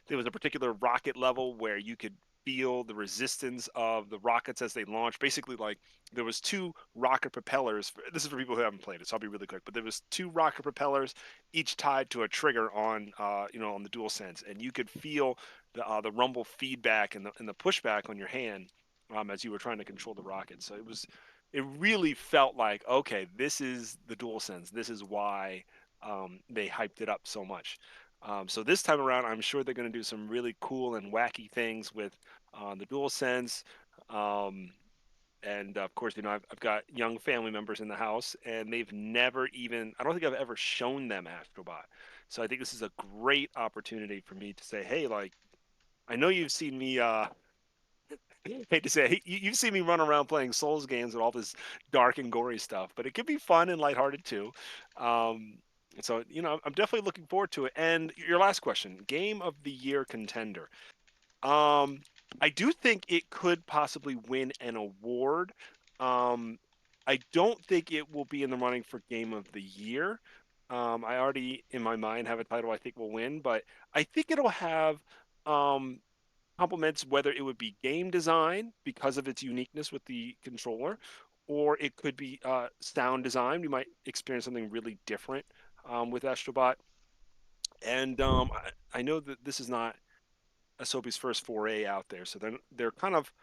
There was a particular rocket level where you could feel the resistance of the rockets as they launch. Basically, like there was two rocket propellers. This is for people who haven't played it, so I'll be really quick. But there was two rocket propellers, each tied to a trigger on the DualSense, and you could feel the rumble feedback and the pushback on your hand as you were trying to control the rocket. So it really felt like, okay, this is the DualSense. This is why they hyped it up so much. So this time around, I'm sure they're going to do some really cool and wacky things with the DualSense. Um, and of course, I've got young family members in the house, and they've never even, I don't think I've ever shown them Astrobot. So I think this is a great opportunity for me to say, hey, like, I know you've seen me hate to say it, you've seen me run around playing Souls games with all this dark and gory stuff, but it could be fun and lighthearted too. Um, so I'm definitely looking forward to it. And your last question, Game of the Year contender. Um, I do think it could possibly win an award. Um, I don't think it will be in the running for Game of the Year. I already in my mind have a title I think will win, but I think it'll have um, complements, whether it would be game design because of its uniqueness with the controller, or it could be sound design. You might experience something really different with Astrobot. And I know that this is not Asobi's first foray out there, so they're kind of.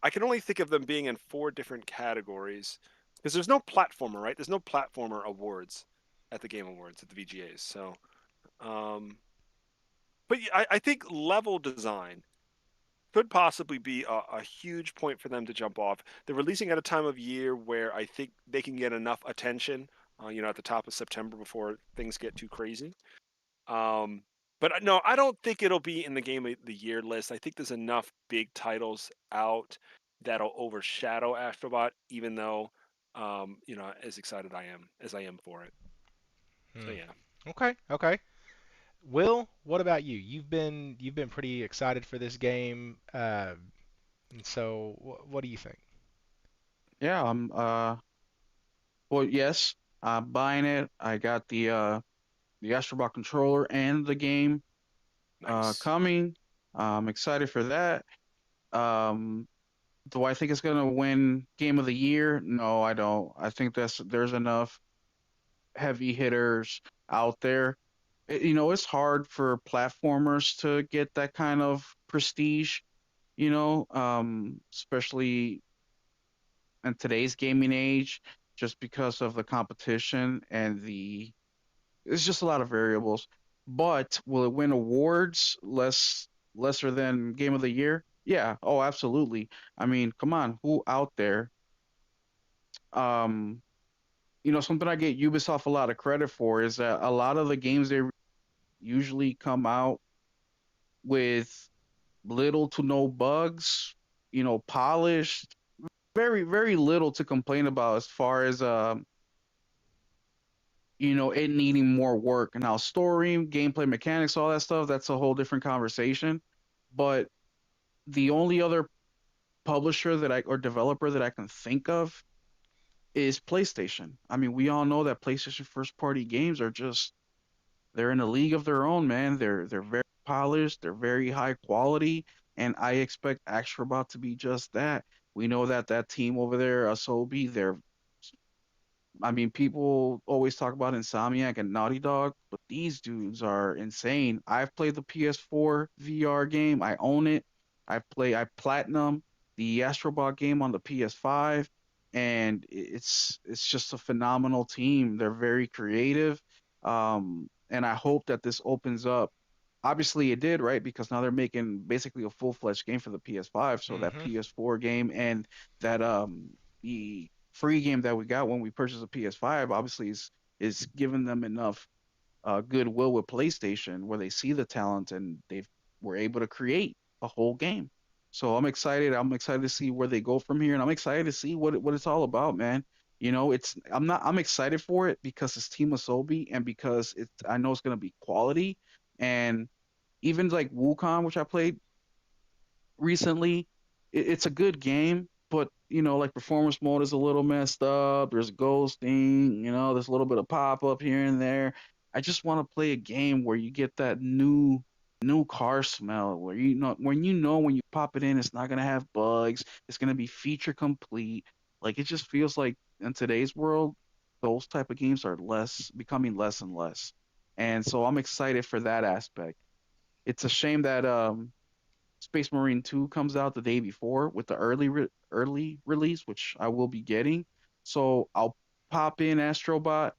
I can only think of them being in four different categories because there's no platformer, right? There's no platformer awards at the Game Awards at the VGAs. So, um, but I think level design could possibly be a huge point for them to jump off. They're releasing at a time of year where I think they can get enough attention, at the top of September before things get too crazy. Um, but no, I don't think it'll be in the Game of the Year list. I think there's enough big titles out that'll overshadow Astrobot, even though, as excited as I am for it. So Hmm. yeah. Okay, okay. Will, what about you? You've been pretty excited for this game, and so what do you think? Yeah, well, yes, I'm buying it. I got the Astrobot controller and the game Nice. coming. I'm excited for that. Um, do I think it's gonna win Game of the Year? No, I don't. I think there's enough heavy hitters out there. It's hard for platformers to get that kind of prestige, especially in today's gaming age, just because of the competition and the it's just a lot of variables. But will it win awards lesser than Game of the Year? Yeah. Oh, absolutely. I mean, come on, who out there? Um, something I get Ubisoft a lot of credit for is that a lot of the games they usually come out with little to no bugs, polished, very, very little to complain about as far as it needing more work. Now, story, gameplay mechanics, all that stuff, that's a whole different conversation. But the only other publisher or developer that I can think of is PlayStation. I mean, we all know that PlayStation first party games are just they're in a league of their own, man. They're very polished, they're very high quality, and I expect Astrobot to be just that. We know that that team over there, Asobi, I mean, people always talk about Insomniac and Naughty Dog, but these dudes are insane. I've played the PS4 VR game. I own it. I platinum the Astrobot game on the PS5, and it's just a phenomenal team. They're very creative. And I hope that this opens up. Obviously, it did, right? Because now they're making basically a full-fledged game for the PS5. So that Mm-hmm. PS4 game and that the free game that we got when we purchased a PS5 obviously is giving them enough goodwill with PlayStation where they see the talent and they were able to create a whole game. So I'm excited. I'm excited to see where they go from here, and I'm excited to see what it's all about, man. I'm excited for it because it's Team Asobi and because I know it's gonna be quality and even like Wukong, which I played recently, it's a good game, but like performance mode is a little messed up. There's ghosting, there's a little bit of pop up here and there. I just want to play a game where you get that new car smell, where when you pop it in, it's not gonna have bugs. It's gonna be feature complete. Like it just feels like in today's world, those type of games are becoming less and less. And so I'm excited for that aspect. It's a shame that Space Marine 2 comes out the day before with the early release, which I will be getting. So I'll pop in Astrobot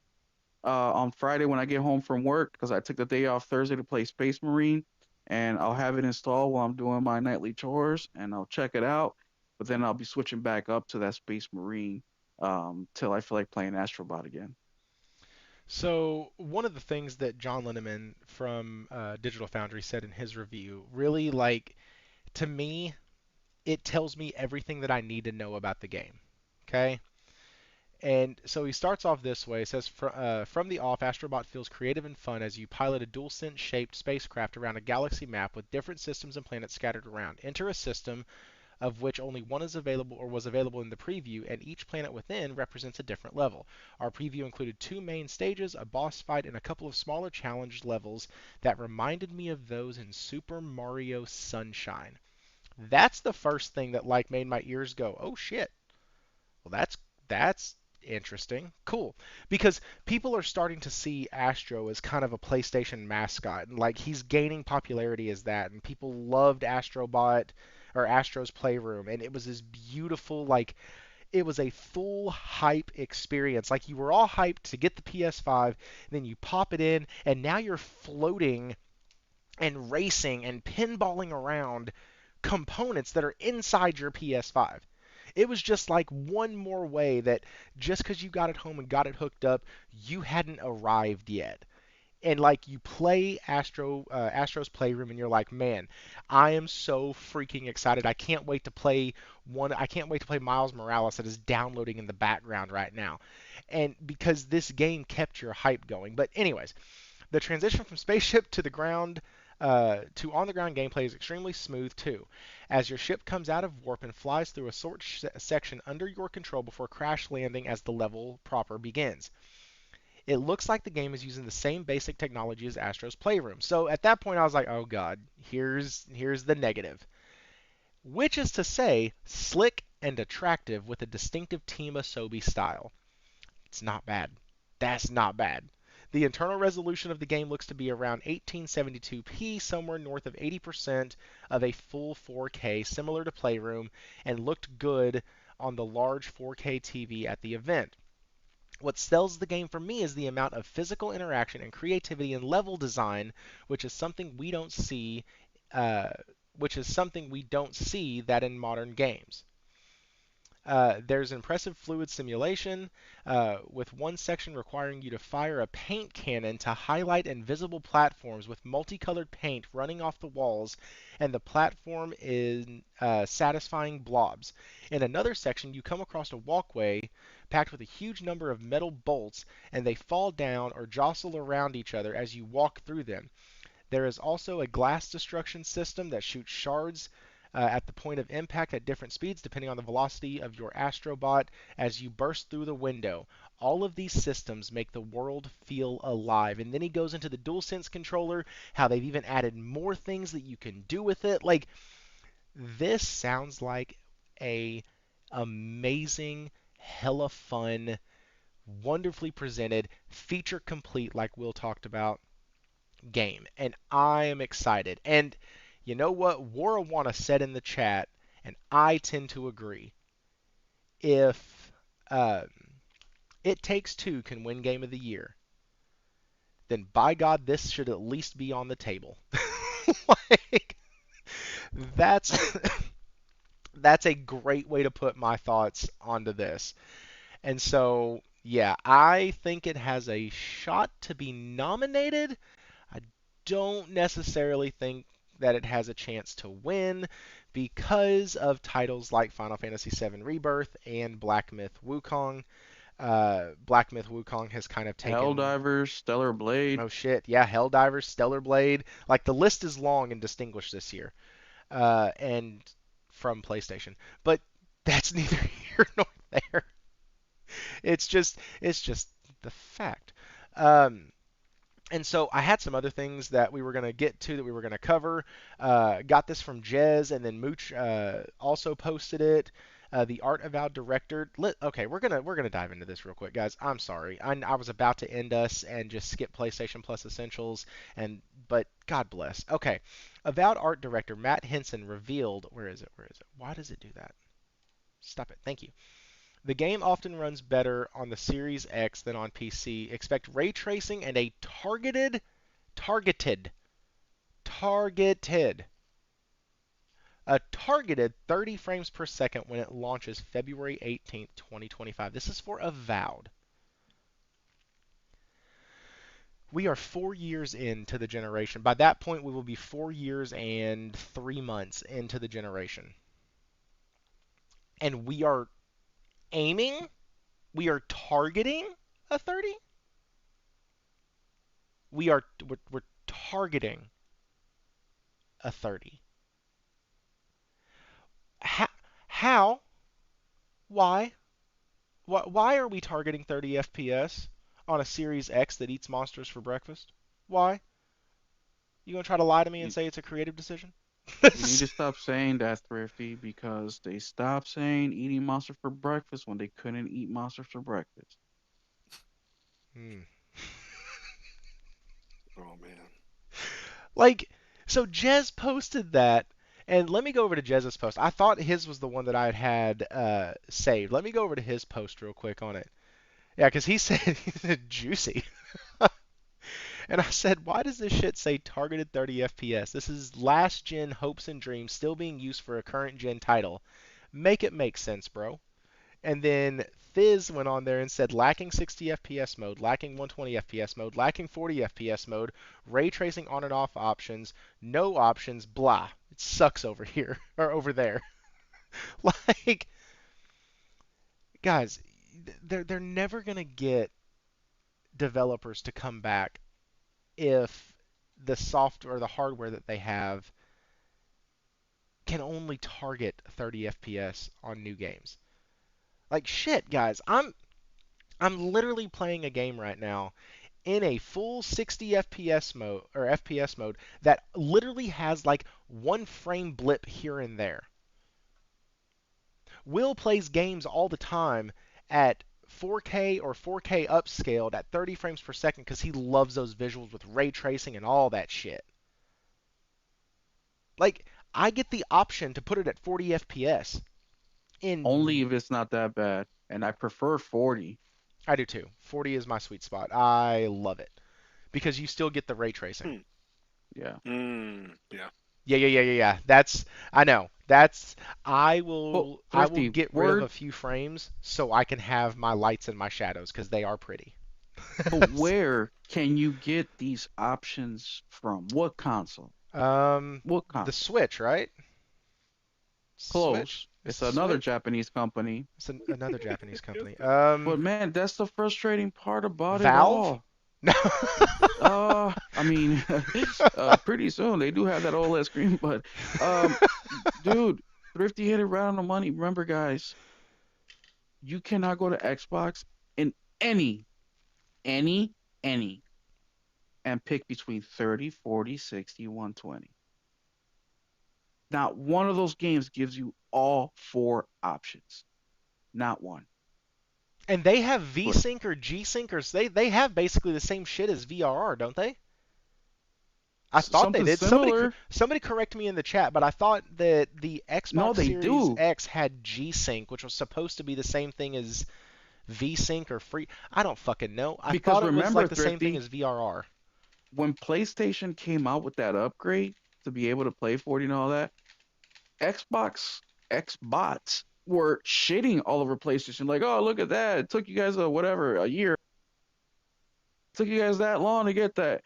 on Friday when I get home from work because I took the day off Thursday to play Space Marine, and I'll have it installed while I'm doing my nightly chores, and I'll check it out. But then I'll be switching back up to that Space Marine till I feel like playing Astrobot again. So one of the things that John Linneman from Digital Foundry said in his review really to me it tells me everything that I need to know about the game. Okay? And so he starts off this way. He says, From the off, Astrobot feels creative and fun as you pilot a dual-sense shaped spacecraft around a galaxy map with different systems and planets scattered around. Enter a system of which only one is available or was available in the preview, and each planet within represents a different level. Our preview included two main stages, a boss fight, and a couple of smaller challenge levels that reminded me of those in Super Mario Sunshine. That's the first thing that made my ears go, "Oh shit." Well, that's interesting. Cool. Because people are starting to see Astro as kind of a PlayStation mascot and he's gaining popularity as that and people loved Astrobot or Astro's Playroom and it was this beautiful it was a full hype experience. Like you were all hyped to get the PS5, and then you pop it in and now you're floating and racing and pinballing around components that are inside your PS5. It was just like one more way that just because you got it home and got it hooked up, you hadn't arrived yet. And you play Astro's Playroom, and you're like, man, I am so freaking excited. I can't wait to play one. I can't wait to play Miles Morales that is downloading in the background right now, and because this game kept your hype going. But anyways, the transition from spaceship to the ground to on-the-ground gameplay is extremely smooth too, as your ship comes out of warp and flies through a section under your control before crash landing as the level proper begins. It looks like the game is using the same basic technology as Astro's Playroom. So at that point, I was like, "Oh God, here's the negative," which is to say, slick and attractive with a distinctive Team Asobi style. It's not bad. That's not bad. The internal resolution of the game looks to be around 1872p, somewhere north of 80% of a full 4K, similar to Playroom, and looked good on the large 4K TV at the event. What sells the game for me is the amount of physical interaction and creativity and level design, which is something we don't see, uh, that in modern games. There's impressive fluid simulation, with one section requiring you to fire a paint cannon to highlight invisible platforms with multicolored paint running off the walls, and the platform in satisfying blobs. In another section, you come across a walkway packed with a huge number of metal bolts, and they fall down or jostle around each other as you walk through them. There is also a glass destruction system that shoots shards at the point of impact at different speeds depending on the velocity of your astrobot as you burst through the window. All of these systems make the world feel alive. And then he goes into the DualSense controller, how they've even added more things that you can do with it. Like, this sounds like a amazing, hella fun, wonderfully presented, feature complete, like Will talked about, game, and I am excited. And you know what? Warawana said in the chat, and I tend to agree. If um, It Takes Two can win Game of the Year, then by God, this should at least be on the table. Like, that's that's a great way to put my thoughts onto this. And so, yeah, I think it has a shot to be nominated. I don't necessarily think that it has a chance to win because of titles like Final Fantasy VII Rebirth and Black Myth Wukong. Black Myth Wukong has kind of taken. Helldivers, Stellar Blade. Oh shit, yeah, Helldivers, Stellar Blade. Like, the list is long and distinguished this year, and from PlayStation. But that's neither here nor there. It's just the fact. Um, And so I had some other things that we were going to get to that we were going to cover. Got this from Jez, and then Mooch also posted it. The Art Avowed director. Okay, we're gonna dive into this real quick, guys. I'm sorry. I was about to end us and just skip PlayStation Plus Essentials, but God bless. Okay, Avowed art director Matt Henson revealed. Where is it? Where is it? Why does it do that? Stop it. Thank you. The game often runs better on the Series X than on PC. Expect ray tracing and a targeted, targeted, a targeted 30 frames per second when it launches February 18th, 2025. This is for Avowed. We are 4 years into the generation. By that point, we will be 4 years and 3 months into the generation. And aiming, we are targeting a 30? We're targeting a 30. How? Why? Why are we targeting 30 FPS on a Series X that eats monsters for breakfast? Why? You gonna try to lie to me and You, say it's a creative decision? you need to stop saying that, Thrifty, because they stopped saying eating monster for breakfast when they couldn't eat monsters for breakfast. Hmm. Oh man. Like, so Jez posted that, and let me go over to Jez's post. I thought his was the one that I had saved. Let me go over to his post real quick on it. Yeah, because he said juicy. And I said, why does this shit say targeted 30 FPS? This is last gen hopes and dreams still being used for a current gen title. Make it make sense, bro. And then Thiz went on there and said lacking 60 FPS mode, lacking 120 FPS mode, lacking 40 FPS mode, ray tracing on and off options, no options, blah. It sucks over here or over there. Like, guys, they're never gonna get developers to come back if the software or the hardware that they have can only target 30 FPS on new games. Like, shit, guys, I'm literally playing a game right now in a full 60 FPS mode or FPS mode that literally has like one frame blip here and there. Will plays games all the time at 4K or 4K upscaled at 30 frames per second because he loves those visuals with ray tracing and all that shit. Like, I get the option to put it at 40 FPS. Only In if it's not that bad. And I prefer 40. I do too. 40 is my sweet spot. I love it because you still get the ray tracing. Hmm. Yeah. Yeah. Yeah. That's I know. That's But I will Thrifty, get rid of where a few frames so I can have my lights and my shadows because they are pretty. but where can you get these options from? What console? What The console? Switch, right? Switch? Close. It's It's the another Switch? Japanese company. It's another Japanese company. But man, that's the frustrating part about it Valve? all. No. I mean, pretty soon they do have that OLED screen, but um, dude, Thrifty hit it right on the money. Remember, guys, you cannot go to Xbox in any, any, any, and pick between 30, 40, 60, 120. Not one of those games gives you all four options. Not one. And they have But V-Sync or G-Sync or they have basically the same shit as VRR, don't they? I thought they something did. similar. Somebody correct me in the chat, but I thought that the No, Xbox they Series do. X had G-Sync, which was supposed to be the same thing as V-Sync or free. I don't fucking know. I Because thought it was remember, like the same thing Thrifty, as VRR. when PlayStation came out with that upgrade to be able to play 40 and all that, Xbox Xbots were shitting all over PlayStation, like, oh, look at that. It took you guys a year. It took you guys that long to get that.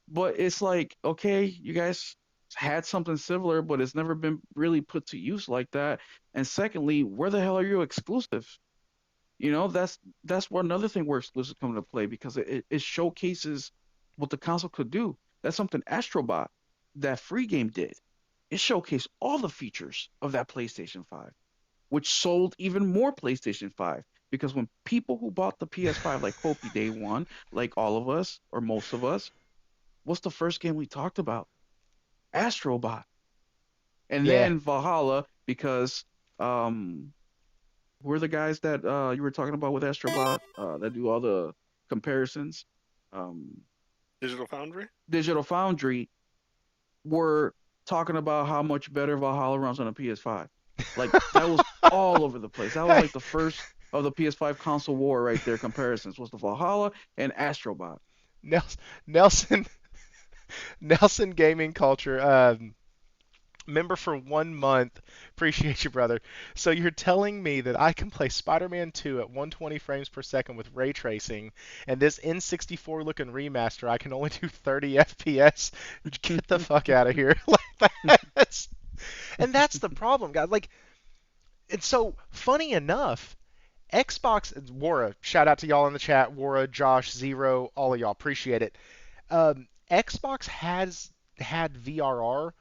But it's like, okay, you guys had something similar, but it's never been really put to use like that. And secondly, where the hell are your exclusives? That's where another thing where exclusives come into play because it showcases what the console could do. That's something Astrobot, that free game, did. It showcased all the features of that PlayStation 5, which sold even more PlayStation 5. Because when people who bought the PS5, like Kofi Day One, like all of us or most of us, what's the first game we talked about? Astrobot. And Yeah. then Valhalla, because um who are the guys that you were talking about with Astrobot that do all the comparisons? Um, Digital Foundry. Digital Foundry were talking about how much better Valhalla runs on a PS5. Like that was all over the place. That was Hey, like the first of the PS5 console war right there. Comparisons was the Valhalla and Astrobot. Nelson Nelson Gaming Culture. Member for 1 month. Appreciate you, brother. So you're telling me that I can play Spider-Man 2 at 120 frames per second with ray tracing, and this N64 looking remaster, I can only do 30 FPS? Get the fuck out of here! Like that's the problem, guys. Like, it's so funny enough. Xbox, Wara, shout out to y'all in the chat, Wara, Josh, Zero, all of y'all, appreciate it. Xbox has had VRR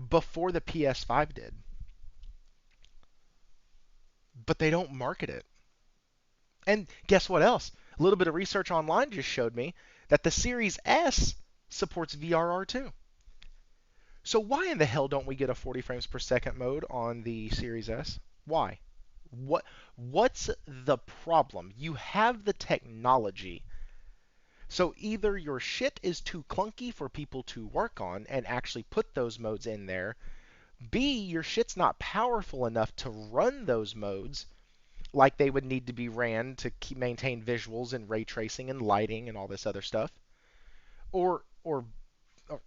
before the PS5 did, but they don't market it. And guess what else? A little bit of research online just showed me that the Series S supports VRR too. So why in the hell don't we get a 40 frames per second mode on the Series S? Why? What's the problem? You have the technology. So either your shit is too clunky for people to work on and actually put those modes in there, B, your shit's not powerful enough to run those modes like they would need to be ran to maintain visuals and ray tracing and lighting and all this other stuff. Or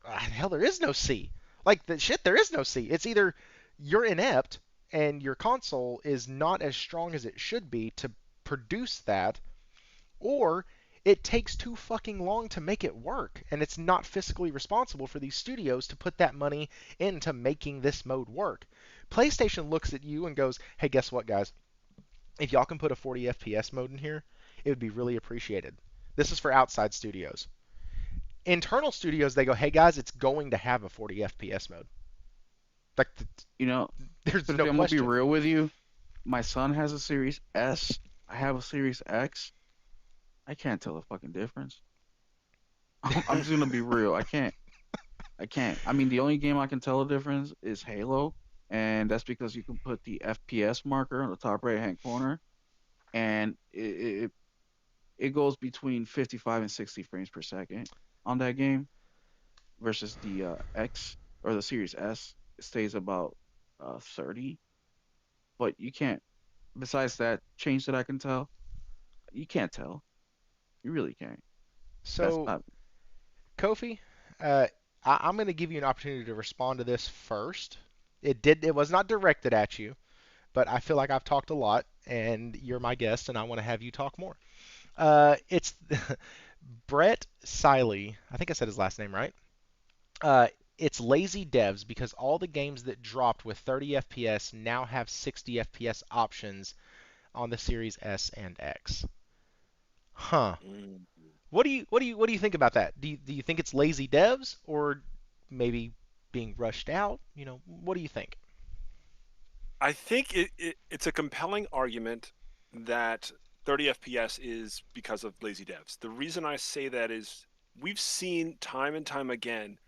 hell, there is no C. Like the shit, there is no C. It's either you're inept and your console is not as strong as it should be to produce that, or it takes too fucking long to make it work, and it's not fiscally responsible for these studios to put that money into making this mode work. PlayStation looks at you and goes, hey, guess what, guys? If y'all can put a 40 FPS mode in here, it would be really appreciated. This is for outside studios. Internal studios, they go, hey, guys, it's going to have a 40 FPS mode. Like, You know, there's Thrifty, no I'm gonna be question. real with you. My son has a Series S. I have a Series X. I can't tell the fucking difference. I'm just gonna be real. I can't. I can't. I mean, the only game I can tell the difference is Halo, and that's because you can put the FPS marker on the top right hand corner, and it goes between 55 and 60 frames per second on that game versus the X or the Series S. It stays about 30, but you can't. besides that change that I can tell, you can't tell. You really can't. That's So, not. Kofi, I'm going to give you an opportunity to respond to this first. It was not directed at you, but I feel like I've talked a lot, and you're my guest, and I want to have you talk more. It's Brett Siley. I think I said his last name right. Uh, it's lazy devs because all the games that dropped with 30 FPS now have 60 FPS options on the Series S and X. Huh. Mm. What do you think about that? Do you think it's lazy devs or maybe being rushed out? What do you think? I think it's a compelling argument that 30 FPS is because of lazy devs. The reason I say that is we've seen time and time again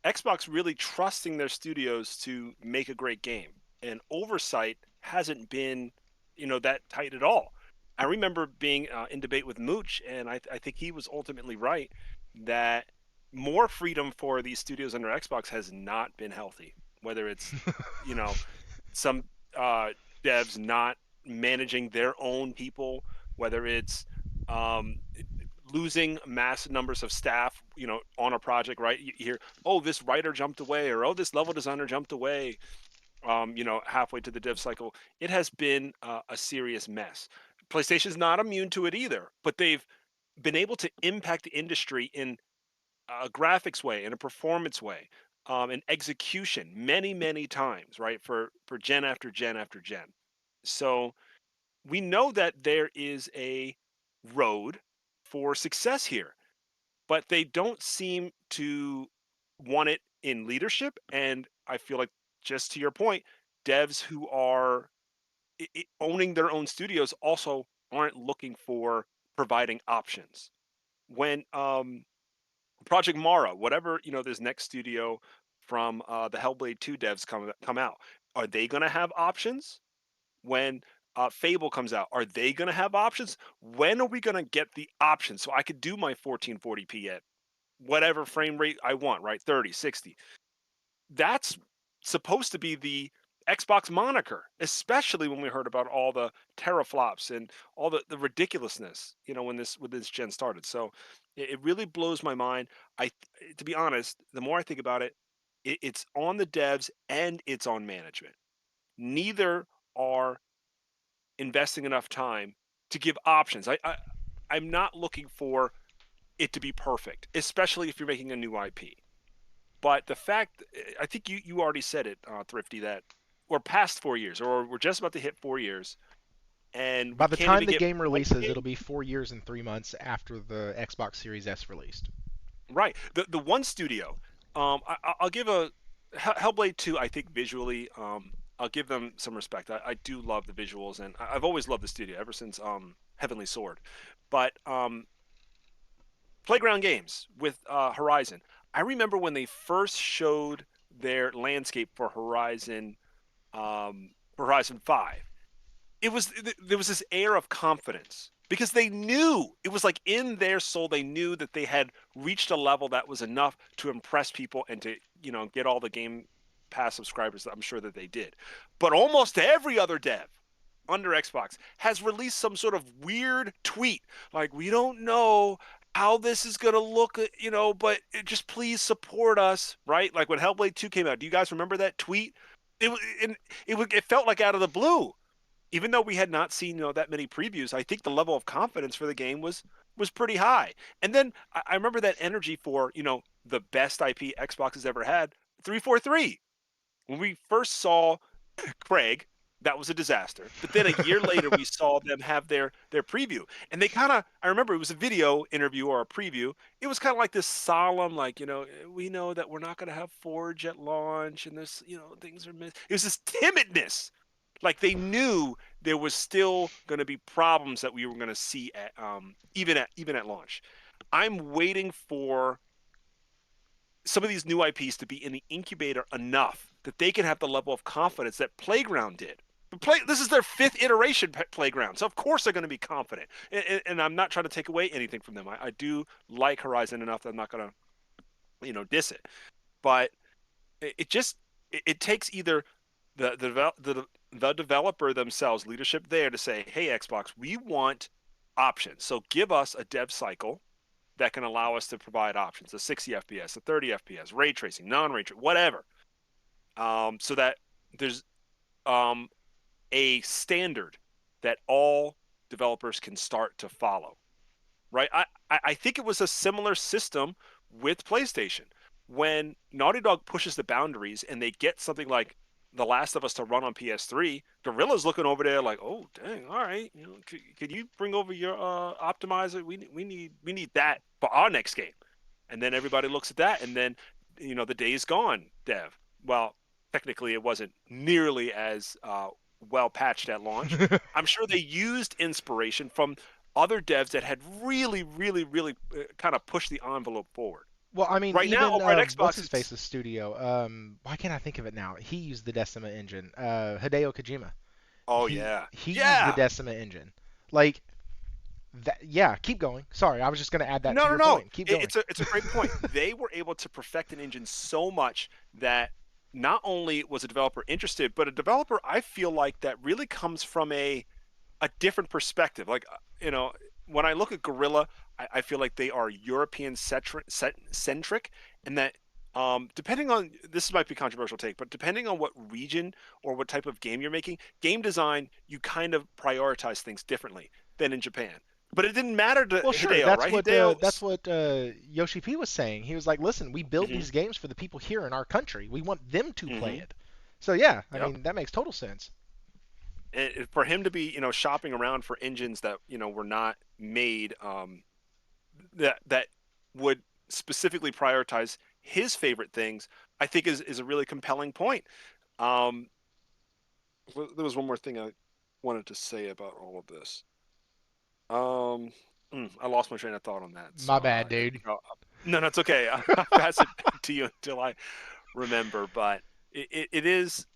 Xbox really trusting their studios to make a great game, and oversight hasn't been, that tight at all. I remember being in debate with Mooch, and I think he was ultimately right that more freedom for these studios under Xbox has not been healthy. Whether it's, you know, some uh, devs not managing their own people, whether it's um, losing massive numbers of staff, on a project, right? You hear, oh, this writer jumped away, or oh, this level designer jumped away, halfway to the dev cycle. It has been a serious mess. PlayStation's not immune to it either, but they've been able to impact the industry in a graphics way, in a performance way, in execution many, many times, right? For gen after gen after gen. So we know that there is a road for success here, but they don't seem to want it in leadership. And I feel like, just to your point, devs who are owning their own studios also aren't looking for providing options. When Project Mara, whatever, this next studio from the Hellblade 2 devs come out, are they going to have options? When Fable comes out, are they going to have options? When are we going to get the options so I could do my 1440p at whatever frame rate I want, right? 30, 60. That's supposed to be the Xbox moniker, especially when we heard about all the teraflops and all the ridiculousness, when this gen started. So it really blows my mind. To be honest, the more I think about it, it's on the devs and it's on management. Neither are investing enough time to give options. I'm not looking for it to be perfect, especially if you're making a new IP. But the fact, I think you already said it, Thrifty, that we're past 4 years, or we're just about to hit 4 years, and we By the can't time even the get game one releases, it'll game be 4 years and 3 months after the Xbox Series S released. right. The one studio, I'll give a Hellblade 2. I think visually, I'll give them some respect. I do love the visuals, and I've always loved the studio ever since Heavenly Sword. But Playground Games with Horizon. I remember when they first showed their landscape for Horizon 5. There was this air of confidence because they knew it was like in their soul. They knew that they had reached a level that was enough to impress people and to get all the Game Pass subscribers that I'm sure that they did. But almost every other dev under Xbox has released some sort of weird tweet like, we don't know how this is going to look, but just please support us, right? Like when Hellblade 2 came out. Do you guys remember that tweet? It felt like out of the blue. Even though we had not seen, that many previews, I think the level of confidence for the game was pretty high. And then I remember that energy for, the best IP Xbox has ever had, 343. When we first saw Craig, that was a disaster. But then a year later, we saw them have their preview, and they kind of. I remember it was a video interview or a preview. It was kind of like this solemn, like, we know that we're not going to have Forge at launch, and this, things are missed. It was this timidness, like they knew there was still going to be problems that we were going to see at even at launch. I'm waiting for some of these new IPs to be in the incubator enough that they can have the level of confidence that Playground did. This is their fifth iteration, Playground, so of course they're going to be confident. And I'm not trying to take away anything from them. I do like Horizon enough that I'm not going to, diss it. But it takes either the the developer themselves, leadership there, to say, hey, Xbox, we want options. So give us a dev cycle that can allow us to provide options, a 60 FPS, a 30 FPS, ray tracing, non-ray tracing, whatever, so that there's a standard that all developers can start to follow, right? I think it was a similar system with PlayStation. When Naughty Dog pushes the boundaries and they get something like The Last of Us to run on PS3, Gorilla's looking over there like, oh dang, all right, could you bring over your optimizer? We need that for our next game. And then everybody looks at that, and then the Days Gone dev. Well, technically it wasn't nearly as well patched at launch. I'm sure they used inspiration from other devs that had really, really, really kind of pushed the envelope forward. Well, I mean, Right now, even over at what's Xbox, his face's studio? Why can't I think of it now? He used the Decima engine. Hideo Kojima. oh He yeah, he used the yeah. Decima engine. Like that. Yeah, keep going. Sorry, I was just gonna add that to No, no, your no. point. Keep going. It's a great point. They were able to perfect an engine so much that not only was a developer interested, but a developer, I feel like, that really comes from a different perspective. Like, when I look at Gorilla, I feel like they are European centric, and that depending on, this might be a controversial take, but depending on what region or what type of game you're making, game design, you kind of prioritize things differently than in Japan. But it didn't matter to Well, sure. Hideo, That's right? what Hideo. Yoshi P was saying. He was like, "Listen, we build Mhm, these games for the people here in our country. We want them to play mhm, it." So yeah, I yep. mean that makes total sense. And for him to be, shopping around for engines that were not made, that would specifically prioritize his favorite things, I think is a really compelling point. Um, there was one more thing I wanted to say about all of this. Um, I lost my train of thought on that. My So bad, I dude. think no, no, it's okay. I'll pass it back to you until I remember. But it is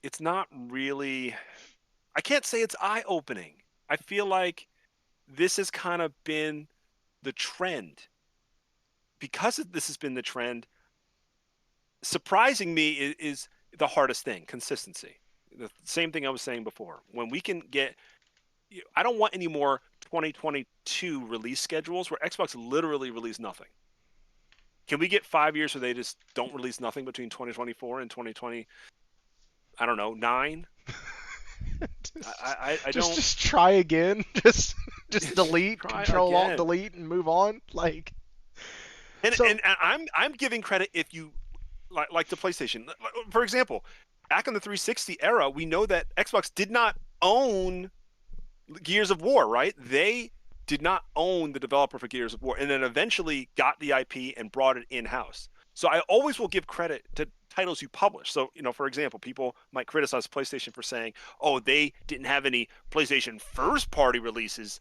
it's not really. I can't say it's eye opening. I feel like this has kind of been the trend. Because this has been the trend, surprising me is the hardest thing: consistency. The same thing I was saying before. When we can get, I don't want any more 2022 release schedules where Xbox literally release nothing. Can we get 5 years where they just don't release nothing between 2024 and 2020? I don't know, 9. just, I just, don't. just try again. Just delete, Try Control Alt again. Delete, and move on. Like And so. and I'm giving credit if you like the PlayStation. For example, back in the 360 era, we know that Xbox did not own Gears of War, right? They did not own the developer for Gears of War, and then eventually got the IP and brought it in house. So I always will give credit to titles you publish. So, for example, people might criticize PlayStation for saying, "Oh, they didn't have any PlayStation first party releases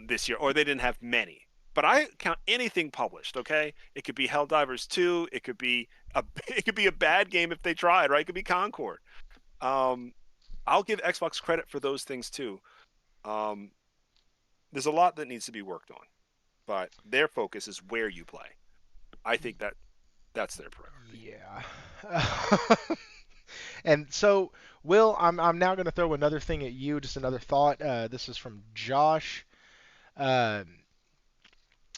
this year, or they didn't have many." But I count anything published. Okay, it could be Helldivers 2. It could be it could be a bad game if they tried, right? It could be Concord. Um, I'll give Xbox credit for those things too. Um, there's a lot that needs to be worked on, but their focus is where you play. I think that's their priority. Yeah. And so, Will, I'm now going to throw another thing at you, just another thought. This is from Josh. Um,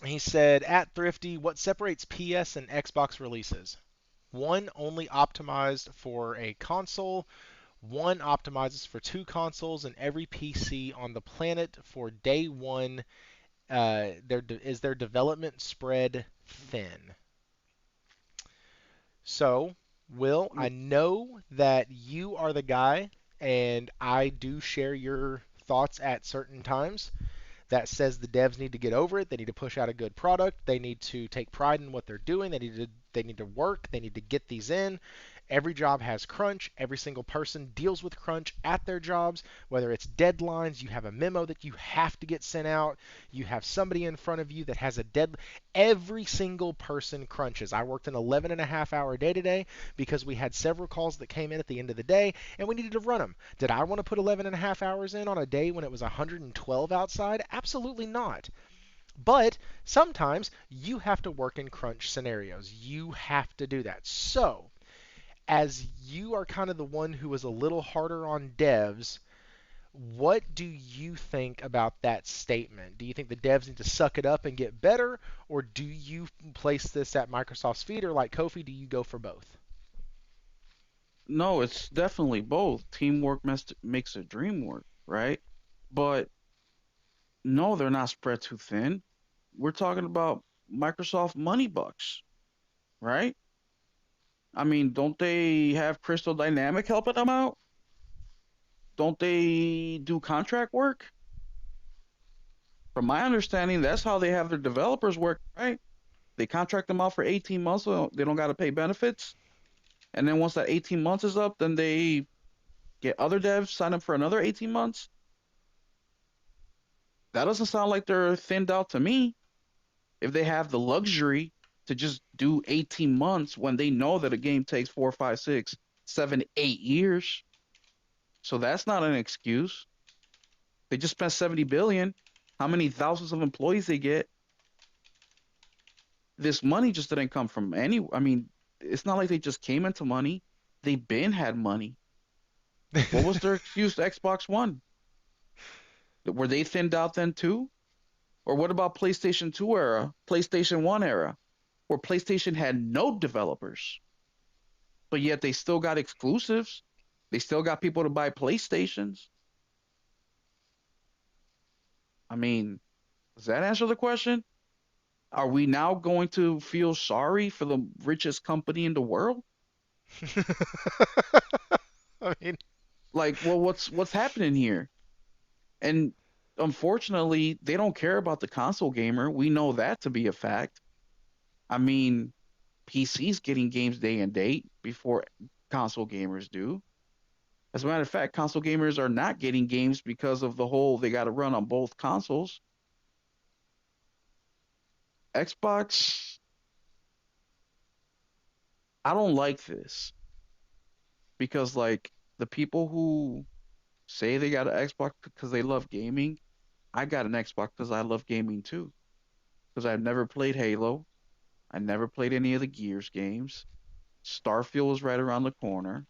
he said, at Thrifty, what separates PS and Xbox releases? One only optimized for a console, one optimizes for two consoles, and every PC on the planet for day one. Is their development spread thin? So, Will, I know that you are the guy, and I do share your thoughts at certain times that says the devs need to get over it. They need to push out a good product. They need to take pride in what they're doing. They need to work. They need to get these in. Every job has crunch. Every single person deals with crunch at their jobs, whether it's deadlines, you have a memo that you have to get sent out, you have somebody in front of you that has a dead. Every single person crunches. I worked an 11 and a half hour day today because we had several calls that came in at the end of the day and we needed to run them. Did I want to put 11 and a half hours in on a day when it was 112 outside? Absolutely not. But sometimes you have to work in crunch scenarios. You have to do that. So, as you are kind of the one who is a little harder on devs, what do you think about that statement? Do you think the devs need to suck it up and get better, or do you place this at Microsoft's feet, or like Kofi, do you go for both? No, it's definitely both. Teamwork makes a dream work, right? But no, they're not spread too thin. We're talking about Microsoft money bucks, right? I mean, don't they have Crystal Dynamic helping them out? Don't they do contract work? From my understanding, that's how they have their developers work, right? They contract them out for 18 months, so they don't got to pay benefits. And then once that 18 months is up, then they get other devs sign up for another 18 months. That doesn't sound like they're thinned out to me. If they have the luxury to just do 18 months when they know that a game takes 4, 5, 6, 7, 8 years. So that's not an excuse. They just spent 70 billion. How many thousands of employees they get? This money just didn't come from any. I mean, it's not like they just came into money. They been had money. What was their excuse to Xbox One? Were they thinned out then too? Or what about PlayStation 2 era, PlayStation 1 era, where PlayStation had no developers, but yet they still got exclusives? They still got people to buy PlayStations. I mean, does that answer the question? Are we now going to feel sorry for the richest company in the world? I mean, Like, well, what's happening here? And unfortunately, they don't care about the console gamer. We know that to be a fact. I mean, PC's getting games day and date before console gamers do. As a matter of fact, console gamers are not getting games because of the whole they got to run on both consoles. Xbox, I don't like this because like the people who say they got an Xbox because they love gaming, I got an Xbox because I love gaming too. Because I've never played Halo, I never played any of the Gears games. Starfield was right around the corner,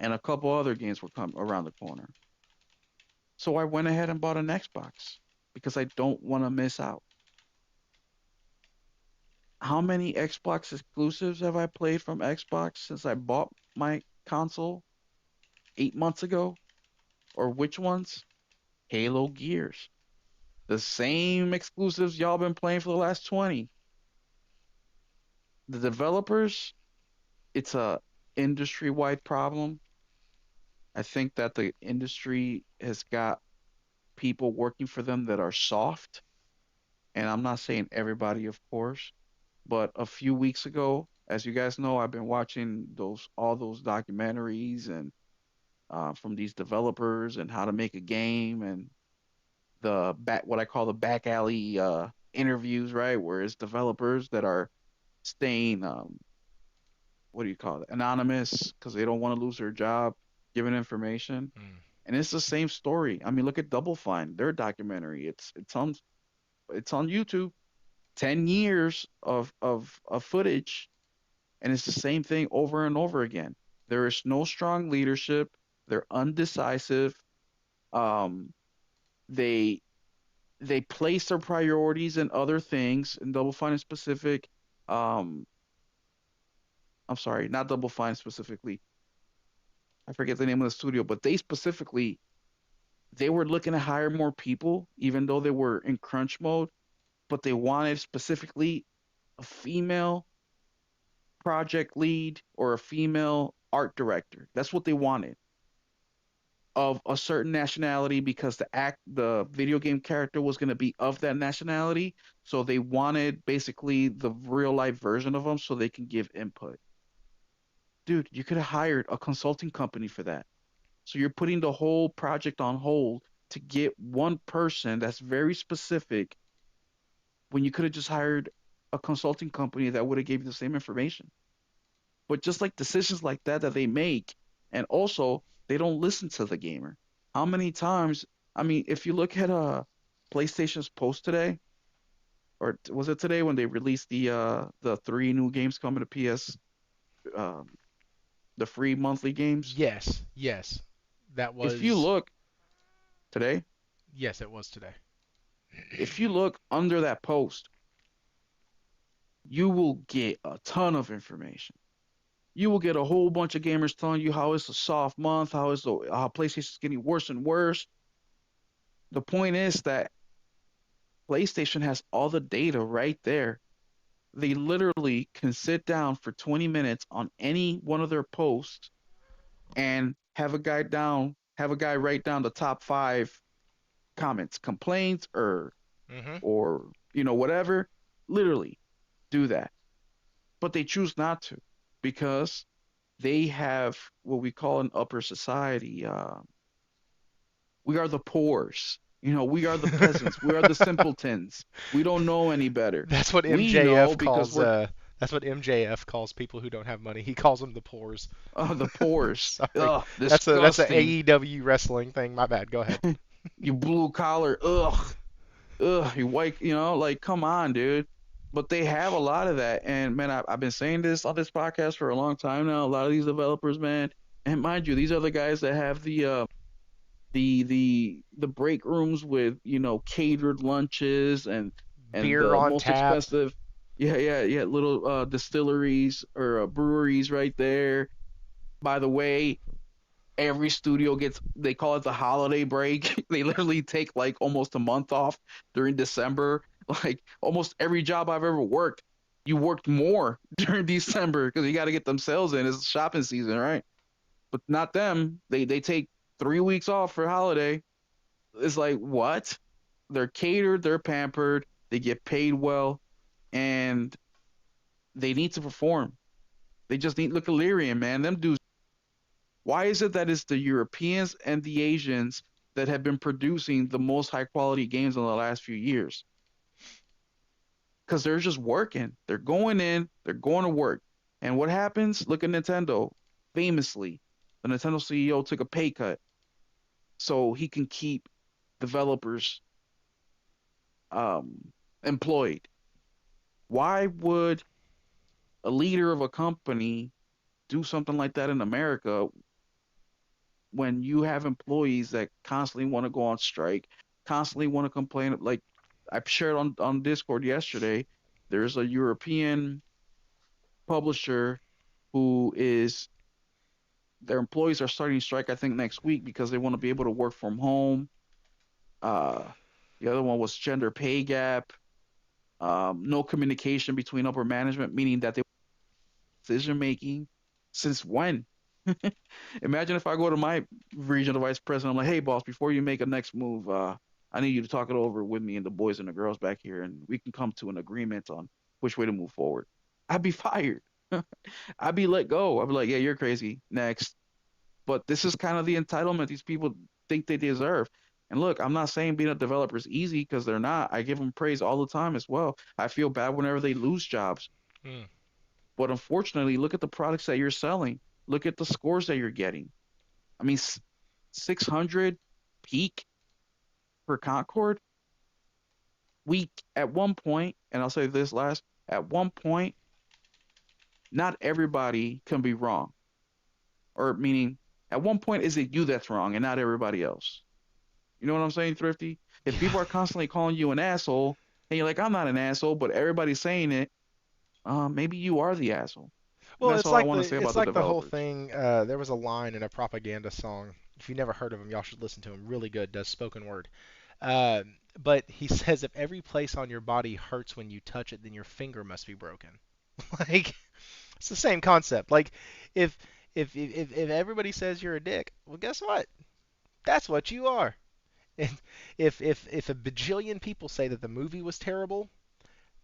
and a couple other games were come around the corner. So I went ahead and bought an Xbox because I don't want to miss out. How many Xbox exclusives have I played from Xbox since I bought my console 8 months ago? Or which ones? Halo, Gears. The same exclusives y'all been playing for the last 20. The developers, it's a industry-wide problem. I think that the industry has got people working for them that are soft, and I'm not saying everybody, of course, but a few weeks ago, as you guys know, I've been watching those all those documentaries and from these developers and how to make a game and the back what I call the back alley interviews, right? Where it's developers that are staying what do you call it? Anonymous because they don't want to lose their job giving information. mm. And it's the same story. I mean, look at Double Fine, their documentary. It's on YouTube. 10 years of footage, and it's the same thing over and over again. There is no strong leadership. They're undecisive. Um, they they place their priorities in other things. In Double Fine in specific, um, I'm sorry, not Double Fine specifically. I forget the name of the studio, but they were looking to hire more people, even though they were in crunch mode. But they wanted specifically a female project lead or a female art director. That's what they wanted of a certain nationality because the video game character was going to be of that nationality. So they wanted basically the real life version of them so they can give input. Dude, you could have hired a consulting company for that. So you're putting the whole project on hold to get one person that's very specific when you could have just hired a consulting company that would have gave you the same information. But just like decisions like that they make, and also they don't listen to the gamer. How many times? I mean, if you look at PlayStation's post today, or was it today when they released the three new games coming to PS the free monthly games. Yes, yes. That If you was look today, yes, it was today. if you look under that post, you will get a ton of information. You will get a whole bunch of gamers telling you how it's a soft month, how PlayStation's getting worse and worse. The point is that PlayStation has all the data right there. They literally can sit down for 20 minutes on any one of their posts and have a guy write down the top 5 comments, complaints, Mhm. or whatever. Literally do that, but they choose not to because they have what we call an upper society. We are the poors. We are the peasants. We are the simpletons. We don't know any better. That's what We know MJF because calls we're that's what MJF calls people who don't have money. He calls them the poors. the poors. Sorry. Ugh, That's a disgusting. AEW wrestling thing. My bad. Go ahead. You blue collar. Ugh, ugh. You white. Like come on, dude. But they have a lot of that, and man, I've been saying this on this podcast for a long time now. A lot of these developers, man, and mind you, these are the guys that have the break rooms with catered lunches and Beer the on most tap. expensive, yeah, little distilleries or breweries right there. By the way, every studio gets, they call it the holiday break. They literally take like almost a month off during December. Like almost every job I've ever worked, you worked more during December because you got to get them sales in. It's shopping season, right? But not them. They take 3 weeks off for holiday. It's like what? They're catered, they're pampered, they get paid well, and they need to perform. They just need, look at Lyrian, man. Them dudes. Why is it that it's the Europeans and the Asians that have been producing the most high quality games in the last few years? Because they're just working. They're going in, they're going to work. And what happens? Look at Nintendo. Famously, the Nintendo CEO took a pay cut so he can keep developers employed. Why would a leader of a company do something like that in America when you have employees that constantly want to go on strike, constantly want to complain? Like I shared on Discord yesterday, there's a European publisher who is, their employees are starting to strike, I think, next week because they want to be able to work from home. Uh, the other one was gender pay gap, no communication between upper management, meaning that they decision making. Since when? Imagine if I go to my regional vice president, I'm like, hey, boss, before you make a next move, I need you to talk it over with me and the boys and the girls back here, and we can come to an agreement on which way to move forward. I'd be fired. I'd be let go. I'd be like, yeah, you're crazy. Next. But this is kind of the entitlement these people think they deserve. And look, I'm not saying being a developer is easy because they're not. I give them praise all the time as well. I feel bad whenever they lose jobs. Mm. But unfortunately, look at the products that you're selling. Look at the scores that you're getting. I mean, 600 peak for Concord. We, at one point, and I'll say this last, at one point, not everybody can be wrong. Or meaning, at one point, is it you that's wrong and not everybody else? You know what I'm saying, Thrifty? If Yeah. people are constantly calling you an asshole, and you're like, I'm not an asshole, but everybody's saying it, maybe you are the asshole. And Well, that's all I want to say it's about the like the whole developers. thing. There was a line in a propaganda song. If you never heard of him, y'all should listen to him. Really good. Does spoken word. Uh, but he says if every place on your body hurts when you touch it, then your finger must be broken. Like it's the same concept. Like if if everybody says you're a dick, well, guess what? That's what you are. And if a bajillion people say that the movie was terrible,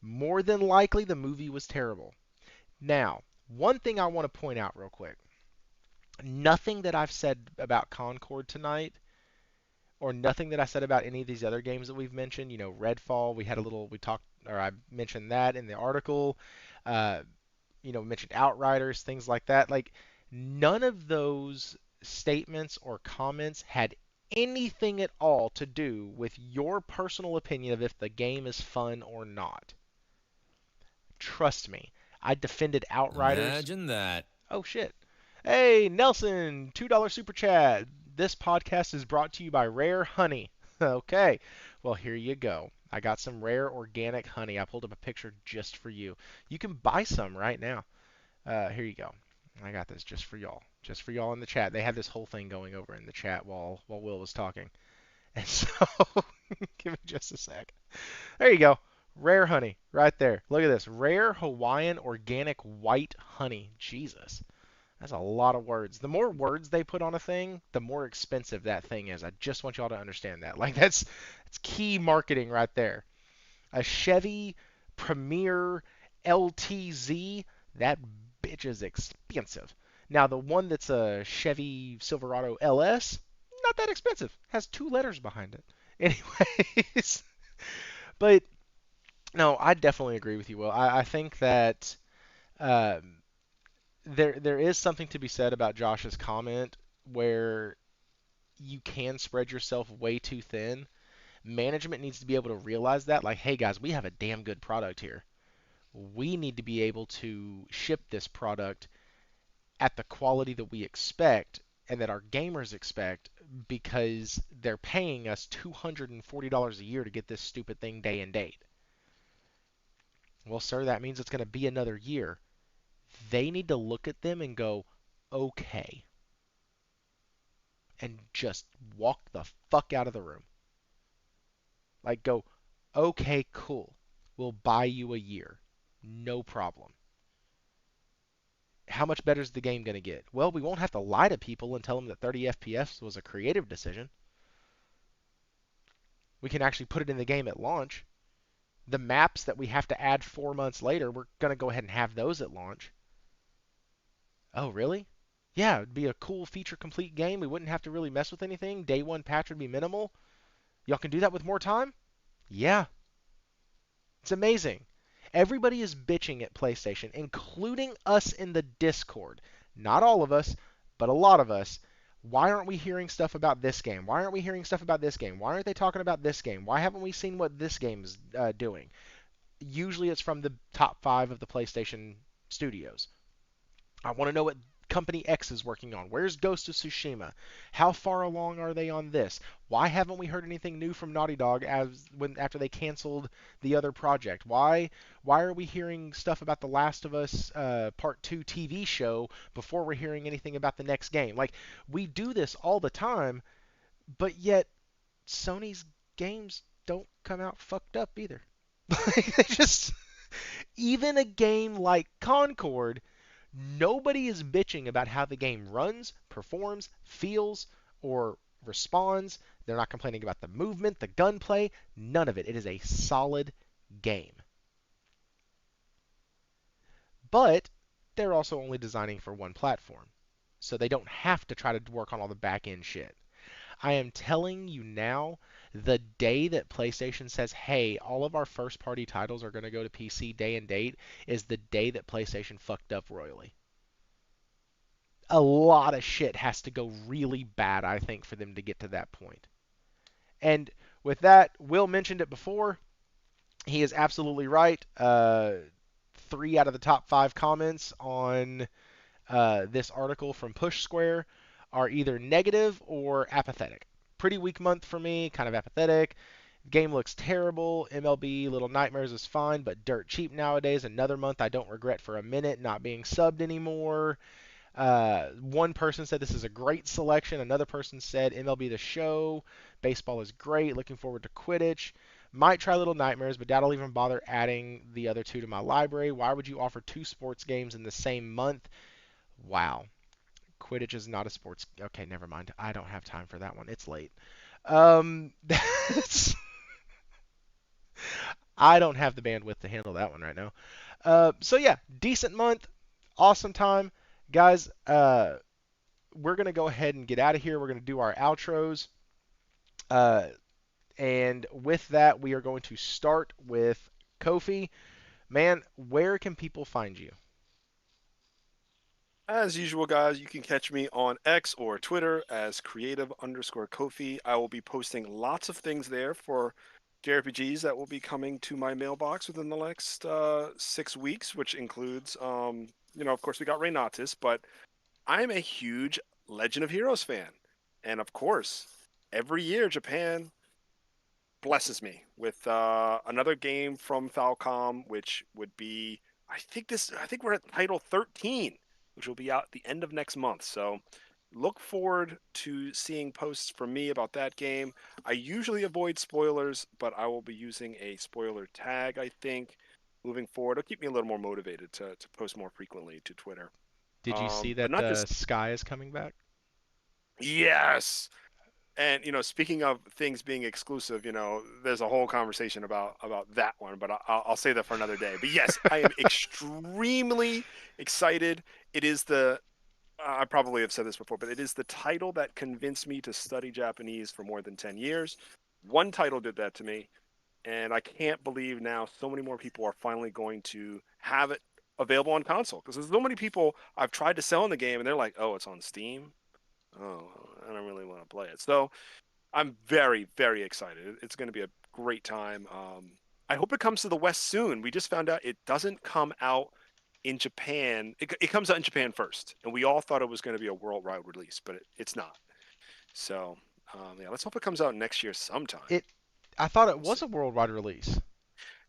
more than likely the movie was terrible. Now, one thing I want to point out real quick. Nothing that I've said about Concord tonight, or nothing that I said about any of these other games that we've mentioned. Redfall, we talked, or I mentioned that in the article. Uh, mentioned Outriders, things like that. Like, none of those statements or comments had anything at all to do with your personal opinion of if the game is fun or not. Trust me, I defended Outriders. Imagine that. Oh shit. Hey, Nelson, $2 super chat. This podcast is brought to you by Rare Honey. Okay, well, here you go. I got some rare organic honey. I pulled up a picture just for you. You can buy some right now. Here you go. I got this just for y'all. Just for y'all in the chat. They had this whole thing going over in the chat while Will was talking. And so, give me just a sec. There you go. Rare honey, right there. Look at this. Rare Hawaiian organic white honey. Jesus. That's a lot of words. The more words they put on a thing, the more expensive that thing is. I just want y'all to understand that. Like that's key marketing right there. A Chevy Premier LTZ, that bitch is expensive. Now the one that's a Chevy Silverado LS, not that expensive. Has two letters behind it. Anyways, but no, I definitely agree with you, Will. I think that um, there is something to be said about Josh's comment where you can spread yourself way too thin. Management needs to be able to realize that, like, hey guys, we have a damn good product here. We need to be able to ship this product at the quality that we expect and that our gamers expect because they're paying us $240 a year to get this stupid thing day and date. Well, sir, that means it's going to be another year. They need to look at them and go, okay, and just walk the fuck out of the room. Like, go, okay, cool. We'll buy you a year. No problem. How much better is the game going to get? Well, we won't have to lie to people and tell them that 30 FPS was a creative decision. We can actually put it in the game at launch. The maps that we have to add 4 months later, we're going to go ahead and have those at launch. Oh, really? Yeah, it'd be a cool feature complete game. We wouldn't have to really mess with anything. Day one patch would be minimal. Y'all can do that with more time? Yeah. It's amazing. Everybody is bitching at PlayStation, including us in the Discord. Not all of us, but a lot of us. Why aren't we hearing stuff about this game? Why aren't we hearing stuff about this game? Why aren't they talking about this game? Why haven't we seen what this game's doing? Usually it's from the top five of the PlayStation studios. I want to know what Company X is working on. Where's Ghost of Tsushima? How far along are they on this? Why haven't we heard anything new from Naughty Dog after they canceled the other project? Why are we hearing stuff about The Last of Us Part 2 TV show before we're hearing anything about the next game? Like, we do this all the time, but yet Sony's games don't come out fucked up either. They just even a game like Concord, nobody is bitching about how the game runs, performs, feels, or responds. They're not complaining about the movement, the gunplay, none of it. It is a solid game. But they're also only designing for one platform, so they don't have to try to work on all the back end shit. I am telling you now, the day that PlayStation says, hey, all of our first party titles are going to go to PC day and date, is the day that PlayStation fucked up royally. A lot of shit has to go really bad, I think, for them to get to that point. And with that, Will mentioned it before. He is absolutely right. 3 out of the top 5 comments on this article from Push Square are either negative or apathetic. Pretty weak month for me, kind of apathetic. Game looks terrible. MLB Little Nightmares is fine, but dirt cheap nowadays. Another month I don't regret for a minute not being subbed anymore. One person said this is a great selection. Another person said MLB The Show. Baseball is great. Looking forward to Quidditch. Might try Little Nightmares, but doubt I'll even bother adding the other two to my library. Why would you offer 2 sports games in the same month? Wow. Quidditch is not a sports. Okay, never mind. I don't have time for that one. It's late. That's... I don't have the bandwidth to handle that one right now. So yeah, decent month, awesome time, guys. We're gonna go ahead and get out of here. We're gonna do our outros, uh, and with that, we are going to start with Kofi. Man, where can people find you? As usual, guys, you can catch me on X or Twitter as creative_Kofi. I will be posting lots of things there for JRPGs that will be coming to my mailbox within the next 6 weeks, which includes, of course, we got Reynatis, but I'm a huge Legend of Heroes fan. And of course, every year Japan blesses me with another game from Falcom, which would be I think we're at title 13, which will be out at the end of next month. So look forward to seeing posts from me about that game. I usually avoid spoilers, but I will be using a spoiler tag, I think, moving forward. It'll keep me a little more motivated to post more frequently to Twitter. Did you see But that not just Sky is coming back? yes. And speaking of things being exclusive, there's a whole conversation about that one, but I'll save that for another day. But yes, I am extremely excited. It is the I probably have said this before, but it is the title that convinced me to study Japanese for more than 10 years. One title did that to me, and I can't believe now so many more people are finally going to have it available on console because there's so many people I've tried to sell in the game, and they're like, "Oh, it's on Steam. Oh, I don't really want to play it." So I'm very, very excited. It's going to be a great time. I hope it comes to the West soon. We just found out it doesn't come out in Japan. It comes out in Japan first, and we all thought it was going to be a worldwide release, but it's not. So, yeah, let's hope it comes out next year sometime. It. I thought it We'll was see. a worldwide release.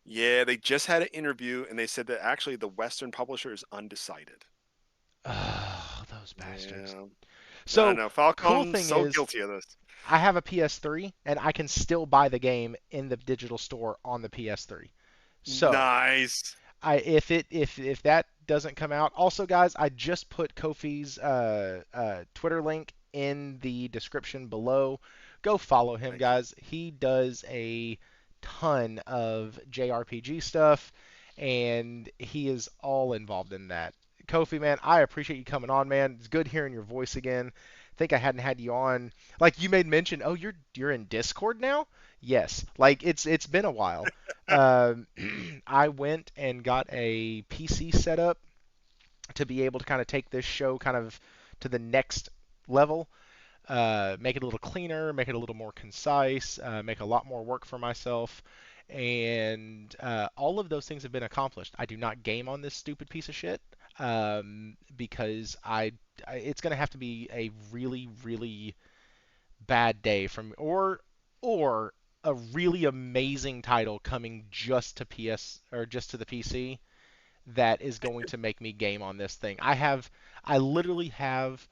Yeah, they just had an interview, and they said that actually the Western publisher is undecided. Oh, those bastards. Yeah, I So, know. cool Falcom's thing so is, guilty of this. I have a PS3 and I can still buy the game in the digital store on the PS3. So, Nice. if that doesn't come out, also guys, I just put Kofi's Twitter link in the description below. Go follow him, Thank you. guys. He does a ton of JRPG stuff, and he is all involved in that. Kofi, man, I appreciate you coming on, man. It's good hearing your voice again. I think I hadn't had you on. Like you made mention, oh, you're in Discord now? Yes. Like it's been a while. Um, I went and got a PC set up to be able to kind of take this show kind of to the next level, make it a little cleaner, make it a little more concise, make a lot more work for myself. And all of those things have been accomplished. I do not game on this stupid piece of shit because it's going to have to be a really, really bad day from or a really amazing title coming just to PS or just to the PC that is going to make me game on this thing. I literally have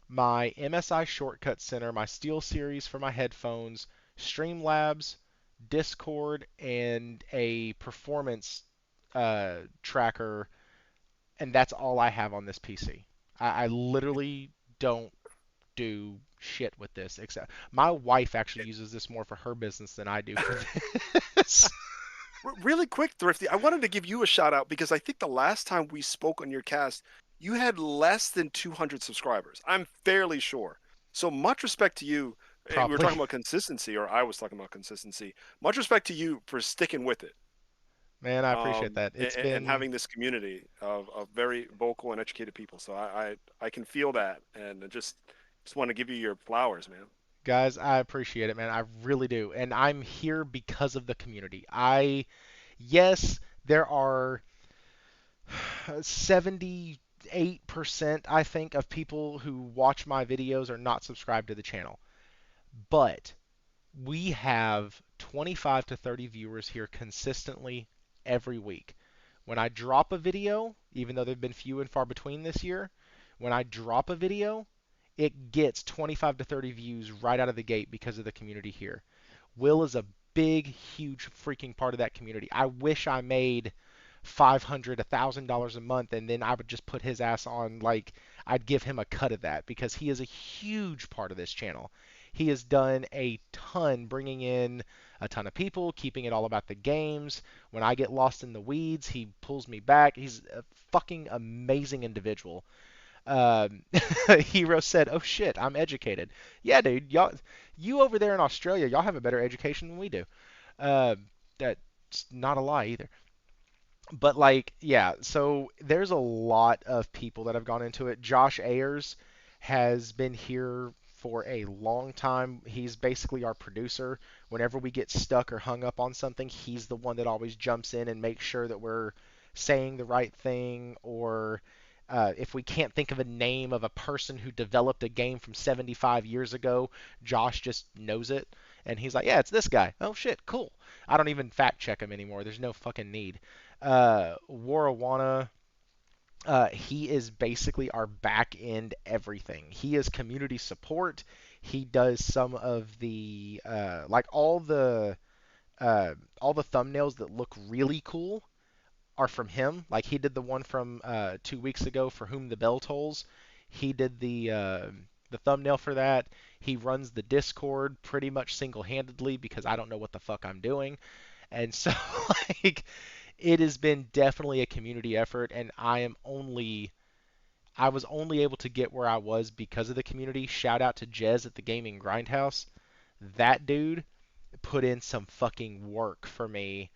my MSI Shortcut Center, my Steel Series for my headphones, Streamlabs, Discord, and a performance tracker, and that's all I have on this PC. I literally don't do shit with this except my wife actually uses this more for her business than I do for this. Really quick, Thrifty, I wanted to give you a shout out because I think the last time we spoke on your cast, you had less than 200 subscribers. I'm fairly sure. So much respect to you. We were talking Probably. about consistency, or I was talking about consistency. Much respect to you for sticking with it, Man, I appreciate that. and, It's and been having this community of very vocal and educated people. So I can feel that, and I just want to give you your flowers, man. guys, I appreciate it, man. I really do. And I'm here because of the community. Yes, there are 78% I think of people who watch my videos are not subscribed to the channel. But we have 25 to 30 viewers here consistently every week. When I drop a video, even though they've been few and far between this year, when I drop a video, it gets 25 to 30 views right out of the gate because of the community here. Will is a big, huge freaking part of that community. I wish I made 500, $1,000 a month, and then I would just put his ass on, like, I'd give him a cut of that because he is a huge part of this channel. He has done a ton, bringing in a ton of people, keeping it all about the games. When I get lost in the weeds, he pulls me back. He's a fucking amazing individual. Um, Hero said, "Oh shit, I'm educated." Yeah, dude, you over there in Australia, y'all have a better education than we do. Uh, that's not a lie either. But like, yeah, so there's a lot of people that have gone into it. Josh Ayers has been here for a long time. He's basically our producer. Whenever we get stuck or hung up on something, he's the one that always jumps in and makes sure that we're saying the right thing or If we can't think of a name of a person who developed a game from 75 years ago, Josh just knows it. And he's like, yeah, it's this guy. Oh, shit, cool. I don't even fact check him anymore. There's no fucking need. Warawana, he is basically our back end everything. He is community support. He does some of the, like all the thumbnails that look really cool are from him. Like he did the one from 2 weeks ago for Whom the Bell Tolls. He did the thumbnail for that. He runs the Discord pretty much single-handedly because I don't know what the fuck I'm doing. And so like it has been definitely a community effort, and I was only able to get where I was because of the community. Shout out to Jez at the Gaming Grindhouse. That dude put in some fucking work for me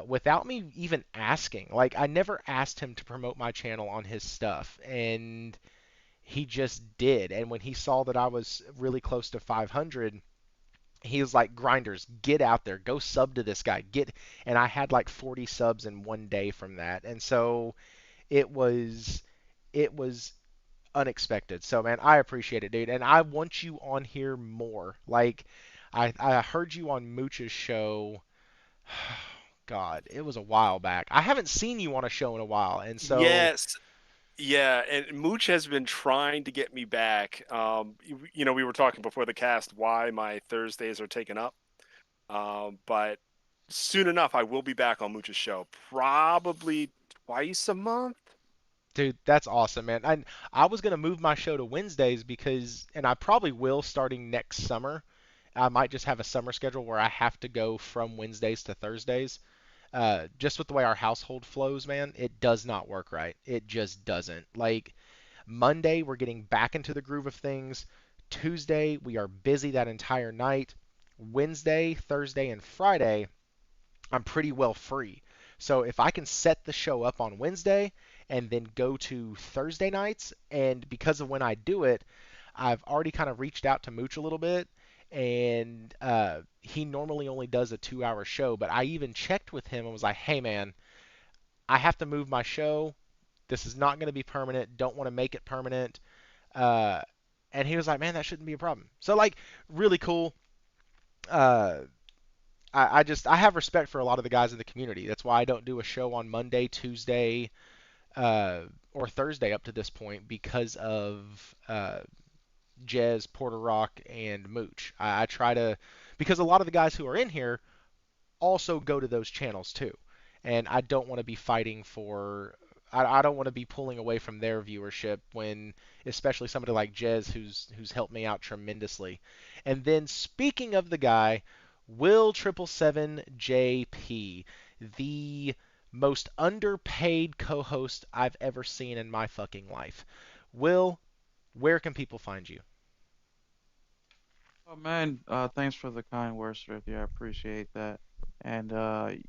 without me even asking. Like, I never asked him to promote my channel on his stuff, and he just did. And when he saw that I was really close to 500, he was like, "Grinders, get out there, go sub to this guy, get." And I had like 40 subs in one day from that, and so it was it was unexpected. So man, I appreciate it, dude, and I want you on here more. Like, I heard you on Mooch's show. God, it was a while back. I haven't seen you on a show in a while, and so Yes. Yeah, and Mooch has been trying to get me back. We were talking before the cast why my Thursdays are taken up. But soon enough, I will be back on Mooch's show, probably twice a month. dude, that's awesome, man. I was gonna move my show to Wednesdays because, and I probably will starting next summer. I might just have a summer schedule where I have to go from Wednesdays to Thursdays. Just with the way our household flows, man, it does not work right. It just doesn't. Like Monday, we're getting back into the groove of things. Tuesday, we are busy that entire night. Wednesday, Thursday, and Friday, I'm pretty well free. So if I can set the show up on Wednesday and then go to Thursday nights, and because of when I do it, I've already kind of reached out to Mooch a little bit, and he normally only does a 2 hour show, but I even checked with him and was like, hey man, I have to move my show. This is not going to be permanent. Don't want to make it permanent. Uh, and he was like, man, that shouldn't be a problem. So like, really cool. Uh, I have respect for a lot of the guys in the community. That's why I don't do a show on Monday, Tuesday, uh, or Thursday up to this point because of Jez, Porter Rock, and Mooch. I try to, because a lot of the guys who are in here also go to those channels too, and I don't want to be fighting for. I don't want to be pulling away from their viewership when, especially somebody like Jez, who's helped me out tremendously. And then speaking of the guy, Will 777JP, the most underpaid co-host I've ever seen in my fucking life. Will, where can people find you? Oh man, thanks for the kind words, Thrifty. I appreciate that. And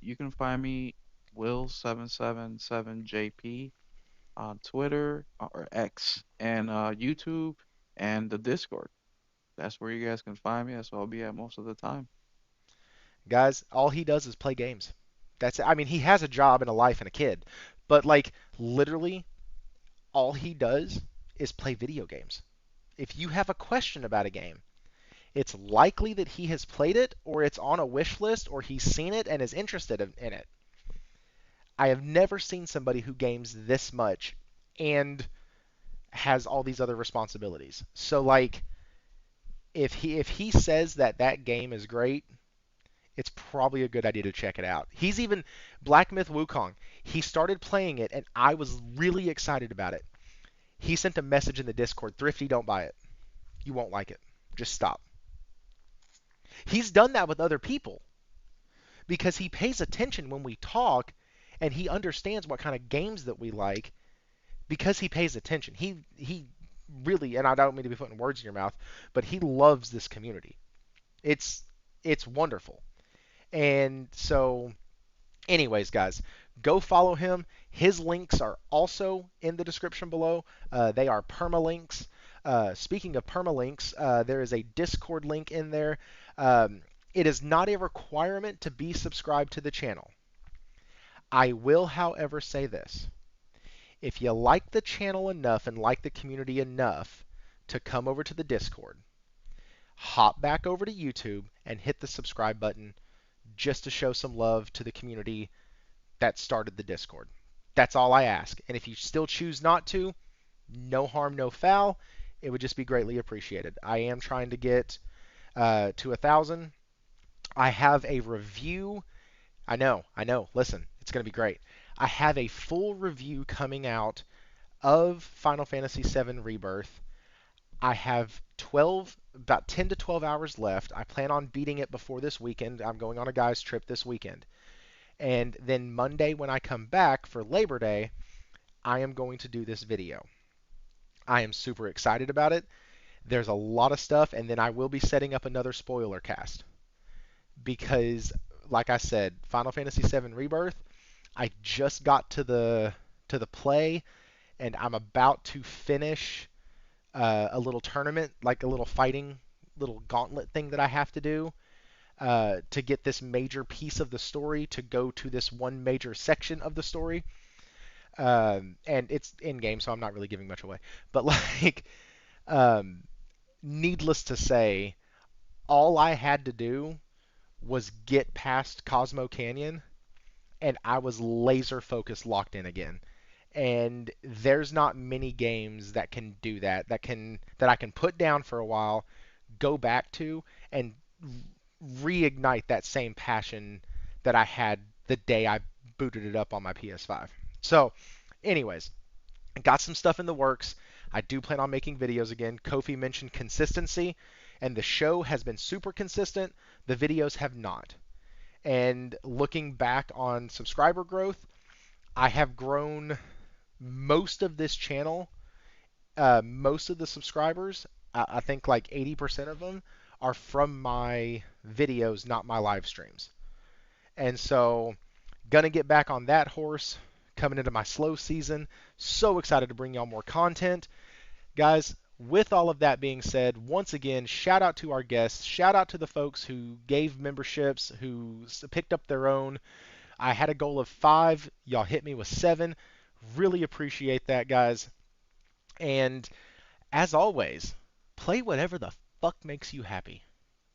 you can find me Will777JP on Twitter or X and YouTube and the Discord. That's where you guys can find me. That's where I'll be at most of the time. Guys, all he does is play games. That's it. I mean, he has a job and a life and a kid, but like literally all he does is play video games. If you have a question about a game, it's likely that he has played it or it's on a wish list or he's seen it and is interested in it. I have never seen somebody who games this much and has all these other responsibilities. So like if he says that that game is great, it's probably a good idea to check it out. He's even Black Myth Wukong. He started playing it and I was really excited about it. He sent a message in the Discord, Thrifty, don't buy it. You won't like it. Just stop. He's done that with other people because he pays attention when we talk and he understands what kind of games that we like because he pays attention. He really, and I don't mean to be putting words in your mouth, but he loves this community. It's it's wonderful. And so anyways, guys, go follow him. His links are also in the description below. They are permalinks. Speaking of permalinks, there is a Discord link in there. It is not a requirement to be subscribed to the channel. I will, however, say this. If you like the channel enough and like the community enough to come over to the Discord, hop back over to YouTube and hit the subscribe button just to show some love to the community that started the Discord. That's all I ask. And if you still choose not to, no harm, no foul. It would just be greatly appreciated. I am trying to get to 1,000. I have a review. I know. Listen, it's going to be great. I have a full review coming out of Final Fantasy VII Rebirth. I have about 10 to 12 hours left. I plan on beating it before this weekend. I'm going on a guy's trip this weekend. And then Monday when I come back for Labor Day, I am going to do this video. I am super excited about it. There's a lot of stuff, and then I will be setting up another spoiler cast. Because, like I said, Final Fantasy VII Rebirth, I just got to the play, and I'm about to finish a little tournament, like a little fighting, little gauntlet thing that I have to do to get this major piece of the story to go to this one major section of the story. And it's in game, so I'm not really giving much away. But like, needless to say, all I had to do was get past Cosmo Canyon, and I was laser focused, locked in again. And there's not many games that can do that. That I can put down for a while, go back to, and reignite that same passion that I had the day I booted it up on my PS5. So, anyways, got some stuff in the works. I do plan on making videos again. Kofi mentioned consistency, and the show has been super consistent. The videos have not. And looking back on subscriber growth, I have grown most of this channel, most of the subscribers, I think like 80% of them are from my videos, not my live streams. And so, gonna get back on that horse coming into my slow season. So excited to bring y'all more content. Guys, with all of that being said, once again, shout out to our guests. Shout out to the folks who gave memberships, who picked up their own. I had a goal of 5. Y'all hit me with 7. Really appreciate that, guys. And as always, play whatever the fuck makes you happy.